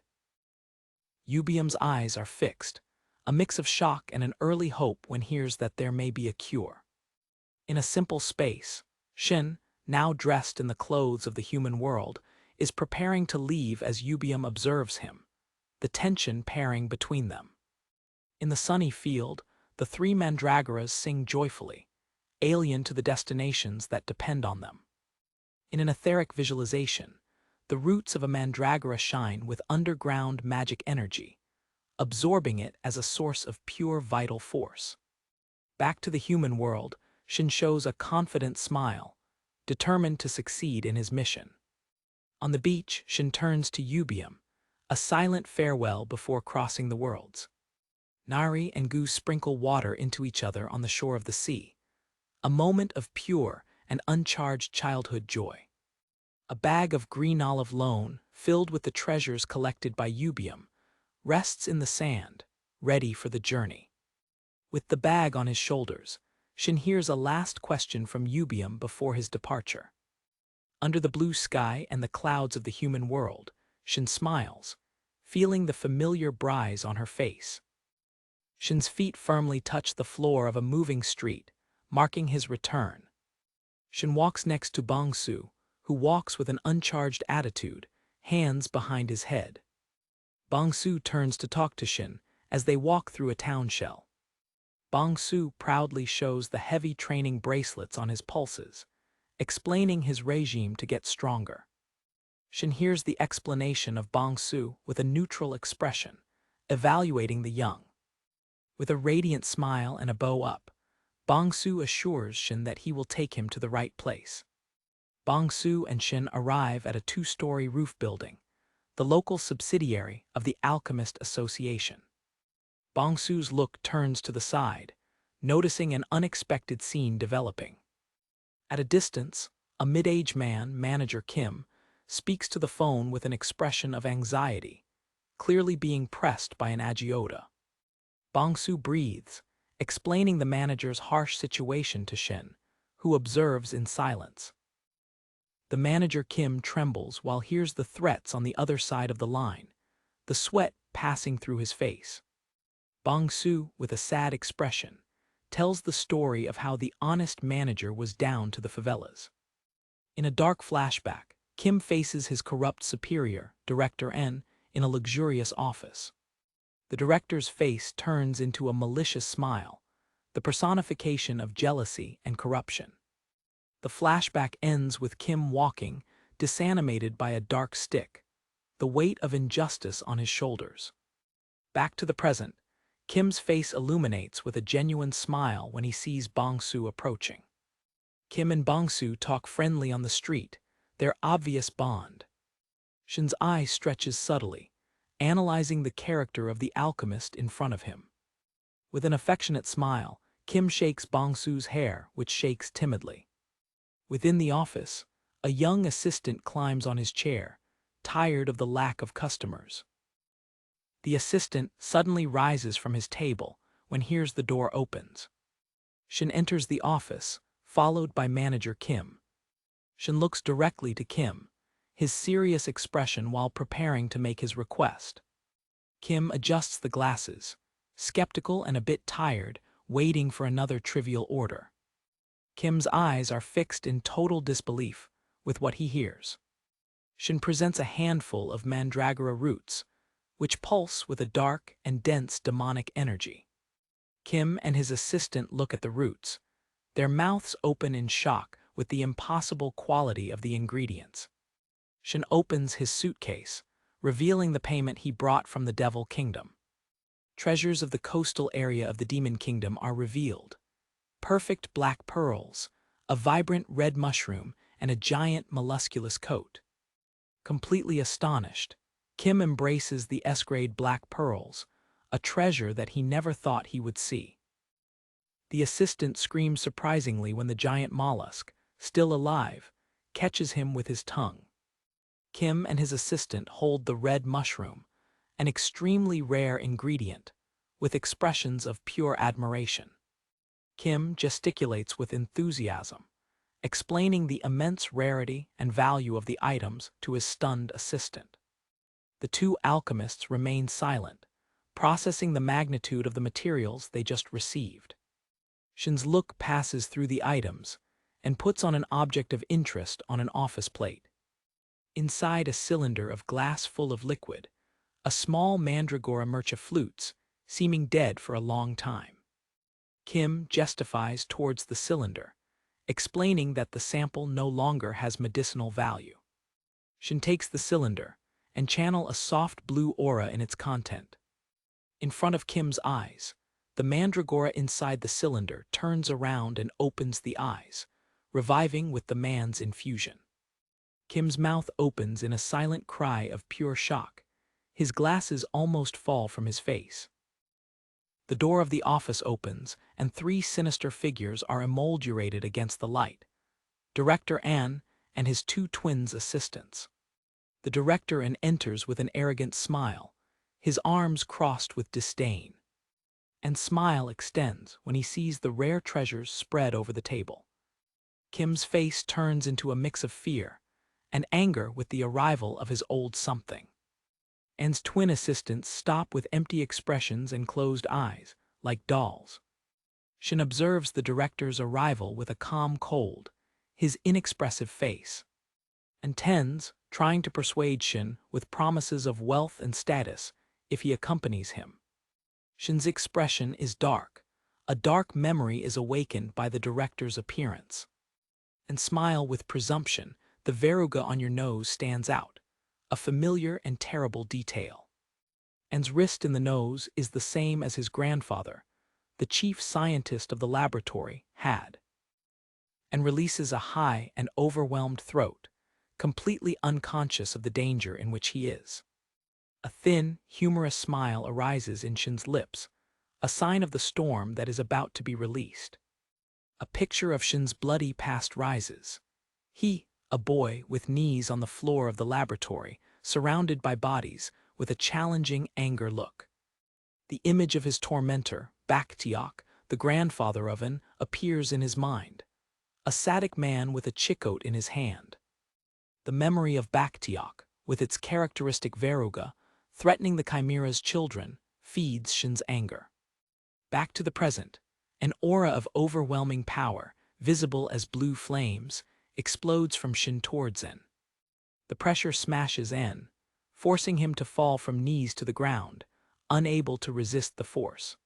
Yubium's eyes are fixed, a mix of shock and an early hope when he hears that there may be a cure. In a simple space, Shin, now dressed in the clothes of the human world, is preparing to leave as Yubium observes him, the tension pairing between them. In the sunny field, the 3 mandregoras sing joyfully, alien to the destinations that depend on them. In an etheric visualization, the roots of a mandragora shine with underground magic energy, absorbing it as a source of pure vital force. Back to the human world, Shin shows a confident smile, determined to succeed in his mission. On the beach, Shin turns to Yubium, a silent farewell before crossing the worlds. Nari and Gu sprinkle water into each other on the shore of the sea, a moment of pure and uncharged childhood joy. A bag of green olive loam, filled with the treasures collected by Yubium, rests in the sand, ready for the journey. With the bag on his shoulders, Shin hears a last question from Yubium before his departure. Under the blue sky and the clouds of the human world, Shin smiles, feeling the familiar breeze on her face. Shin's feet firmly touch the floor of a moving street, marking his return. Shin walks next to Bangsu, who walks with an uncharged attitude, hands behind his head. Bangsu turns to talk to Shin as they walk through a town shell. Bangsu proudly shows the heavy training bracelets on his pulses, explaining his regime to get stronger. Shin hears the explanation of Bangsu with a neutral expression, evaluating the young. With a radiant smile and a bow up, Bangsu assures Shin that he will take him to the right place. Bangsu and Shin arrive at a 2-story roof building, the local subsidiary of the Alchemist Association. Bangsu's look turns to the side, noticing an unexpected scene developing. At a distance, a mid-aged man, manager Kim, speaks to the phone with an expression of anxiety, clearly being pressed by an agiota. Bong-soo breathes, explaining the manager's harsh situation to Shin, who observes in silence. The manager Kim trembles while hears the threats on the other side of the line, the sweat passing through his face. Bong-soo, with a sad expression, tells the story of how the honest manager was down to the favelas. In a dark flashback, Kim faces his corrupt superior, Director N, in a luxurious office. The director's face turns into a malicious smile, the personification of jealousy and corruption. The flashback ends with Kim walking, disanimated by a dark stick, the weight of injustice on his shoulders. Back to the present, Kim's face illuminates with a genuine smile when he sees Bong-soo approaching. Kim and Bong-soo talk friendly on the street, their obvious bond. Shin's eye stretches subtly, analyzing the character of the alchemist in front of him. With an affectionate smile, Kim shakes Bong-soo's hair, which shakes timidly. Within the office, a young assistant climbs on his chair, tired of the lack of customers. The assistant suddenly rises from his table when hears the door opens. Shin enters the office, followed by manager Kim. Shin looks directly to Kim, his serious expression while preparing to make his request. Kim adjusts the glasses, skeptical and a bit tired, waiting for another trivial order. Kim's eyes are fixed in total disbelief with what he hears. Shin presents a handful of mandregera roots, which pulse with a dark and dense demonic energy. Kim and his assistant look at the roots, their mouths open in shock with the impossible quality of the ingredients. Shin opens his suitcase, revealing the payment he brought from the Devil Kingdom. Treasures of the coastal area of the Demon Kingdom are revealed. Perfect black pearls, a vibrant red mushroom, and a giant mollusculous coat. Completely astonished, Kim embraces the S-grade black pearls, a treasure that he never thought he would see. The assistant screams surprisingly when the giant mollusk, still alive, catches him with his tongue. Kim and his assistant hold the red mushroom, an extremely rare ingredient, with expressions of pure admiration. Kim gesticulates with enthusiasm, explaining the immense rarity and value of the items to his stunned assistant. The two alchemists remain silent, processing the magnitude of the materials they just received. Shin's look passes through the items and puts on an object of interest on an office plate. Inside a cylinder of glass full of liquid, a small mandregora mercha flutes, seeming dead for a long time. Kim gestifies towards the cylinder, explaining that the sample no longer has medicinal value. Shin takes the cylinder and channels a soft blue aura in its content. In front of Kim's eyes, the mandregora inside the cylinder turns around and opens the eyes, reviving with the man's infusion. Kim's mouth opens in a silent cry of pure shock. His glasses almost fall from his face. The door of the office opens, and three sinister figures are emulgurated against the light. Director An and his two twins assistants. The director An enters with an arrogant smile, his arms crossed with disdain. And smile extends when he sees the rare treasures spread over the table. Kim's face turns into a mix of fear and anger with the arrival of his old something. An's twin assistants stop with empty expressions and closed eyes, like dolls. Shin observes the director's arrival with a calm cold, his inexpressive face. And Tens, trying to persuade Shin with promises of wealth and status if he accompanies him. Shin's expression is dark. A dark memory is awakened by the director's appearance. And smile with presumption, the verruga on your nose stands out, a familiar and terrible detail. An's wrist in the nose is the same as his grandfather, the chief scientist of the laboratory, had. And releases a high and overwhelmed throat, completely unconscious of the danger in which he is. A thin, humorous smile arises in Shin's lips, a sign of the storm that is about to be released. A picture of Shin's bloody past rises. He, a boy with knees on the floor of the laboratory, surrounded by bodies, with a challenging anger look. The image of his tormentor, Baktiok, the grandfather of An, appears in his mind. A Sadik man with a chicote in his hand. The memory of Baktiok, with its characteristic veruga, threatening the chimera's children, feeds Shin's anger. Back to the present, an aura of overwhelming power, visible as blue flames, explodes from Shin towards En. The pressure smashes En, forcing him to fall from knees to the ground, unable to resist the force.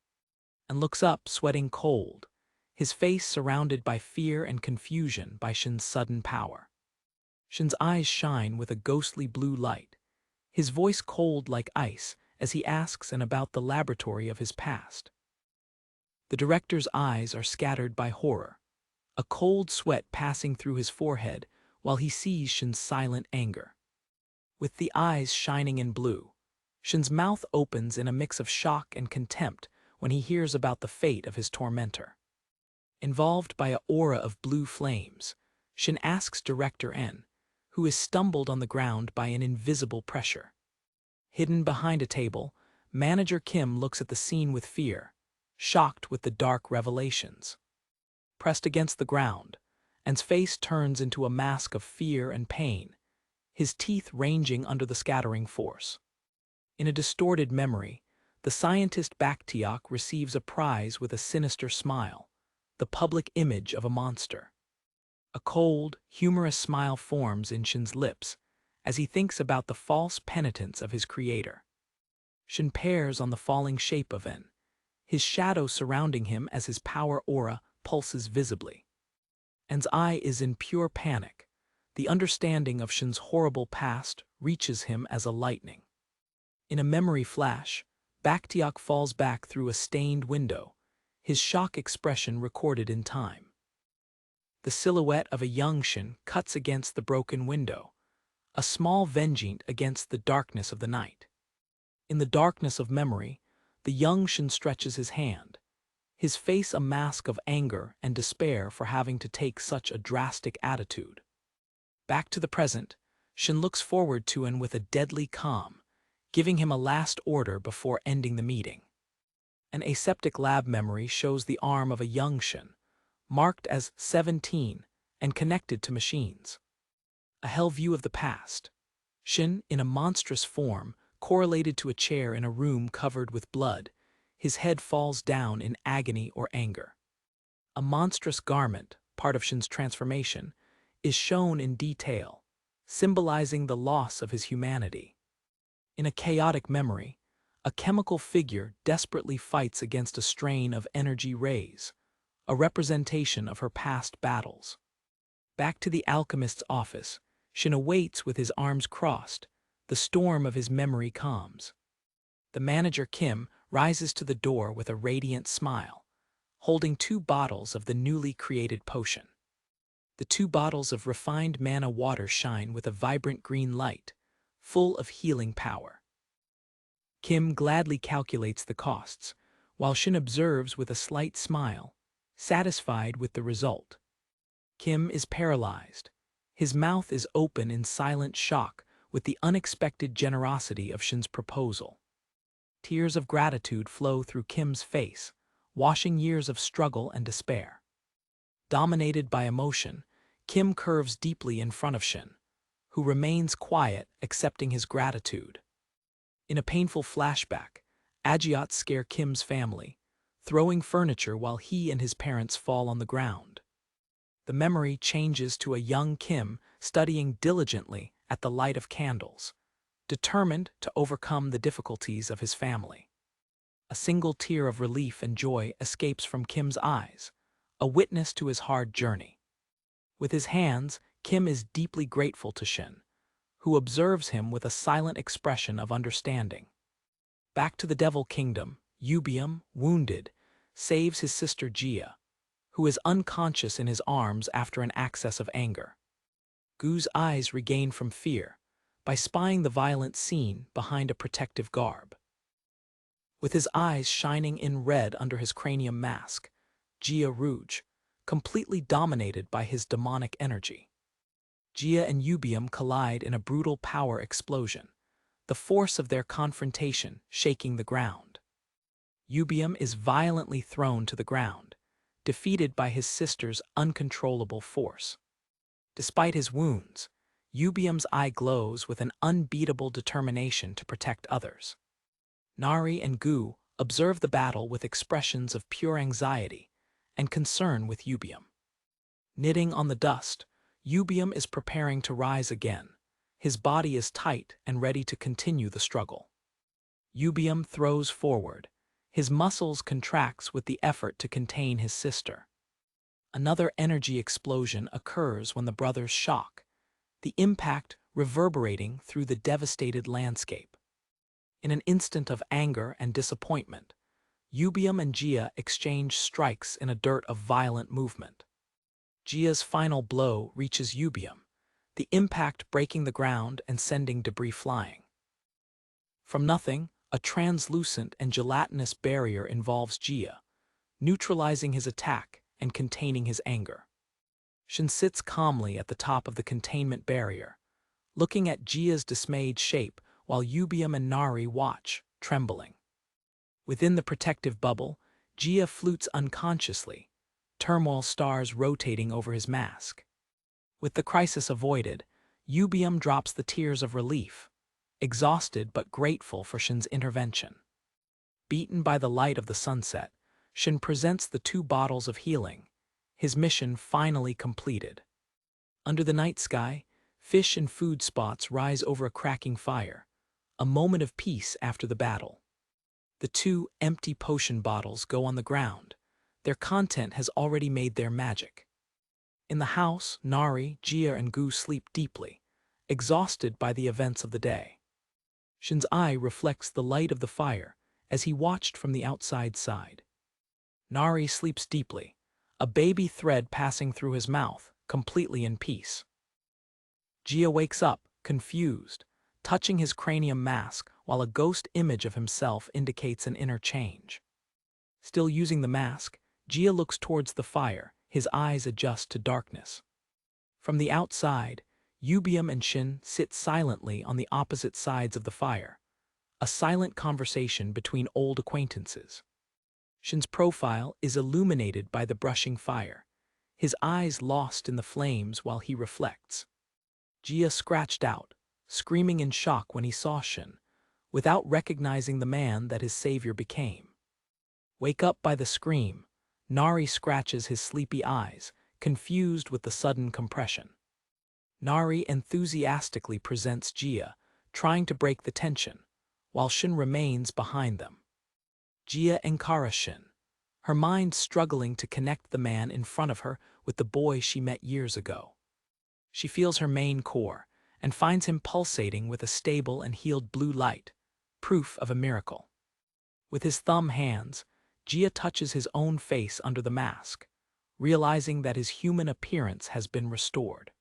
And looks up, sweating cold, his face surrounded by fear and confusion by Shin's sudden power. Shin's eyes shine with a ghostly blue light, his voice cold like ice as he asks En about the laboratory of his past. The director's eyes are scattered by horror, a cold sweat passing through his forehead while he sees Shin's silent anger. With the eyes shining in blue, Shin's mouth opens in a mix of shock and contempt when he hears about the fate of his tormentor. Involved by an aura of blue flames, Shin asks director En, who is stumbled on the ground by an invisible pressure. Hidden behind a table, manager Kim looks at the scene with fear, shocked with the dark revelations. Pressed against the ground, En's face turns into a mask of fear and pain, his teeth ranging under the scattering force. In a distorted memory, the scientist Baktiok receives a prize with a sinister smile, the public image of a monster. A cold, humorous smile forms in Shin's lips as he thinks about the false penitence of his creator. Shin peers on the falling shape of En, his shadow surrounding him as his power aura pulses visibly. En's eye is in pure panic. The understanding of Shin's horrible past reaches him as a lightning. In a memory flash, Baktiok falls back through a stained window, his shock expression recorded in time. The silhouette of a young Shin cuts against the broken window, a small vengeance against the darkness of the night. In the darkness of memory, the young Shin stretches his hand, his face a mask of anger and despair for having to take such a drastic attitude. Back to the present, Shin looks forward to En with a deadly calm, giving him a last order before ending the meeting. An aseptic lab memory shows the arm of a young Shin, marked as 17 and connected to machines. A hell view of the past. Shin, in a monstrous form, correlated to a chair in a room covered with blood, his head falls down in agony or anger. A monstrous garment, part of Shin's transformation, is shown in detail, symbolizing the loss of his humanity. In a chaotic memory, a chemical figure desperately fights against a strain of energy rays, a representation of her past battles. Back to the alchemist's office, Shin awaits with his arms crossed, the storm of his memory calms. The manager Kim rises to the door with a radiant smile, holding 2 bottles of the newly created potion. The 2 bottles of refined mana water shine with a vibrant green light, full of healing power. Kim gladly calculates the costs, while Shin observes with a slight smile, satisfied with the result. Kim is paralyzed. His mouth is open in silent shock with the unexpected generosity of Shin's proposal. Tears of gratitude flow through Kim's face, washing years of struggle and despair. Dominated by emotion, Kim curves deeply in front of Shin, who remains quiet, accepting his gratitude. In a painful flashback, Agiats scare Kim's family, throwing furniture while he and his parents fall on the ground. The memory changes to a young Kim studying diligently at the light of candles, determined to overcome the difficulties of his family. A single tear of relief and joy escapes from Kim's eyes, a witness to his hard journey. With his hands, Kim is deeply grateful to Shin, who observes him with a silent expression of understanding. Back to the Devil Kingdom, Yubium, wounded, saves his sister Gia, who is unconscious in his arms after an access of anger. Gu's eyes regain from fear by spying the violent scene behind a protective garb. With his eyes shining in red under his cranium mask, Gia Rouge, completely dominated by his demonic energy. Gia and Yubium collide in a brutal power explosion, the force of their confrontation shaking the ground. Yubium is violently thrown to the ground, defeated by his sister's uncontrollable force. Despite his wounds, Yubium's eye glows with an unbeatable determination to protect others. Nari and Gu observe the battle with expressions of pure anxiety and concern with Yubium. Knitting on the dust, Yubium is preparing to rise again. His body is tight and ready to continue the struggle. Yubium throws forward. His muscles contracts with the effort to contain his sister. Another energy explosion occurs when the brothers shock, the impact reverberating through the devastated landscape. In an instant of anger and disappointment, Yubium and Jia exchange strikes in a dearth of violent movement. Jia's final blow reaches Yubium, the impact breaking the ground and sending debris flying. From nothing, a translucent and gelatinous barrier involves Jia, neutralizing his attack and containing his anger. Shin sits calmly at the top of the containment barrier, looking at Jia's dismayed shape while Yubium and Nari watch, trembling. Within the protective bubble, Jia flutes unconsciously, turmoil stars rotating over his mask. With the crisis avoided, Yubium drops the tears of relief, exhausted but grateful for Shin's intervention. Beaten by the light of the sunset, Shin presents the 2 bottles of healing, his mission finally completed. Under the night sky, fish and food spots rise over a cracking fire, a moment of peace after the battle. The 2 empty potion bottles go on the ground. Their content has already made their magic. In the house, Nari, Jia, and Gu sleep deeply, exhausted by the events of the day. Shin's eye reflects the light of the fire as he watched from the outside side. Nari sleeps deeply, a baby thread passing through his mouth, completely in peace. Jia wakes up, confused, touching his cranium mask while a ghost image of himself indicates an inner change. Still using the mask, Jia looks towards the fire, his eyes adjust to darkness. From the outside, Yubium and Shin sit silently on the opposite sides of the fire, a silent conversation between old acquaintances. Shin's profile is illuminated by the brushing fire, his eyes lost in the flames while he reflects. Jia scratched out, screaming in shock when he saw Shin, without recognizing the man that his savior became. Wake up by the scream, Nari scratches his sleepy eyes, confused with the sudden compression. Nari enthusiastically presents Jia, trying to break the tension, while Shin remains behind them. Jia encaras Shin, her mind struggling to connect the man in front of her with the boy she met years ago. She feels her main core and finds him pulsating with a stable and healed blue light, proof of a miracle. With his thumb hands, Jia touches his own face under the mask, realizing that his human appearance has been restored.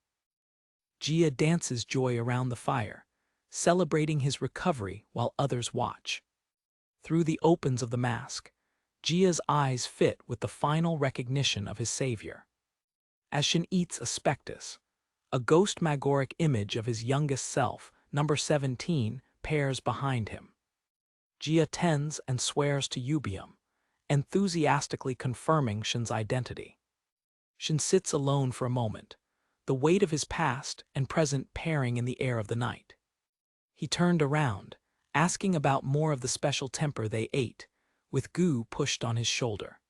Jia dances joy around the fire, celebrating his recovery while others watch. Through the opens of the mask, Jia's eyes fit with the final recognition of his savior. As Shin eats a spectus, a ghost-magoric image of his youngest self, number 17, pairs behind him. Jia tends and swears to Yubium, enthusiastically confirming Shin's identity. Shin sits alone for a moment, the weight of his past and present pairing in the air of the night. He turned around, asking about more of the special temper they ate, with Gu pushed on his shoulder.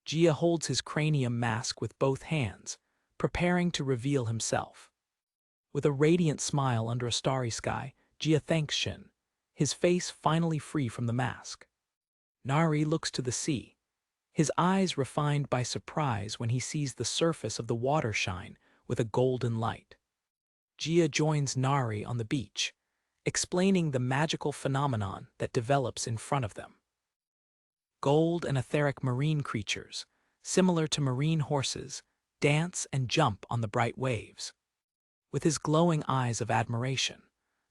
Jia holds his cranium mask with both hands, preparing to reveal himself. With a radiant smile under a starry sky, Jia thanks Shin, his face finally free from the mask. Nari looks to the sea, his eyes refined by surprise when he sees the surface of the water shine with a golden light. Jia joins Nari on the beach, explaining the magical phenomenon that develops in front of them. Gold and etheric marine creatures, similar to marine horses, dance and jump on the bright waves. With his glowing eyes of admiration,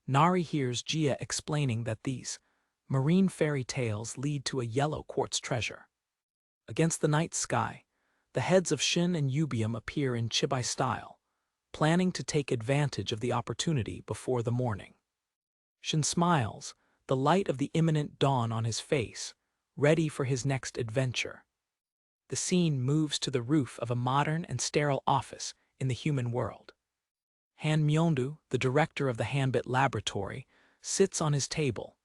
Nari hears Jia explaining that these marine fairy tales lead to a yellow quartz treasure. Against the night sky, the heads of Shin and Yubium appear in chibi style, planning to take advantage of the opportunity before the morning. Shin smiles, the light of the imminent dawn on his face, ready for his next adventure. The scene moves to the roof of a modern and sterile office in the human world. Han Myeondu, the director of the Hanbit laboratory, sits on his table,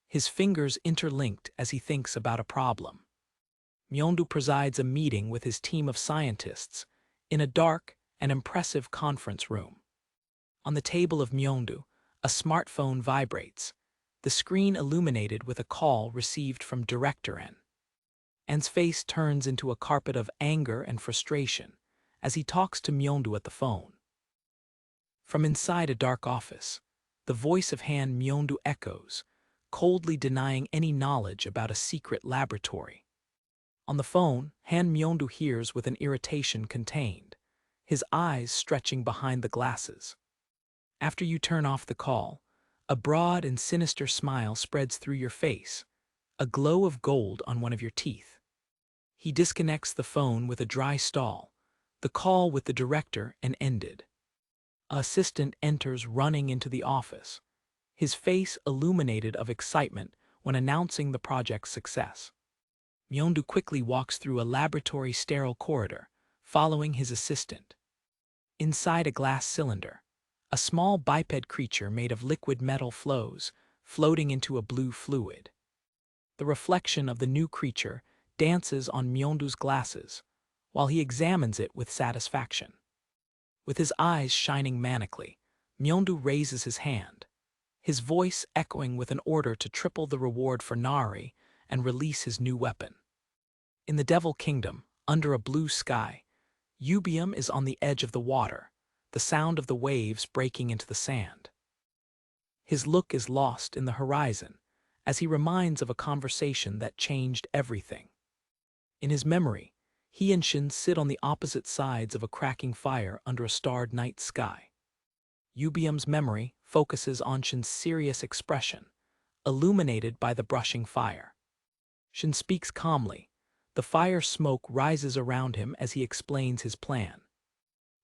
his fingers interlinked as he thinks about a problem. Myeondu presides a meeting with his team of scientists in a dark and impressive conference room. On the table of Myeondu, a smartphone vibrates, the screen illuminated with a call received from Director N. N's face turns into a carpet of anger and frustration as he talks to Myeondu at the phone. From inside a dark office, the voice of Han Myeondu echoes, coldly denying any knowledge about a secret laboratory. On the phone, Han Myeondu hears with an irritation contained, his eyes stretching behind the glasses. After you turn off the call, a broad and sinister smile spreads through your face, a glow of gold on one of your teeth. He disconnects the phone with a dry stall, the call with the director and ended. An assistant enters running into the office, his face illuminated of excitement when announcing the project's success. Myeondu quickly walks through a laboratory sterile corridor, following his assistant. Inside a glass cylinder, a small biped creature made of liquid metal floating into a blue fluid. The reflection of the new creature dances on Myeondu's glasses, while he examines it with satisfaction. With his eyes shining manically, Myeondu raises his hand, his voice echoing with an order to triple the reward for Nari and release his new weapon. In the Devil Kingdom, under a blue sky, Yubium is on the edge of the water, the sound of the waves breaking into the sand. His look is lost in the horizon as he reminds of a conversation that changed everything. In his memory, he and Shin sit on the opposite sides of a cracking fire under a starred night sky. Yubium's memory focuses on Shin's serious expression, illuminated by the brushing fire. Shin speaks calmly. The fire smoke rises around him as he explains his plan.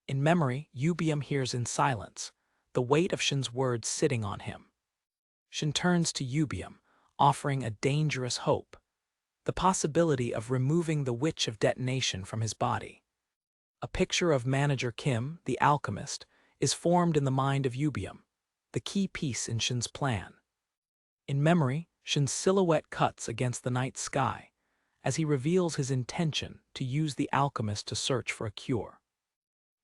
In memory, Yubium hears in silence, the weight of Shin's words sitting on him. Shin turns to Yubium, offering a dangerous hope, the possibility of removing the witch of detonation from his body. A picture of Manager Kim, the alchemist, is formed in the mind of Yubium, the key piece in Shin's plan. In memory, Shin's silhouette cuts against the night sky as he reveals his intention to use the alchemist to search for a cure.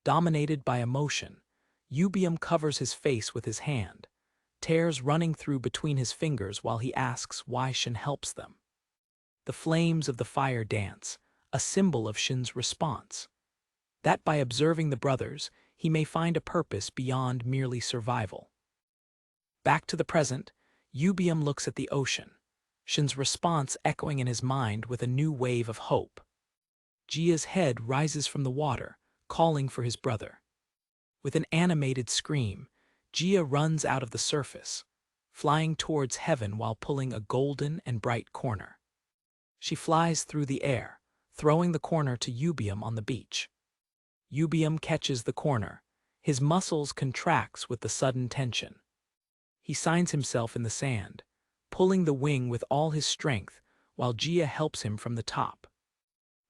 Dominated by emotion, Yubium covers his face with his hand, tears running through between his fingers while he asks why Shin helps them. The flames of the fire dance, a symbol of Shin's response, that by observing the brothers, he may find a purpose beyond merely survival. Back to the present, Yubium looks at the ocean, Shin's response echoing in his mind with a new wave of hope. Jia's head rises from the water, calling for his brother. With an animated scream, Jia runs out of the surface, flying towards heaven while pulling a golden and bright corner. She flies through the air, throwing the corner to Yubium on the beach. Yubium catches the corner, his muscles contracts with the sudden tension. He signs himself in the sand, pulling the wing with all his strength while Jia helps him from the top.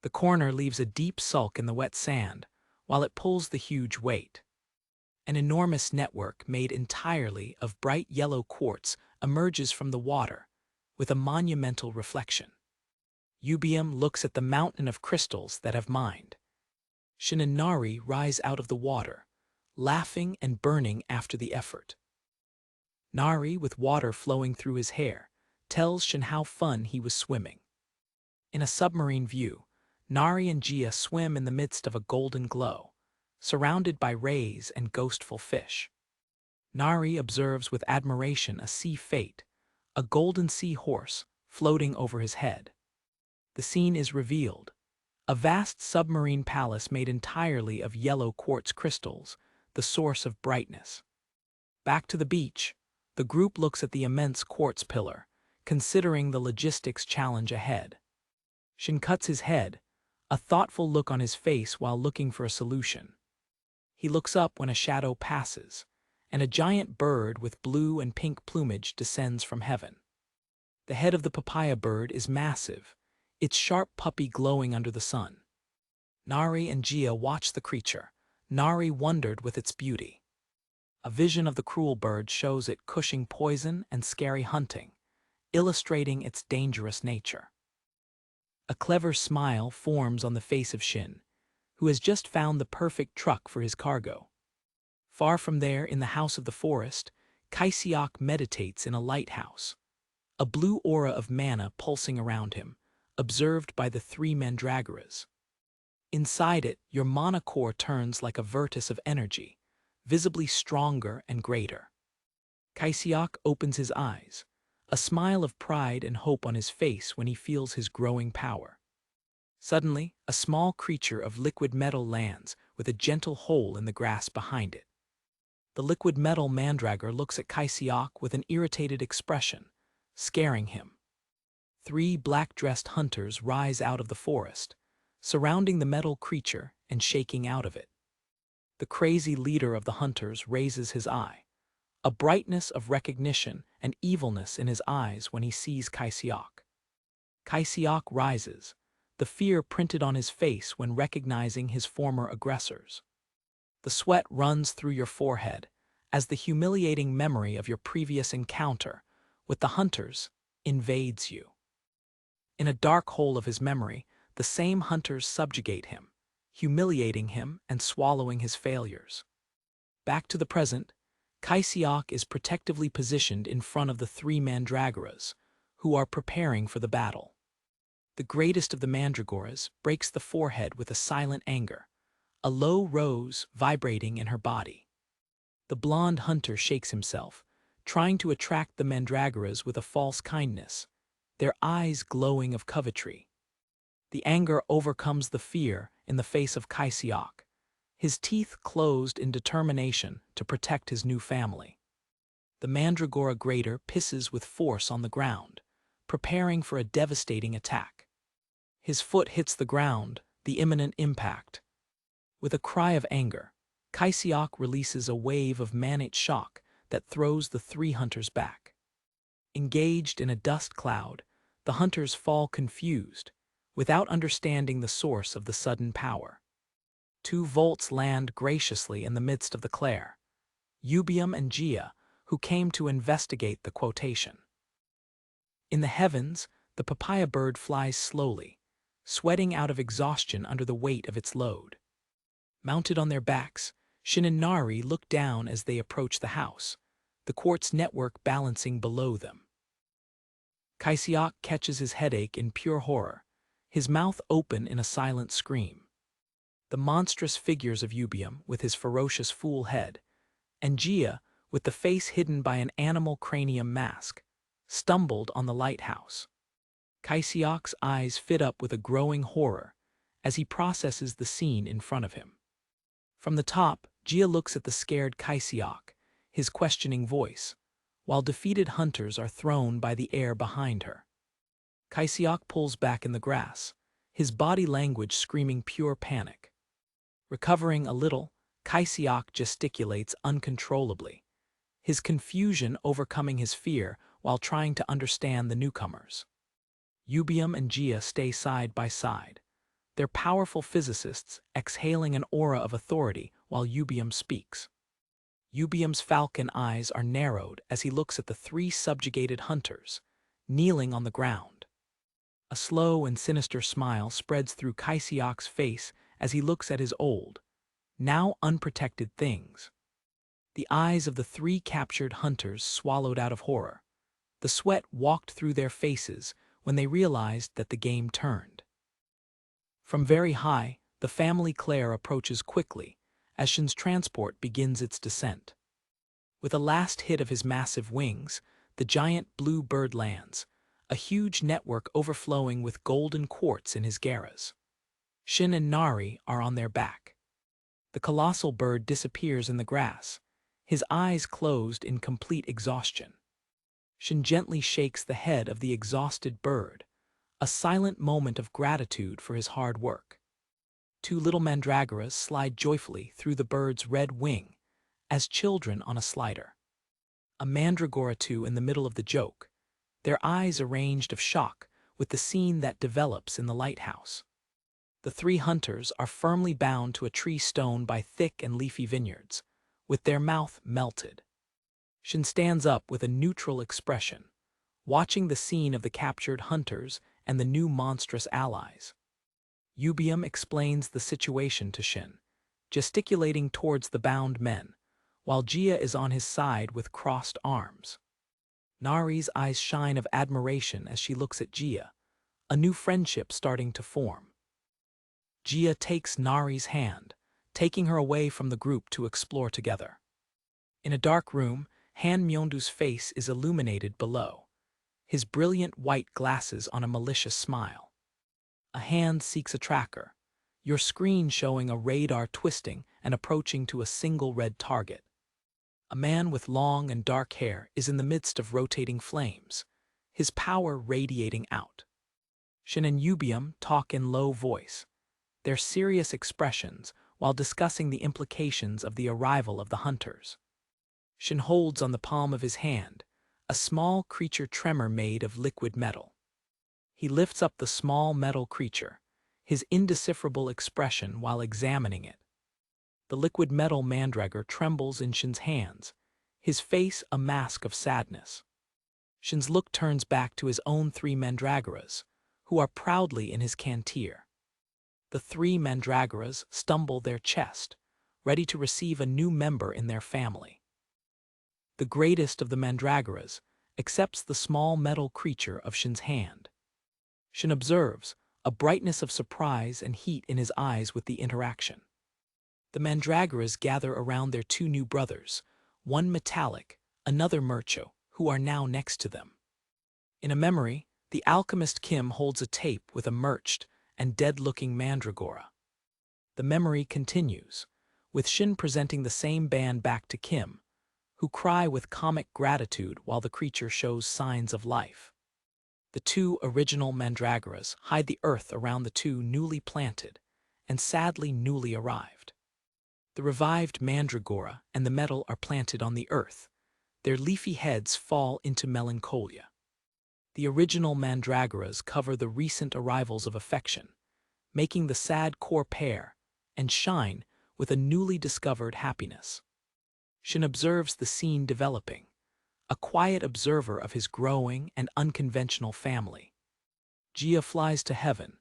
The corner leaves a deep sulk in the wet sand while it pulls the huge weight. An enormous network made entirely of bright yellow quartz emerges from the water with a monumental reflection. Yubium looks at the mountain of crystals that have mined. Shin and Nari rise out of the water, laughing and burning after the effort. Nari, with water flowing through his hair, tells Shin how fun he was swimming. In a submarine view, Nari and Jia swim in the midst of a golden glow, surrounded by rays and ghostful fish. Nari observes with admiration a sea fate, a golden sea horse, floating over his head. The scene is revealed, a vast submarine palace made entirely of yellow quartz crystals, the source of brightness. Back to the beach, the group looks at the immense quartz pillar, considering the logistics challenge ahead. Shin cuts his head, a thoughtful look on his face while looking for a solution. He looks up when a shadow passes, and a giant bird with blue and pink plumage descends from heaven. The head of the papaya bird is massive, its sharp puppy glowing under the sun. Nari and Gia watched the creature. Nari wondered with its beauty. A vision of the cruel bird shows it cushing poison and scary hunting, illustrating its dangerous nature. A clever smile forms on the face of Shin, who has just found the perfect truck for his cargo. Far from there, in the house of the forest, Kaisiok meditates in a lighthouse, a blue aura of mana pulsing around him, observed by the three mandreoras. Inside it, your mana core turns like a vortex of energy, visibly stronger and greater. Kaisiok opens his eyes, a smile of pride and hope on his face when he feels his growing power. Suddenly, a small creature of liquid metal lands with a gentle hole in the grass behind it. The liquid metal mandregger looks at Kaisiok with an irritated expression, scaring him. Three black-dressed hunters rise out of the forest, surrounding the metal creature and shaking out of it. The crazy leader of the hunters raises his eye, a brightness of recognition and evilness in his eyes when he sees Kaisiok. Kaisiok rises, the fear printed on his face when recognizing his former aggressors. The sweat runs through your forehead as the humiliating memory of your previous encounter with the hunters invades you. In a dark hole of his memory, the same hunters subjugate him, humiliating him and swallowing his failures. Back to the present, Kaisiok is protectively positioned in front of the three mandreoras, who are preparing for the battle. The greatest of the mandreoras breaks the forehead with a silent anger, a low rose vibrating in her body. The blonde hunter shakes himself, trying to attract the mandreoras with a false kindness, their eyes glowing of covetry. The anger overcomes the fear in the face of Kaisiok, his teeth closed in determination to protect his new family. The mandragora grater pisses with force on the ground, preparing for a devastating attack. His foot hits the ground, the imminent impact. With a cry of anger, Kaisiok releases a wave of manate shock that throws the three hunters back. Engaged in a dust cloud, the hunters fall confused, without understanding the source of the sudden power. Two volts land graciously in the midst of the glare, Yubium and Gia, who came to investigate the quotation. In the heavens, the papaya bird flies slowly, sweating out of exhaustion under the weight of its load. Mounted on their backs, Shin and Nari look down as they approach the house, the quartz network balancing below them. Kaisiok catches his headache in pure horror, his mouth open in a silent scream. The monstrous figures of Yubium with his ferocious fool head, and Gia with the face hidden by an animal cranium mask, stumbled on the lighthouse. Kaisiok's eyes fit up with a growing horror as he processes the scene in front of him. From the top, Gia looks at the scared Kaisiok, his questioning voice, while defeated hunters are thrown by the air behind her. Kaisiok pulls back in the grass, his body language screaming pure panic. Recovering a little, Kaisiok gesticulates uncontrollably, his confusion overcoming his fear while trying to understand the newcomers. Yubium and Gia stay side by side, their powerful physicists exhaling an aura of authority while Yubium speaks. Yubium's falcon eyes are narrowed as he looks at the three subjugated hunters, kneeling on the ground. A slow and sinister smile spreads through Kaisiok's face as he looks at his old, now unprotected things. The eyes of the three captured hunters swallowed out of horror. The sweat walked through their faces when they realized that the game turned. From very high, the family Claire approaches quickly as Shin's transport begins its descent. With a last hit of his massive wings, the giant blue bird lands, a huge network overflowing with golden quartz in his garras. Shin and Nari are on their back. The colossal bird disappears in the grass, his eyes closed in complete exhaustion. Shin gently shakes the head of the exhausted bird, a silent moment of gratitude for his hard work. Two little mandreoras slide joyfully through the bird's red wing, as children on a slider. A mandragora too in the middle of the joke, their eyes arranged of shock with the scene that develops in the lighthouse. The three hunters are firmly bound to a tree stone by thick and leafy vineyards, with their mouth melted. Shin stands up with a neutral expression, watching the scene of the captured hunters and the new monstrous allies. Yubium explains the situation to Shin, gesticulating towards the bound men, while Jia is on his side with crossed arms. Nari's eyes shine of admiration as she looks at Jia, a new friendship starting to form. Jia takes Nari's hand, taking her away from the group to explore together. In a dark room, Han Myondu's face is illuminated below, his brilliant white glasses on a malicious smile. A hand seeks a tracker, your screen showing a radar twisting and approaching to a single red target. A man with long and dark hair is in the midst of rotating flames, his power radiating out. Shin and Yubium talk in low voice, their serious expressions while discussing the implications of the arrival of the hunters. Shin holds on the palm of his hand a small creature tremor made of liquid metal. He lifts up the small metal creature, his indecipherable expression while examining it. The liquid metal mandregger trembles in Shin's hands, his face a mask of sadness. Shin's look turns back to his own three mandreoras, who are proudly in his cantier. The three mandreoras stumble their chest, ready to receive a new member in their family. The greatest of the mandreoras accepts the small metal creature of Shin's hand. Shin observes a brightness of surprise and heat in his eyes with the interaction. The mandreoras gather around their two new brothers, one metallic, another mercho, who are now next to them. In a memory, the alchemist Kim holds a tape with a merched and dead-looking mandregora. The memory continues, with Shin presenting the same band back to Kim, who cry with comic gratitude while the creature shows signs of life. The two original mandreoras hide the earth around the two newly planted and sadly newly arrived. The revived mandragora and the metal are planted on the earth. Their leafy heads fall into melancholia. The original mandreoras cover the recent arrivals of affection, making the sad core pair and shine with a newly discovered happiness. Shin observes the scene developing, a quiet observer of his growing and unconventional family. Jia flies to heaven,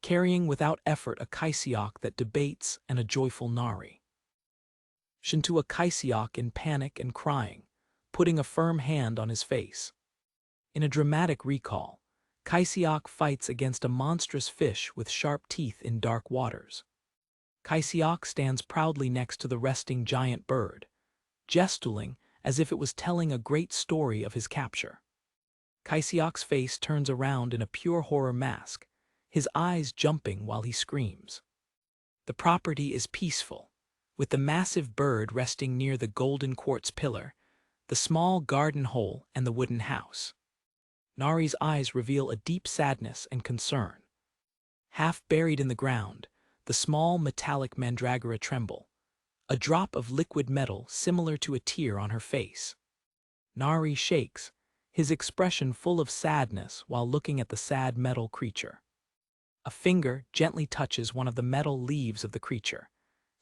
carrying without effort a Kaisiok that debates and a joyful Nari. Shin to a Kaisiok in panic and crying, putting a firm hand on his face. In a dramatic recall, Kaisiok fights against a monstrous fish with sharp teeth in dark waters. Kaisiok stands proudly next to the resting giant bird, gesturing as if it was telling a great story of his capture. Kaisiok's face turns around in a pure horror mask, his eyes jumping while he screams. The property is peaceful, with the massive bird resting near the golden quartz pillar, the small garden hole, and the wooden house. Nari's eyes reveal a deep sadness and concern. Half buried in the ground, the small metallic mandragora tremble, a drop of liquid metal similar to a tear on her face. Nari shakes, his expression full of sadness while looking at the sad metal creature. A finger gently touches one of the metal leaves of the creature,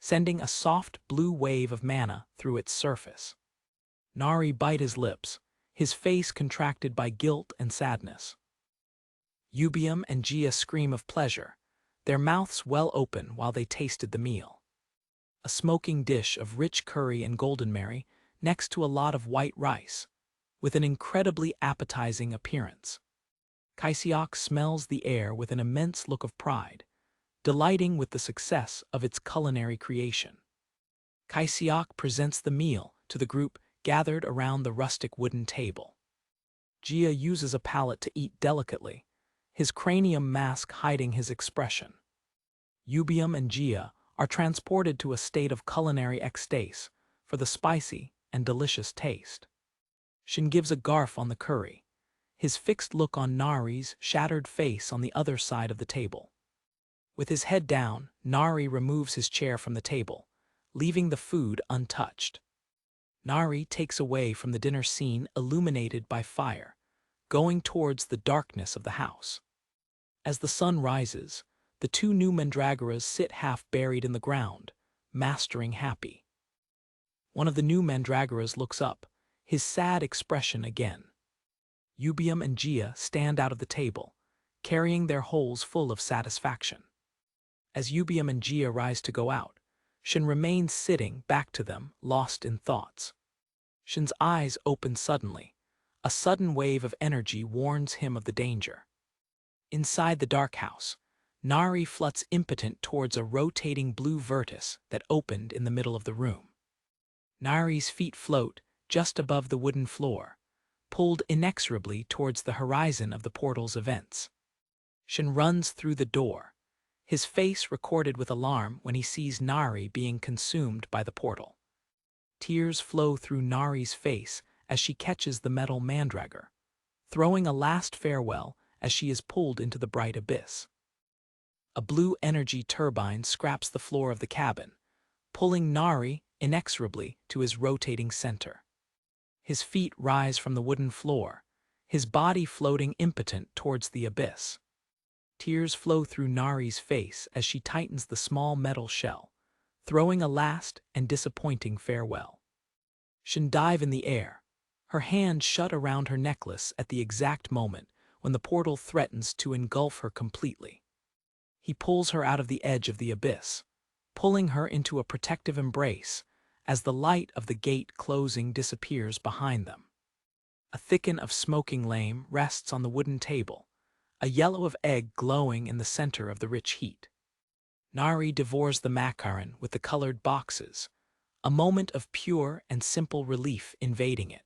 sending a soft blue wave of mana through its surface. Nari bite his lips, his face contracted by guilt and sadness. Yubium and Jia scream of pleasure, their mouths well open while they tasted the meal. A smoking dish of rich curry and goldenberry next to a lot of white rice, with an incredibly appetizing appearance. Kaisiok smells the air with an immense look of pride, delighting with the success of its culinary creation. Kaisiok presents the meal to the group gathered around the rustic wooden table. Jia uses a palette to eat delicately, his cranium mask hiding his expression. Yubium and Jia are transported to a state of culinary ecstase for the spicy and delicious taste. Shin gives a garf on the curry, his fixed look on Nari's shattered face on the other side of the table. With his head down, Nari removes his chair from the table, leaving the food untouched. Nari takes away from the dinner scene illuminated by fire, going towards the darkness of the house. As the sun rises, the two new mandreoras sit half buried in the ground, mastering happy. One of the new mandreoras looks up, his sad expression again. Yubium and Gia stand out of the table, carrying their holes full of satisfaction. As Yubium and Gia rise to go out, Shin remains sitting back to them, lost in thoughts. Shin's eyes open suddenly. A sudden wave of energy warns him of the danger. Inside the dark house, Nari fluts impotent towards a rotating blue vertex that opened in the middle of the room. Nari's feet float just above the wooden floor, pulled inexorably towards the horizon of the portal's events. Shin runs through the door, his face recorded with alarm when he sees Nari being consumed by the portal. Tears flow through Nari's face as she catches the metal mandregger, throwing a last farewell as she is pulled into the bright abyss. A blue energy turbine scraps the floor of the cabin, pulling Nari inexorably to his rotating center. His feet rise from the wooden floor, his body floating impotent towards the abyss. Tears flow through Nari's face as she tightens the small metal shell, throwing a last and disappointing farewell. Shin dives in the air, her hand shut around her necklace at the exact moment when the portal threatens to engulf her completely. He pulls her out of the edge of the abyss, pulling her into a protective embrace as the light of the gate closing disappears behind them. A thicken of smoking flame rests on the wooden table, a yellow of egg glowing in the center of the rich heat. Nari devours the macaron with the colored boxes, a moment of pure and simple relief invading it.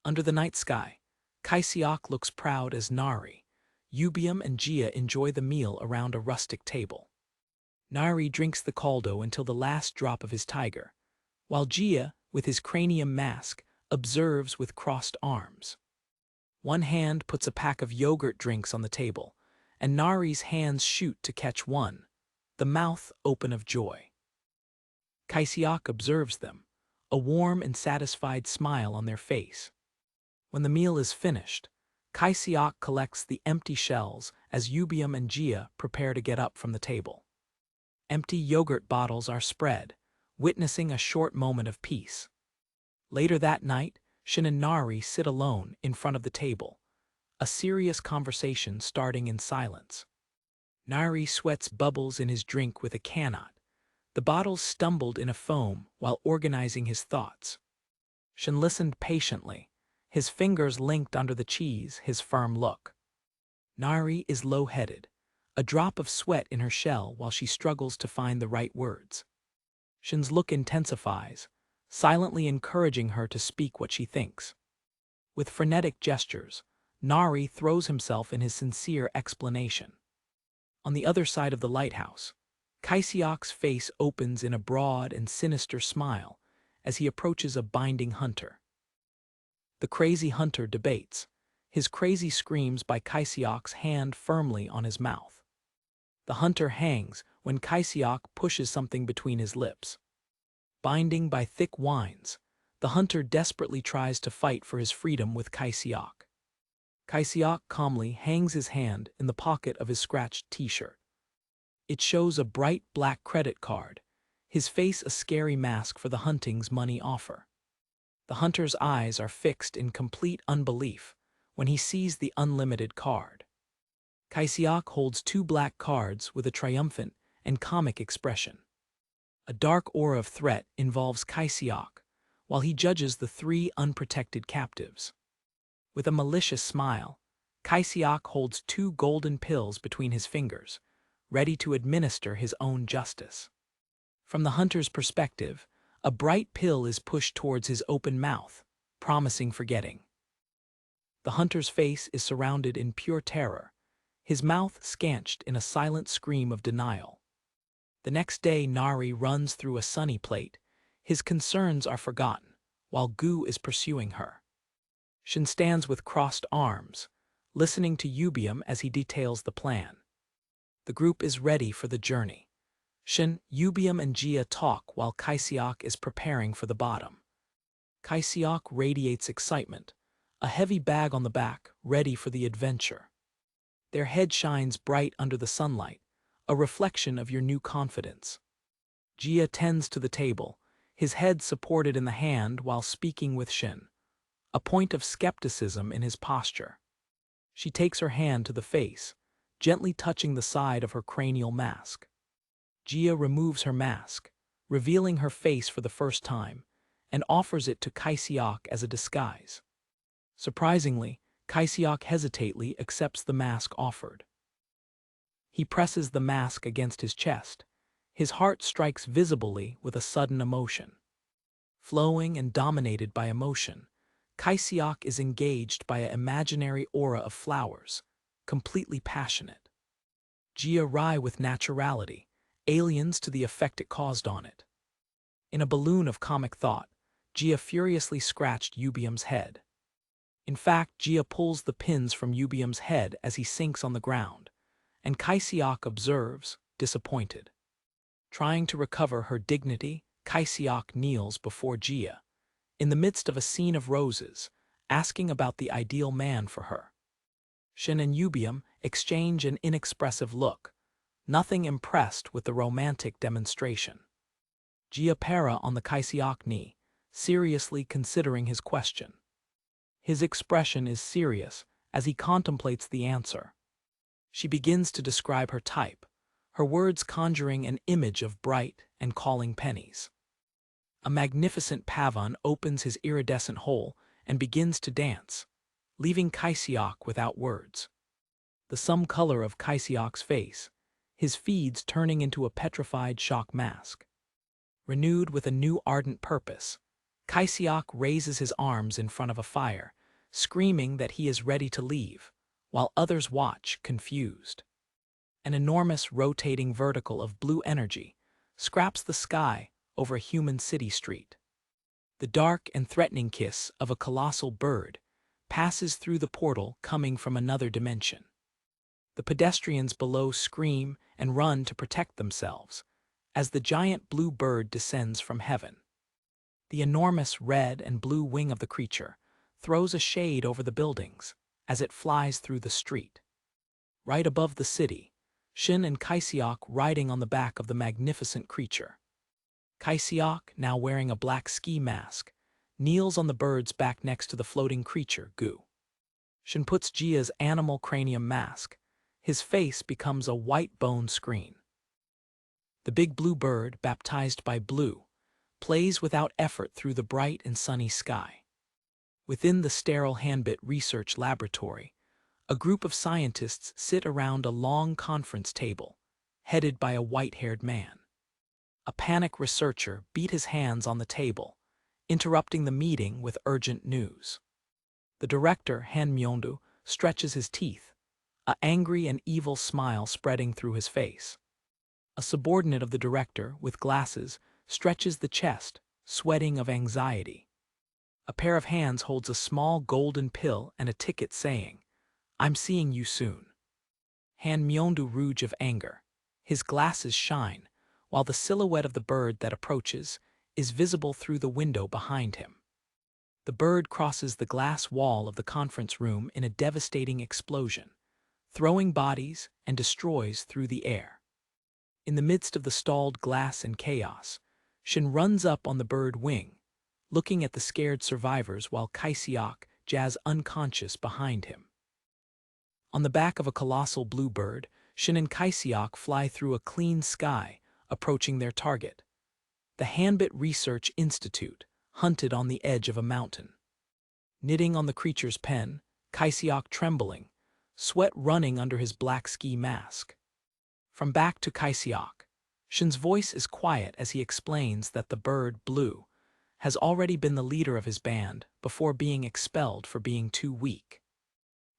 Under the night sky, Kaisiok looks proud as Nari. Yubium and Gia enjoy the meal around a rustic table. Nari drinks the caldo until the last drop of his tiger, while Gia, with his cranium mask, observes with crossed arms. One hand puts a pack of yogurt drinks on the table, and Nari's hands shoot to catch one, the mouth open of joy. Kaisiok observes them, a warm and satisfied smile on their face. When the meal is finished, Kaisiok collects the empty shells as Yubium and Gia prepare to get up from the table. Empty yogurt bottles are spread, witnessing a short moment of peace. Later that night, Shin and Nari sit alone in front of the table, a serious conversation starting in silence. Nari sweats bubbles in his drink with a cannot. The bottles stumbled in a foam while organizing his thoughts. Shin listened patiently, his fingers linked under the cheese, his firm look. Nari is low-headed, a drop of sweat in her shell while she struggles to find the right words. Shin's look intensifies, silently encouraging her to speak what she thinks. With frenetic gestures, Nari throws himself in his sincere explanation. On the other side of the lighthouse, Kaisiok's face opens in a broad and sinister smile as he approaches a binding hunter. The crazy hunter debates, his crazy screams by Kaisiok's hand firmly on his mouth. The hunter hangs when Kaisiok pushes something between his lips. Binding by thick whines, the hunter desperately tries to fight for his freedom with Kaisiok. Kaisiok calmly hangs his hand in the pocket of his scratched t-shirt. It shows a bright black credit card, his face a scary mask for the hunting's money offer. The hunter's eyes are fixed in complete unbelief when he sees the unlimited card. Kaisiok holds two black cards with a triumphant and comic expression. A dark aura of threat involves Kaisiok, while he judges the three unprotected captives. With a malicious smile, Kaisiok holds two golden pills between his fingers, ready to administer his own justice. From the hunter's perspective, a bright pill is pushed towards his open mouth, promising forgetting. The hunter's face is surrounded in pure terror, his mouth scanched in a silent scream of denial. The next day, Nari runs through a sunny plate. His concerns are forgotten, while Gu is pursuing her. Shin stands with crossed arms, listening to Yubium as he details the plan. The group is ready for the journey. Shin, Yubium, and Gia talk while Kaisiok is preparing for the bottom. Kaisiok radiates excitement, a heavy bag on the back, ready for the adventure. Their head shines bright under the sunlight, a reflection of your new confidence. Jia tends to the table, his head supported in the hand while speaking with Shin, a point of skepticism in his posture. She takes her hand to the face, gently touching the side of her cranial mask. Jia removes her mask, revealing her face for the first time, and offers it to Kaisiok as a disguise. Surprisingly, Kaisiok hesitantly accepts the mask offered. He presses the mask against his chest. His heart strikes visibly with a sudden emotion. Flowing and dominated by emotion, Kaisiok is engaged by an imaginary aura of flowers, completely passionate. Jia rie with naturality, aliens to the effect it caused on it. In a balloon of comic thought, Jia furiously scratched Yubium's head. In fact, Jia pulls the pins from Yubium's head as he sinks on the ground, and Kaisiok observes, disappointed. Trying to recover her dignity, Kaisiok kneels before Jia, in the midst of a scene of roses, asking about the ideal man for her. Shin and Yubium exchange an inexpressive look, nothing impressed with the romantic demonstration. Jia para on the Kaisiok knee, seriously considering his question. His expression is serious as he contemplates the answer. She begins to describe her type, her words conjuring an image of bright and calling pennies. A magnificent pavon opens his iridescent hole and begins to dance, leaving Kaisiok without words. The some color of Kaisiok's face, his feeds turning into a petrified shock mask. Renewed with a new ardent purpose, Kaisiok raises his arms in front of a fire, screaming that he is ready to leave, while others watch, confused. An enormous rotating vertical of blue energy scraps the sky over a human city street. The dark and threatening kiss of a colossal bird passes through the portal coming from another dimension. The pedestrians below scream and run to protect themselves as the giant blue bird descends from heaven. The enormous red and blue wing of the creature throws a shade over the buildings as it flies through the street. Right above the city, Shin and Kaisiok riding on the back of the magnificent creature. Kaisiok, now wearing a black ski mask, kneels on the bird's back next to the floating creature, Gu. Shin puts Jia's animal cranium mask. His face becomes a white bone screen. The big blue bird, baptized by blue, plays without effort through the bright and sunny sky. Within the sterile Handbit research laboratory, a group of scientists sit around a long conference table, headed by a white-haired man. A panicked researcher beat his hands on the table, interrupting the meeting with urgent news. The director, Han Mondu, stretches his teeth, an angry and evil smile spreading through his face. A subordinate of the director, with glasses, stretches the chest, sweating of anxiety. A pair of hands holds a small golden pill and a ticket saying, "I'm seeing you soon." Han Myeondu rouge of anger. His glasses shine, while the silhouette of the bird that approaches is visible through the window behind him. The bird crosses the glass wall of the conference room in a devastating explosion, throwing bodies and destroys through the air. In the midst of the stalled glass and chaos, Shin runs up on the bird wing, looking at the scared survivors while Kaisiok jazz unconscious behind him. On the back of a colossal blue bird, Shin and Kaisiok fly through a clean sky, approaching their target. The Handbit Research Institute, hunted on the edge of a mountain. Knitting on the creature's pen, Kaisiok trembling, sweat running under his black ski mask. From back to Kaisiok, Shin's voice is quiet as he explains that the bird, Blue, has already been the leader of his band before being expelled for being too weak.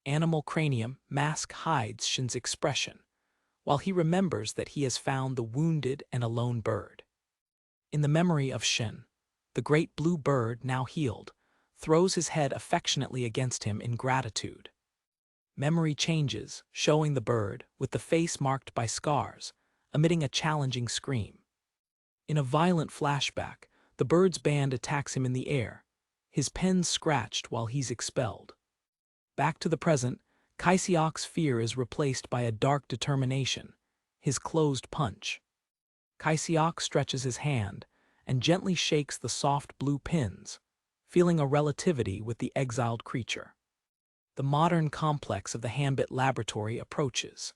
Animal cranium mask hides Shin's expression, while he remembers that he has found the wounded and alone bird. In the memory of Shin, the great blue bird, now healed, throws his head affectionately against him in gratitude. Memory changes, showing the bird, with the face marked by scars, emitting a challenging scream. In a violent flashback, the bird's band attacks him in the air, his pen scratched while he's expelled. Back to the present, Kaisiok's fear is replaced by a dark determination, his closed punch. Kaisiok stretches his hand and gently shakes the soft blue pins, feeling a relativity with the exiled creature. The modern complex of the Hambit laboratory approaches,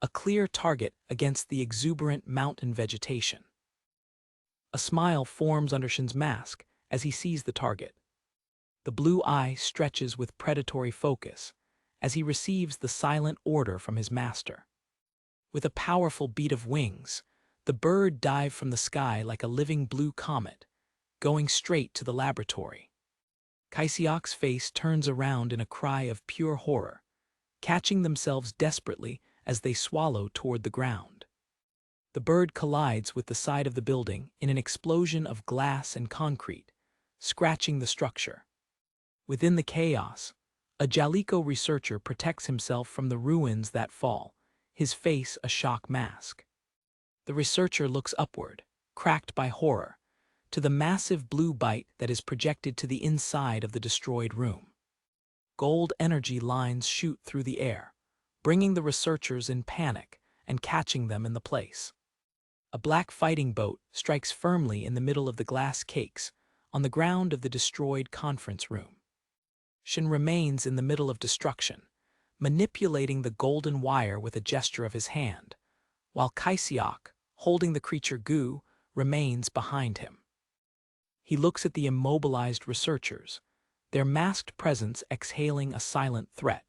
a clear target against the exuberant mountain vegetation. A smile forms under Shin's mask as he sees the target. The blue eye stretches with predatory focus as he receives the silent order from his master. With a powerful beat of wings, the bird dived from the sky like a living blue comet, going straight to the laboratory. Kaisiok's face turns around in a cry of pure horror, catching themselves desperately as they swallow toward the ground. The bird collides with the side of the building in an explosion of glass and concrete, scratching the structure. Within the chaos, a Jalico researcher protects himself from the ruins that fall, his face a shock mask. The researcher looks upward, cracked by horror, to the massive blue bite that is projected to the inside of the destroyed room. Gold energy lines shoot through the air, bringing the researchers in panic and catching them in the place. A black fighting boat strikes firmly in the middle of the glass cakes on the ground of the destroyed conference room. Shin remains in the middle of destruction, manipulating the golden wire with a gesture of his hand, while Kaisiok, holding the creature Gu, remains behind him. He looks at the immobilized researchers, their masked presence exhaling a silent threat.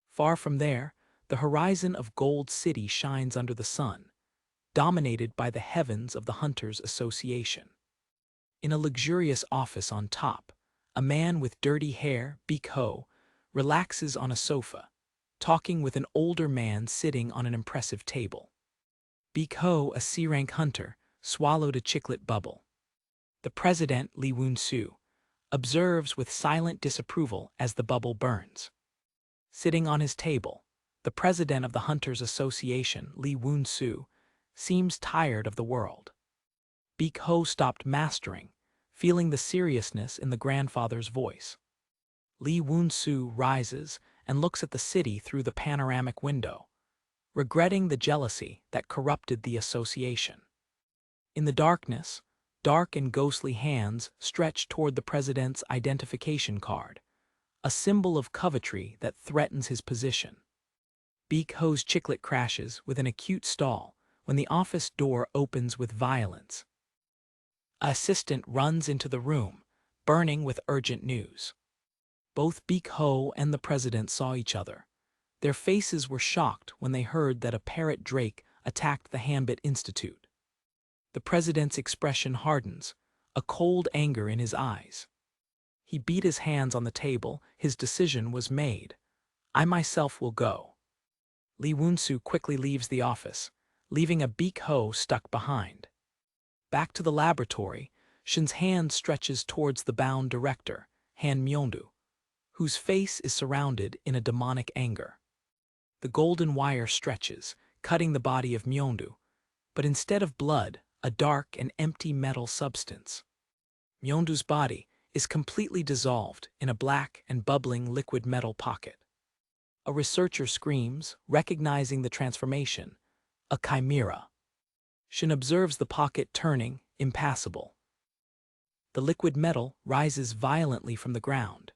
Far from there, the horizon of Gold City shines under the sun, dominated by the heavens of the Hunters Association. In a luxurious office on top, a man with dirty hair, Beak Ho, relaxes on a sofa, talking with an older man sitting on an impressive table. Beak Ho, a C-rank hunter, swallowed a chiclet bubble. The president, Lee Woon-soo, observes with silent disapproval as the bubble burns. Sitting on his table, the president of the Hunters Association, Lee Woon-soo, seems tired of the world. Beak Ho stopped mastering, feeling the seriousness in the grandfather's voice. Lee Woon-soo rises and looks at the city through the panoramic window, regretting the jealousy that corrupted the association. In the darkness, dark and ghostly hands stretch toward the president's identification card, a symbol of covetry that threatens his position. Beak Ho's chiclet crashes with an acute stall when the office door opens with violence. An assistant runs into the room, burning with urgent news. Both Beak Ho and the president saw each other. Their faces were shocked when they heard that a parrot drake attacked the Hambit Institute. The president's expression hardens, a cold anger in his eyes. He beat his hands on the table. His decision was made. I myself will go. Lee Woon-soo quickly leaves the office, leaving a Beak Ho stuck behind. Back to the laboratory, Shin's hand stretches towards the bound director, Han Myeondu, whose face is surrounded in a demonic anger. The golden wire stretches, cutting the body of Myeondu, but instead of blood, a dark and empty metal substance. Myeondu's body is completely dissolved in a black and bubbling liquid metal pocket. A researcher screams, recognizing the transformation, a chimera. Shin observes the pocket turning, impassable. The liquid metal rises violently from the ground,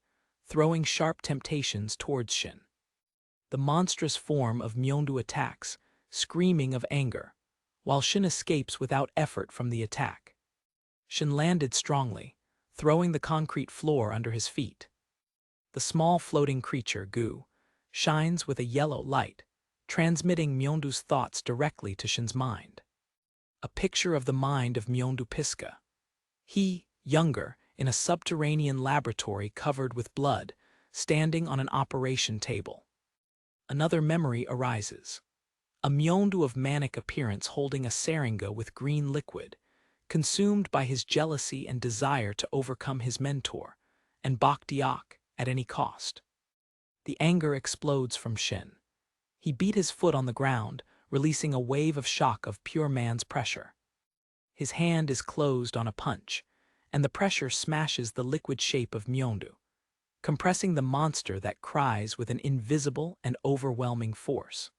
throwing sharp temptations towards Shin. The monstrous form of Myeondu attacks, screaming of anger, while Shin escapes without effort from the attack. Shin landed strongly, throwing the concrete floor under his feet. The small floating creature, Gu, shines with a yellow light, transmitting Myeondu's thoughts directly to Shin's mind. A picture of the mind of Myeondu Piska. He, younger, in a subterranean laboratory covered with blood, standing on an operation table. Another memory arises. A Myeondu of manic appearance holding a seringa with green liquid, consumed by his jealousy and desire to overcome his mentor, and Bak Deok at any cost. The anger explodes from Shin. He beat his foot on the ground, releasing a wave of shock of pure man's pressure. His hand is closed on a punch, and the pressure smashes the liquid shape of Myeondu. compressing the monster that cries with an invisible and overwhelming force.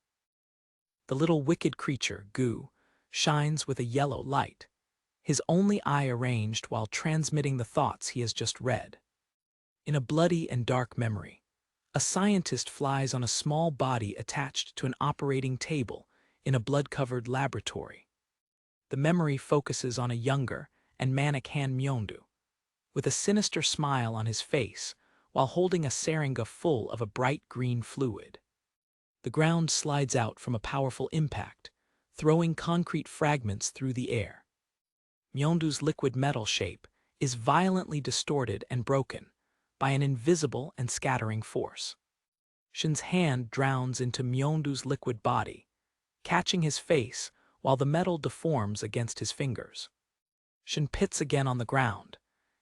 The little wicked creature, Gu, shines with a yellow light, his only eye arranged while transmitting the thoughts he has just read. In a bloody and dark memory, a scientist flies on a small body attached to an operating table in a blood-covered laboratory. The memory focuses on a younger and manic Han Myeondu, with a sinister smile on his face while holding a seringa full of a bright green fluid. The ground slides out from a powerful impact, throwing concrete fragments through the air. Myeondu's liquid metal shape is violently distorted and broken by an invisible and scattering force. Shin's hand drowns into Myeondu's liquid body, catching his face while the metal deforms against his fingers. Shin pits again on the ground,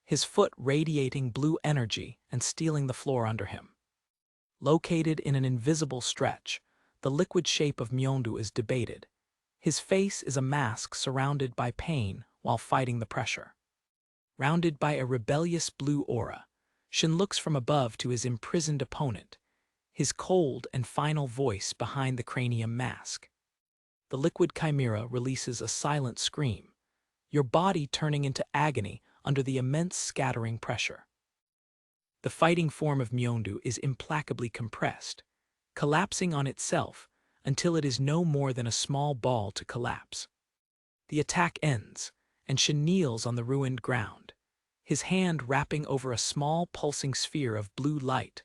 his foot radiating blue energy and stealing the floor under him. Located in an invisible stretch, the liquid shape of Myeondu is debated. His face is a mask surrounded by pain while fighting the pressure. Rounded by a rebellious blue aura, Shin looks from above to his imprisoned opponent, his cold and final voice behind the cranium mask. The liquid chimera releases a silent scream, your body turning into agony under the immense scattering pressure. The fighting form of Myeondu is implacably compressed, collapsing on itself until it is no more than a small ball to collapse. The attack ends, and Shin kneels on the ruined ground, his hand wrapping over a small pulsing sphere of blue light,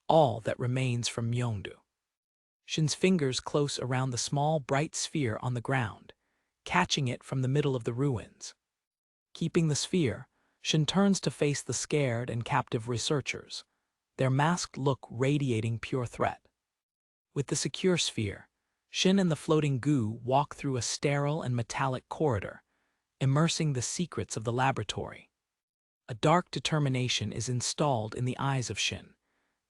all that remains from Myeondu. Shin's fingers close around the small bright sphere on the ground, catching it from the middle of the ruins. Keeping the sphere, Shin turns to face the scared and captive researchers, their masked look radiating pure threat. With the secure sphere, Shin and the floating Gu walk through a sterile and metallic corridor, immersing the secrets of the laboratory. A dark determination is installed in the eyes of Shin,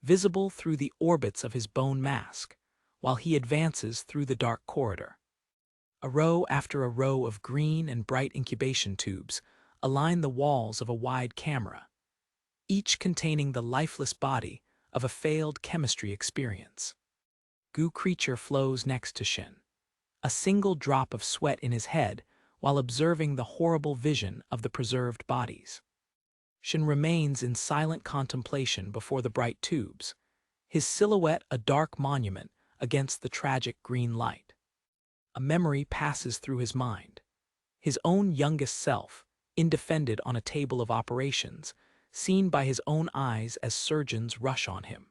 visible through the orbits of his bone mask, while he advances through the dark corridor. A row after a row of green and bright incubation tubes align the walls of a wide camera, each containing the lifeless body of a failed chemistry experience. Gu creature flows next to Shin, a single drop of sweat in his head while observing the horrible vision of the preserved bodies. Shin remains in silent contemplation before the bright tubes, his silhouette a dark monument against the tragic green light. A memory passes through his mind, his own youngest self, indefended on a table of operations, seen by his own eyes as surgeons rush on him.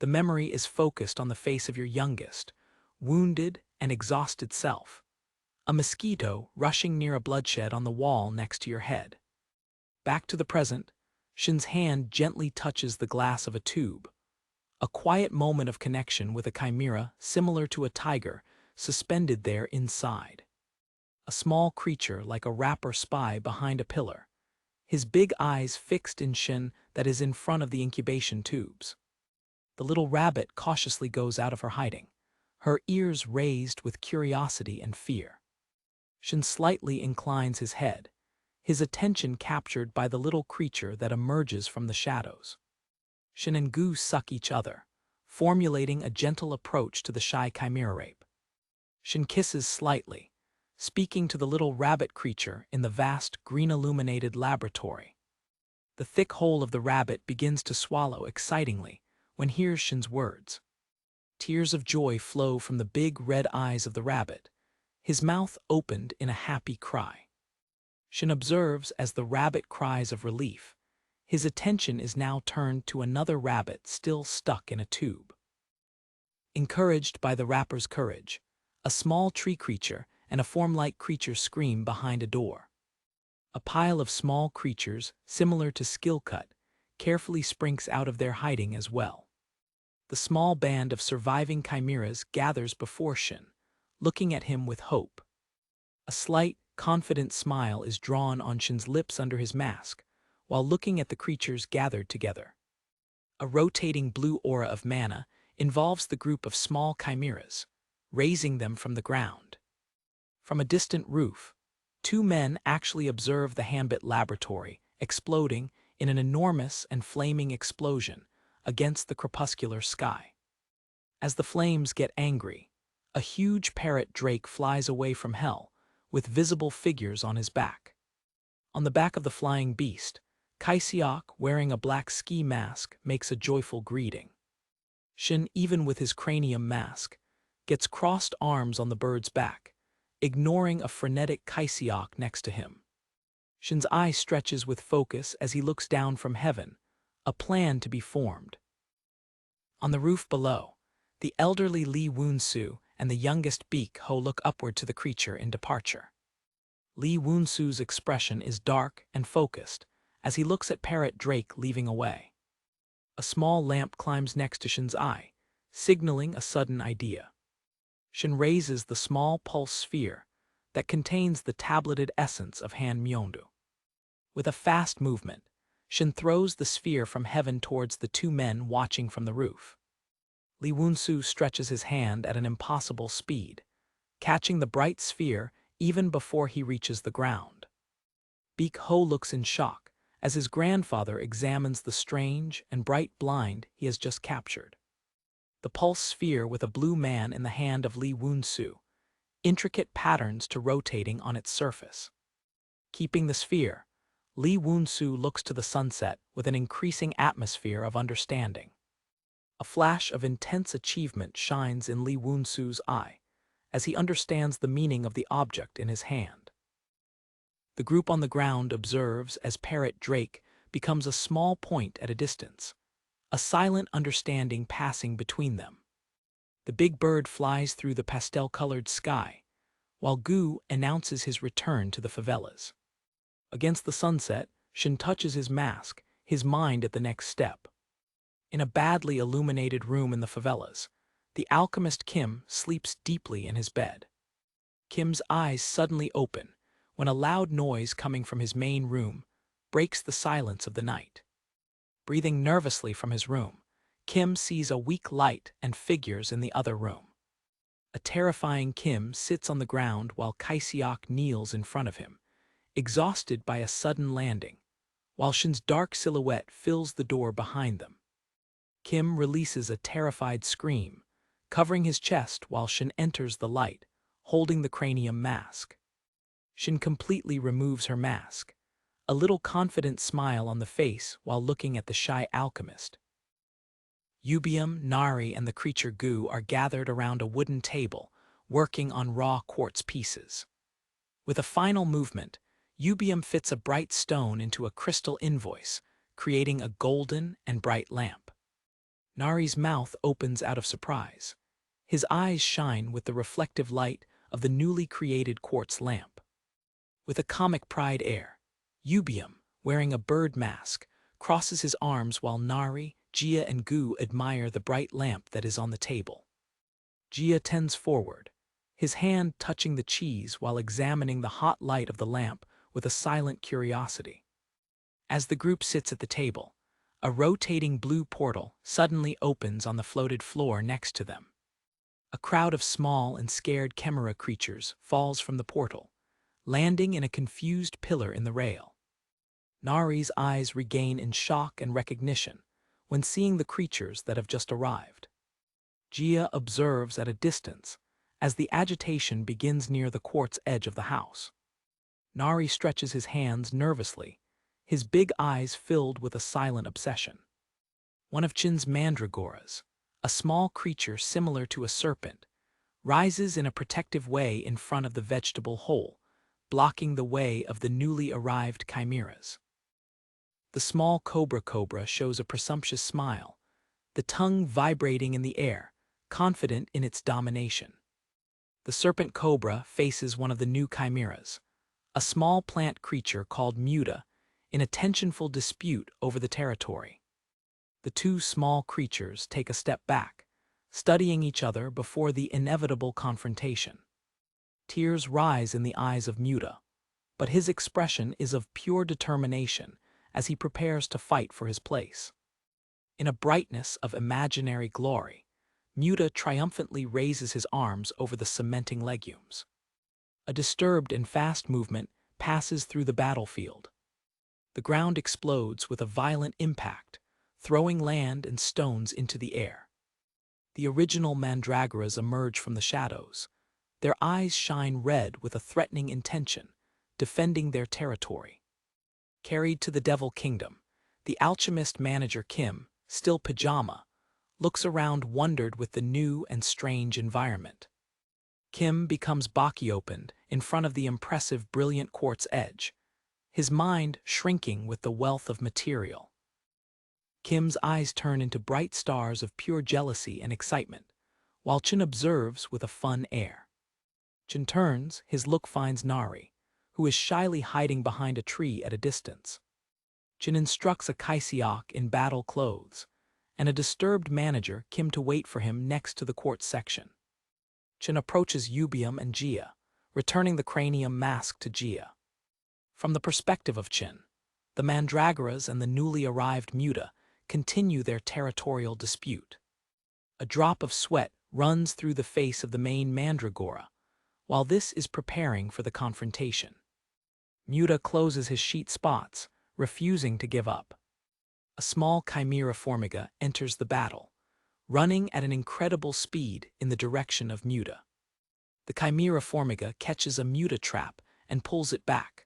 The memory is focused on the face of your youngest, wounded and exhausted self, a mosquito rushing near a bloodshed on the wall next to your head. Back to the present, Shin's hand gently touches the glass of a tube, a quiet moment of connection with a chimera similar to a tiger suspended there inside. A small creature like a rapper spy behind a pillar, his big eyes fixed in Shin that is in front of the incubation tubes. The little rabbit cautiously goes out of her hiding, her ears raised with curiosity and fear. Shin slightly inclines his head, his attention captured by the little creature that emerges from the shadows. Shin and Gu suck each other, formulating a gentle approach to the shy chimera rape. Shin kisses slightly, speaking to the little rabbit creature in the vast green-illuminated laboratory. The thick hole of the rabbit begins to swallow excitingly when hears Shin's words. Tears of joy flow from the big red eyes of the rabbit, his mouth opened in a happy cry. Shin observes as the rabbit cries of relief. His attention is now turned to another rabbit still stuck in a tube. Encouraged by the rapper's courage, a small tree creature and a form-like creature scream behind a door. A pile of small creatures, similar to Skillcut, carefully sprinks out of their hiding as well. The small band of surviving chimeras gathers before Shin, looking at him with hope. A slight, confident smile is drawn on Shin's lips under his mask, while looking at the creatures gathered together. A rotating blue aura of mana involves the group of small chimeras, raising them from the ground. From a distant roof, two men actually observe the Hambit laboratory exploding in an enormous and flaming explosion against the crepuscular sky. As the flames get angry, a huge parrot drake flies away from hell, with visible figures on his back. On the back of the flying beast, Kaisiok, wearing a black ski mask, makes a joyful greeting. Shin, even with his cranium mask, gets crossed arms on the bird's back, ignoring a frenetic Kaisiok next to him. Shin's eye stretches with focus as he looks down from heaven, a plan to be formed. On the roof below, the elderly Lee Woon-soo and the youngest Beek Ho look upward to the creature in departure. Lee Woon-soo's expression is dark and focused as he looks at Parrot Drake leaving away. A small lamp climbs next to Shin's eye, signaling a sudden idea. Shin raises the small pulse sphere that contains the tableted essence of Han Myeondu. With a fast movement, Shin throws the sphere from heaven towards the two men watching from the roof. Lee Woon-soo stretches his hand at an impossible speed, catching the bright sphere even before he reaches the ground. Beek Ho looks in shock as his grandfather examines the strange and bright blind he has just captured. The pulse sphere with a blue man in the hand of Lee Woon-soo, intricate patterns to rotating on its surface. Keeping the sphere, Lee Woon-soo looks to the sunset with an increasing atmosphere of understanding. A flash of intense achievement shines in Lee Woon-soo's eye as he understands the meaning of the object in his hand. The group on the ground observes as Parrot Drake becomes a small point at a distance, a silent understanding passing between them. The big bird flies through the pastel-colored sky, while Gu announces his return to the favelas. Against the sunset, Shin touches his mask, his mind at the next step. In a badly illuminated room in the favelas, the alchemist Kim sleeps deeply in his bed. Kim's eyes suddenly open when a loud noise coming from his main room breaks the silence of the night. Breathing nervously from his room, Kim sees a weak light and figures in the other room. A terrifying Kim sits on the ground while Kaisiok kneels in front of him, exhausted by a sudden landing, while Shin's dark silhouette fills the door behind them. Kim releases a terrified scream, covering his chest while Shin enters the light, holding the cranium mask. Shin completely removes her mask, a little confident smile on the face while looking at the shy alchemist. Yubium, Nari, and the creature Gu are gathered around a wooden table, working on raw quartz pieces. With a final movement, Yubium fits a bright stone into a crystal invoice, creating a golden and bright lamp. Nari's mouth opens out of surprise. His eyes shine with the reflective light of the newly created quartz lamp. With a comic pride air, Yubium, wearing a bird mask, crosses his arms while Nari, Jia, and Gu admire the bright lamp that is on the table. Jia tends forward, his hand touching the cheese while examining the hot light of the lamp with a silent curiosity. As the group sits at the table, a rotating blue portal suddenly opens on the floated floor next to them. A crowd of small and scared chimera creatures falls from the portal, landing in a confused pillar in the rail. Nari's eyes regain in shock and recognition when seeing the creatures that have just arrived. Jia observes at a distance as the agitation begins near the quartz edge of the house. Nari stretches his hands nervously, his big eyes filled with a silent obsession. One of Chin's mandreoras, a small creature similar to a serpent, rises in a protective way in front of the vegetable hole, blocking the way of the newly arrived chimeras. The small cobra shows a presumptuous smile, the tongue vibrating in the air, confident in its domination. The serpent cobra faces one of the new chimeras, a small plant creature called Muta, in a tensionful dispute over the territory. The two small creatures take a step back, studying each other before the inevitable confrontation. Tears rise in the eyes of Muta, but his expression is of pure determination as he prepares to fight for his place. In a brightness of imaginary glory, Muta triumphantly raises his arms over the cementing legumes. A disturbed and fast movement passes through the battlefield. The ground explodes with a violent impact, throwing land and stones into the air. The original mandreoras emerge from the shadows. Their eyes shine red with a threatening intention, defending their territory. Carried to the Devil Kingdom, the alchemist manager Kim, still pajama, looks around wondered with the new and strange environment. Kim becomes Baki-opened in front of the impressive brilliant quartz edge, his mind shrinking with the wealth of material. Kim's eyes turn into bright stars of pure jealousy and excitement, while Chin observes with a fun air. Chin turns, his look finds Nari, who is shyly hiding behind a tree at a distance. Chin instructs a Kaisiok in battle clothes, and a disturbed manager Kim to wait for him next to the quartz section. Chin approaches Yubium and Jia, returning the cranium mask to Jia. From the perspective of Chin, the mandreoras and the newly arrived Muta continue their territorial dispute. A drop of sweat runs through the face of the main mandregora, while this is preparing for the confrontation. Muta closes his sheet spots, refusing to give up. A small chimera formiga enters the battle, running at an incredible speed in the direction of Muta. The chimera formiga catches a Muta trap and pulls it back,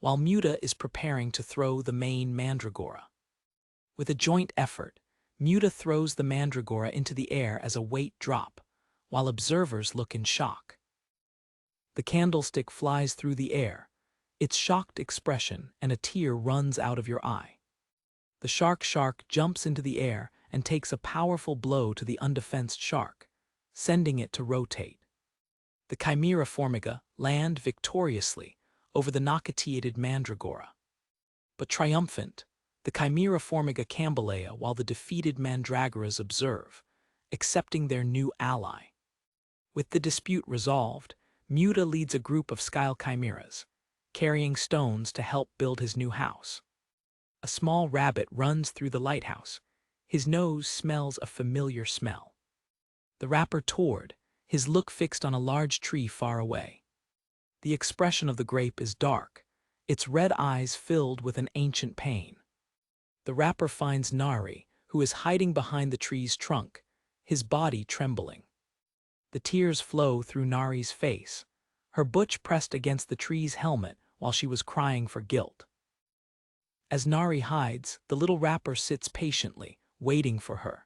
while Muta is preparing to throw the main mandregora. With a joint effort, Muta throws the mandregora into the air as a weight drop, while observers look in shock. The candlestick flies through the air, its shocked expression, and a tear runs out of your eye. The shark jumps into the air and takes a powerful blow to the undefensed shark, sending it to rotate. The chimera formiga land victoriously over the knockatiated mandragora. But triumphant, the chimera formiga cambalea while the defeated mandragoras observe, accepting their new ally. With the dispute resolved, Muta leads a group of skyle chimeras, carrying stones to help build his new house. A small rabbit runs through the lighthouse. His nose smells a familiar smell. The rapper toured, his look fixed on a large tree far away. The expression of the grape is dark, its red eyes filled with an ancient pain. The rapper finds Nari, who is hiding behind the tree's trunk, his body trembling. The tears flow through Nari's face, her butch pressed against the tree's helmet while she was crying for guilt. As Nari hides, the little rapper sits patiently, waiting for her.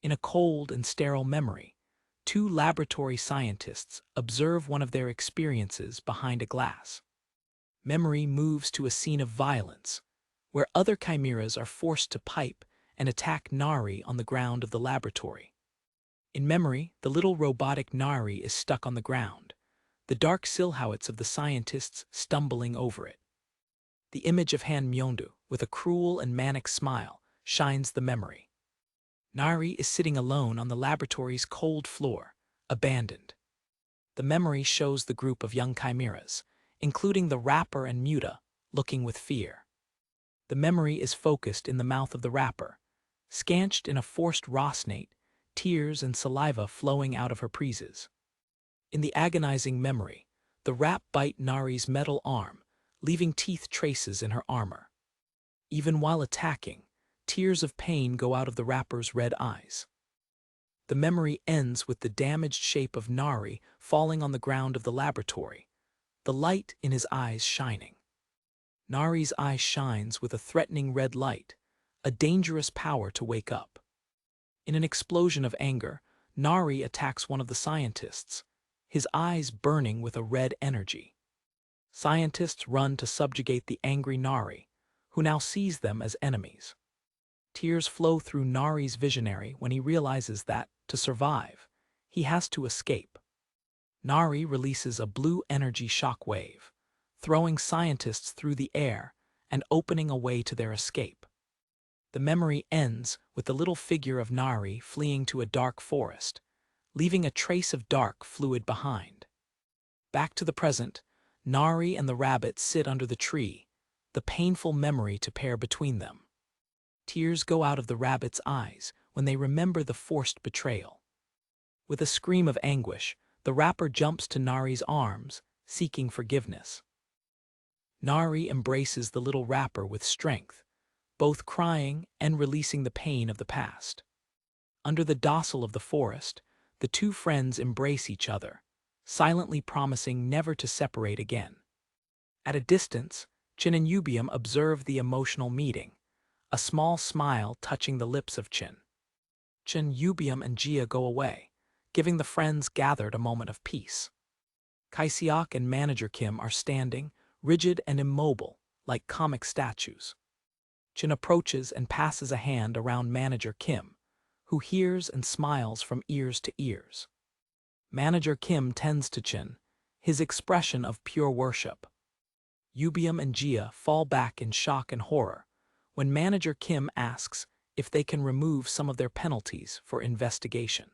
In a cold and sterile memory, two laboratory scientists observe one of their experiences behind a glass. Memory moves to a scene of violence, where other chimeras are forced to pipe and attack Nari on the ground of the laboratory. In memory, the little robotic Nari is stuck on the ground, the dark silhouettes of the scientists stumbling over it. The image of Han Myeondu, with a cruel and manic smile, shines the memory. Nari is sitting alone on the laboratory's cold floor, abandoned. The memory shows the group of young chimeras, including the rapper and Muta, looking with fear. The memory is focused in the mouth of the rapper, scanched in a forced rosnate, tears and saliva flowing out of her preases. In the agonizing memory, the rap bite Nari's metal arm, leaving teeth traces in her armor. Even while attacking, tears of pain go out of the rapper's red eyes. The memory ends with the damaged shape of Nari falling on the ground of the laboratory, the light in his eyes shining. Nari's eye shines with a threatening red light, a dangerous power to wake up. In an explosion of anger, Nari attacks one of the scientists, his eyes burning with a red energy. Scientists run to subjugate the angry Nari, who now sees them as enemies. Tears flow through Nari's visionary when he realizes that, to survive, he has to escape. Nari releases a blue energy shock wave, throwing scientists through the air and opening a way to their escape. The memory ends with the little figure of Nari fleeing to a dark forest, leaving a trace of dark fluid behind. Back to the present, Nari and the rabbit sit under the tree, the painful memory to pair between them. Tears go out of the rabbit's eyes when they remember the forced betrayal. With a scream of anguish, the rapper jumps to Nari's arms, seeking forgiveness. Nari embraces the little rapper with strength, both crying and releasing the pain of the past. Under the docile of the forest, the two friends embrace each other, silently promising never to separate again. At a distance, Chin and Yubium observe the emotional meeting, a small smile touching the lips of Chin. Chin, Yubium, and Jia go away, giving the friends gathered a moment of peace. Kaisiok and Manager Kim are standing, rigid and immobile, like comic statues. Chin approaches and passes a hand around Manager Kim, who hears and smiles from ears to ears. Manager Kim tends to Chin, his expression of pure worship. Yubium and Jia fall back in shock and horror when Manager Kim asks if they can remove some of their penalties for investigation.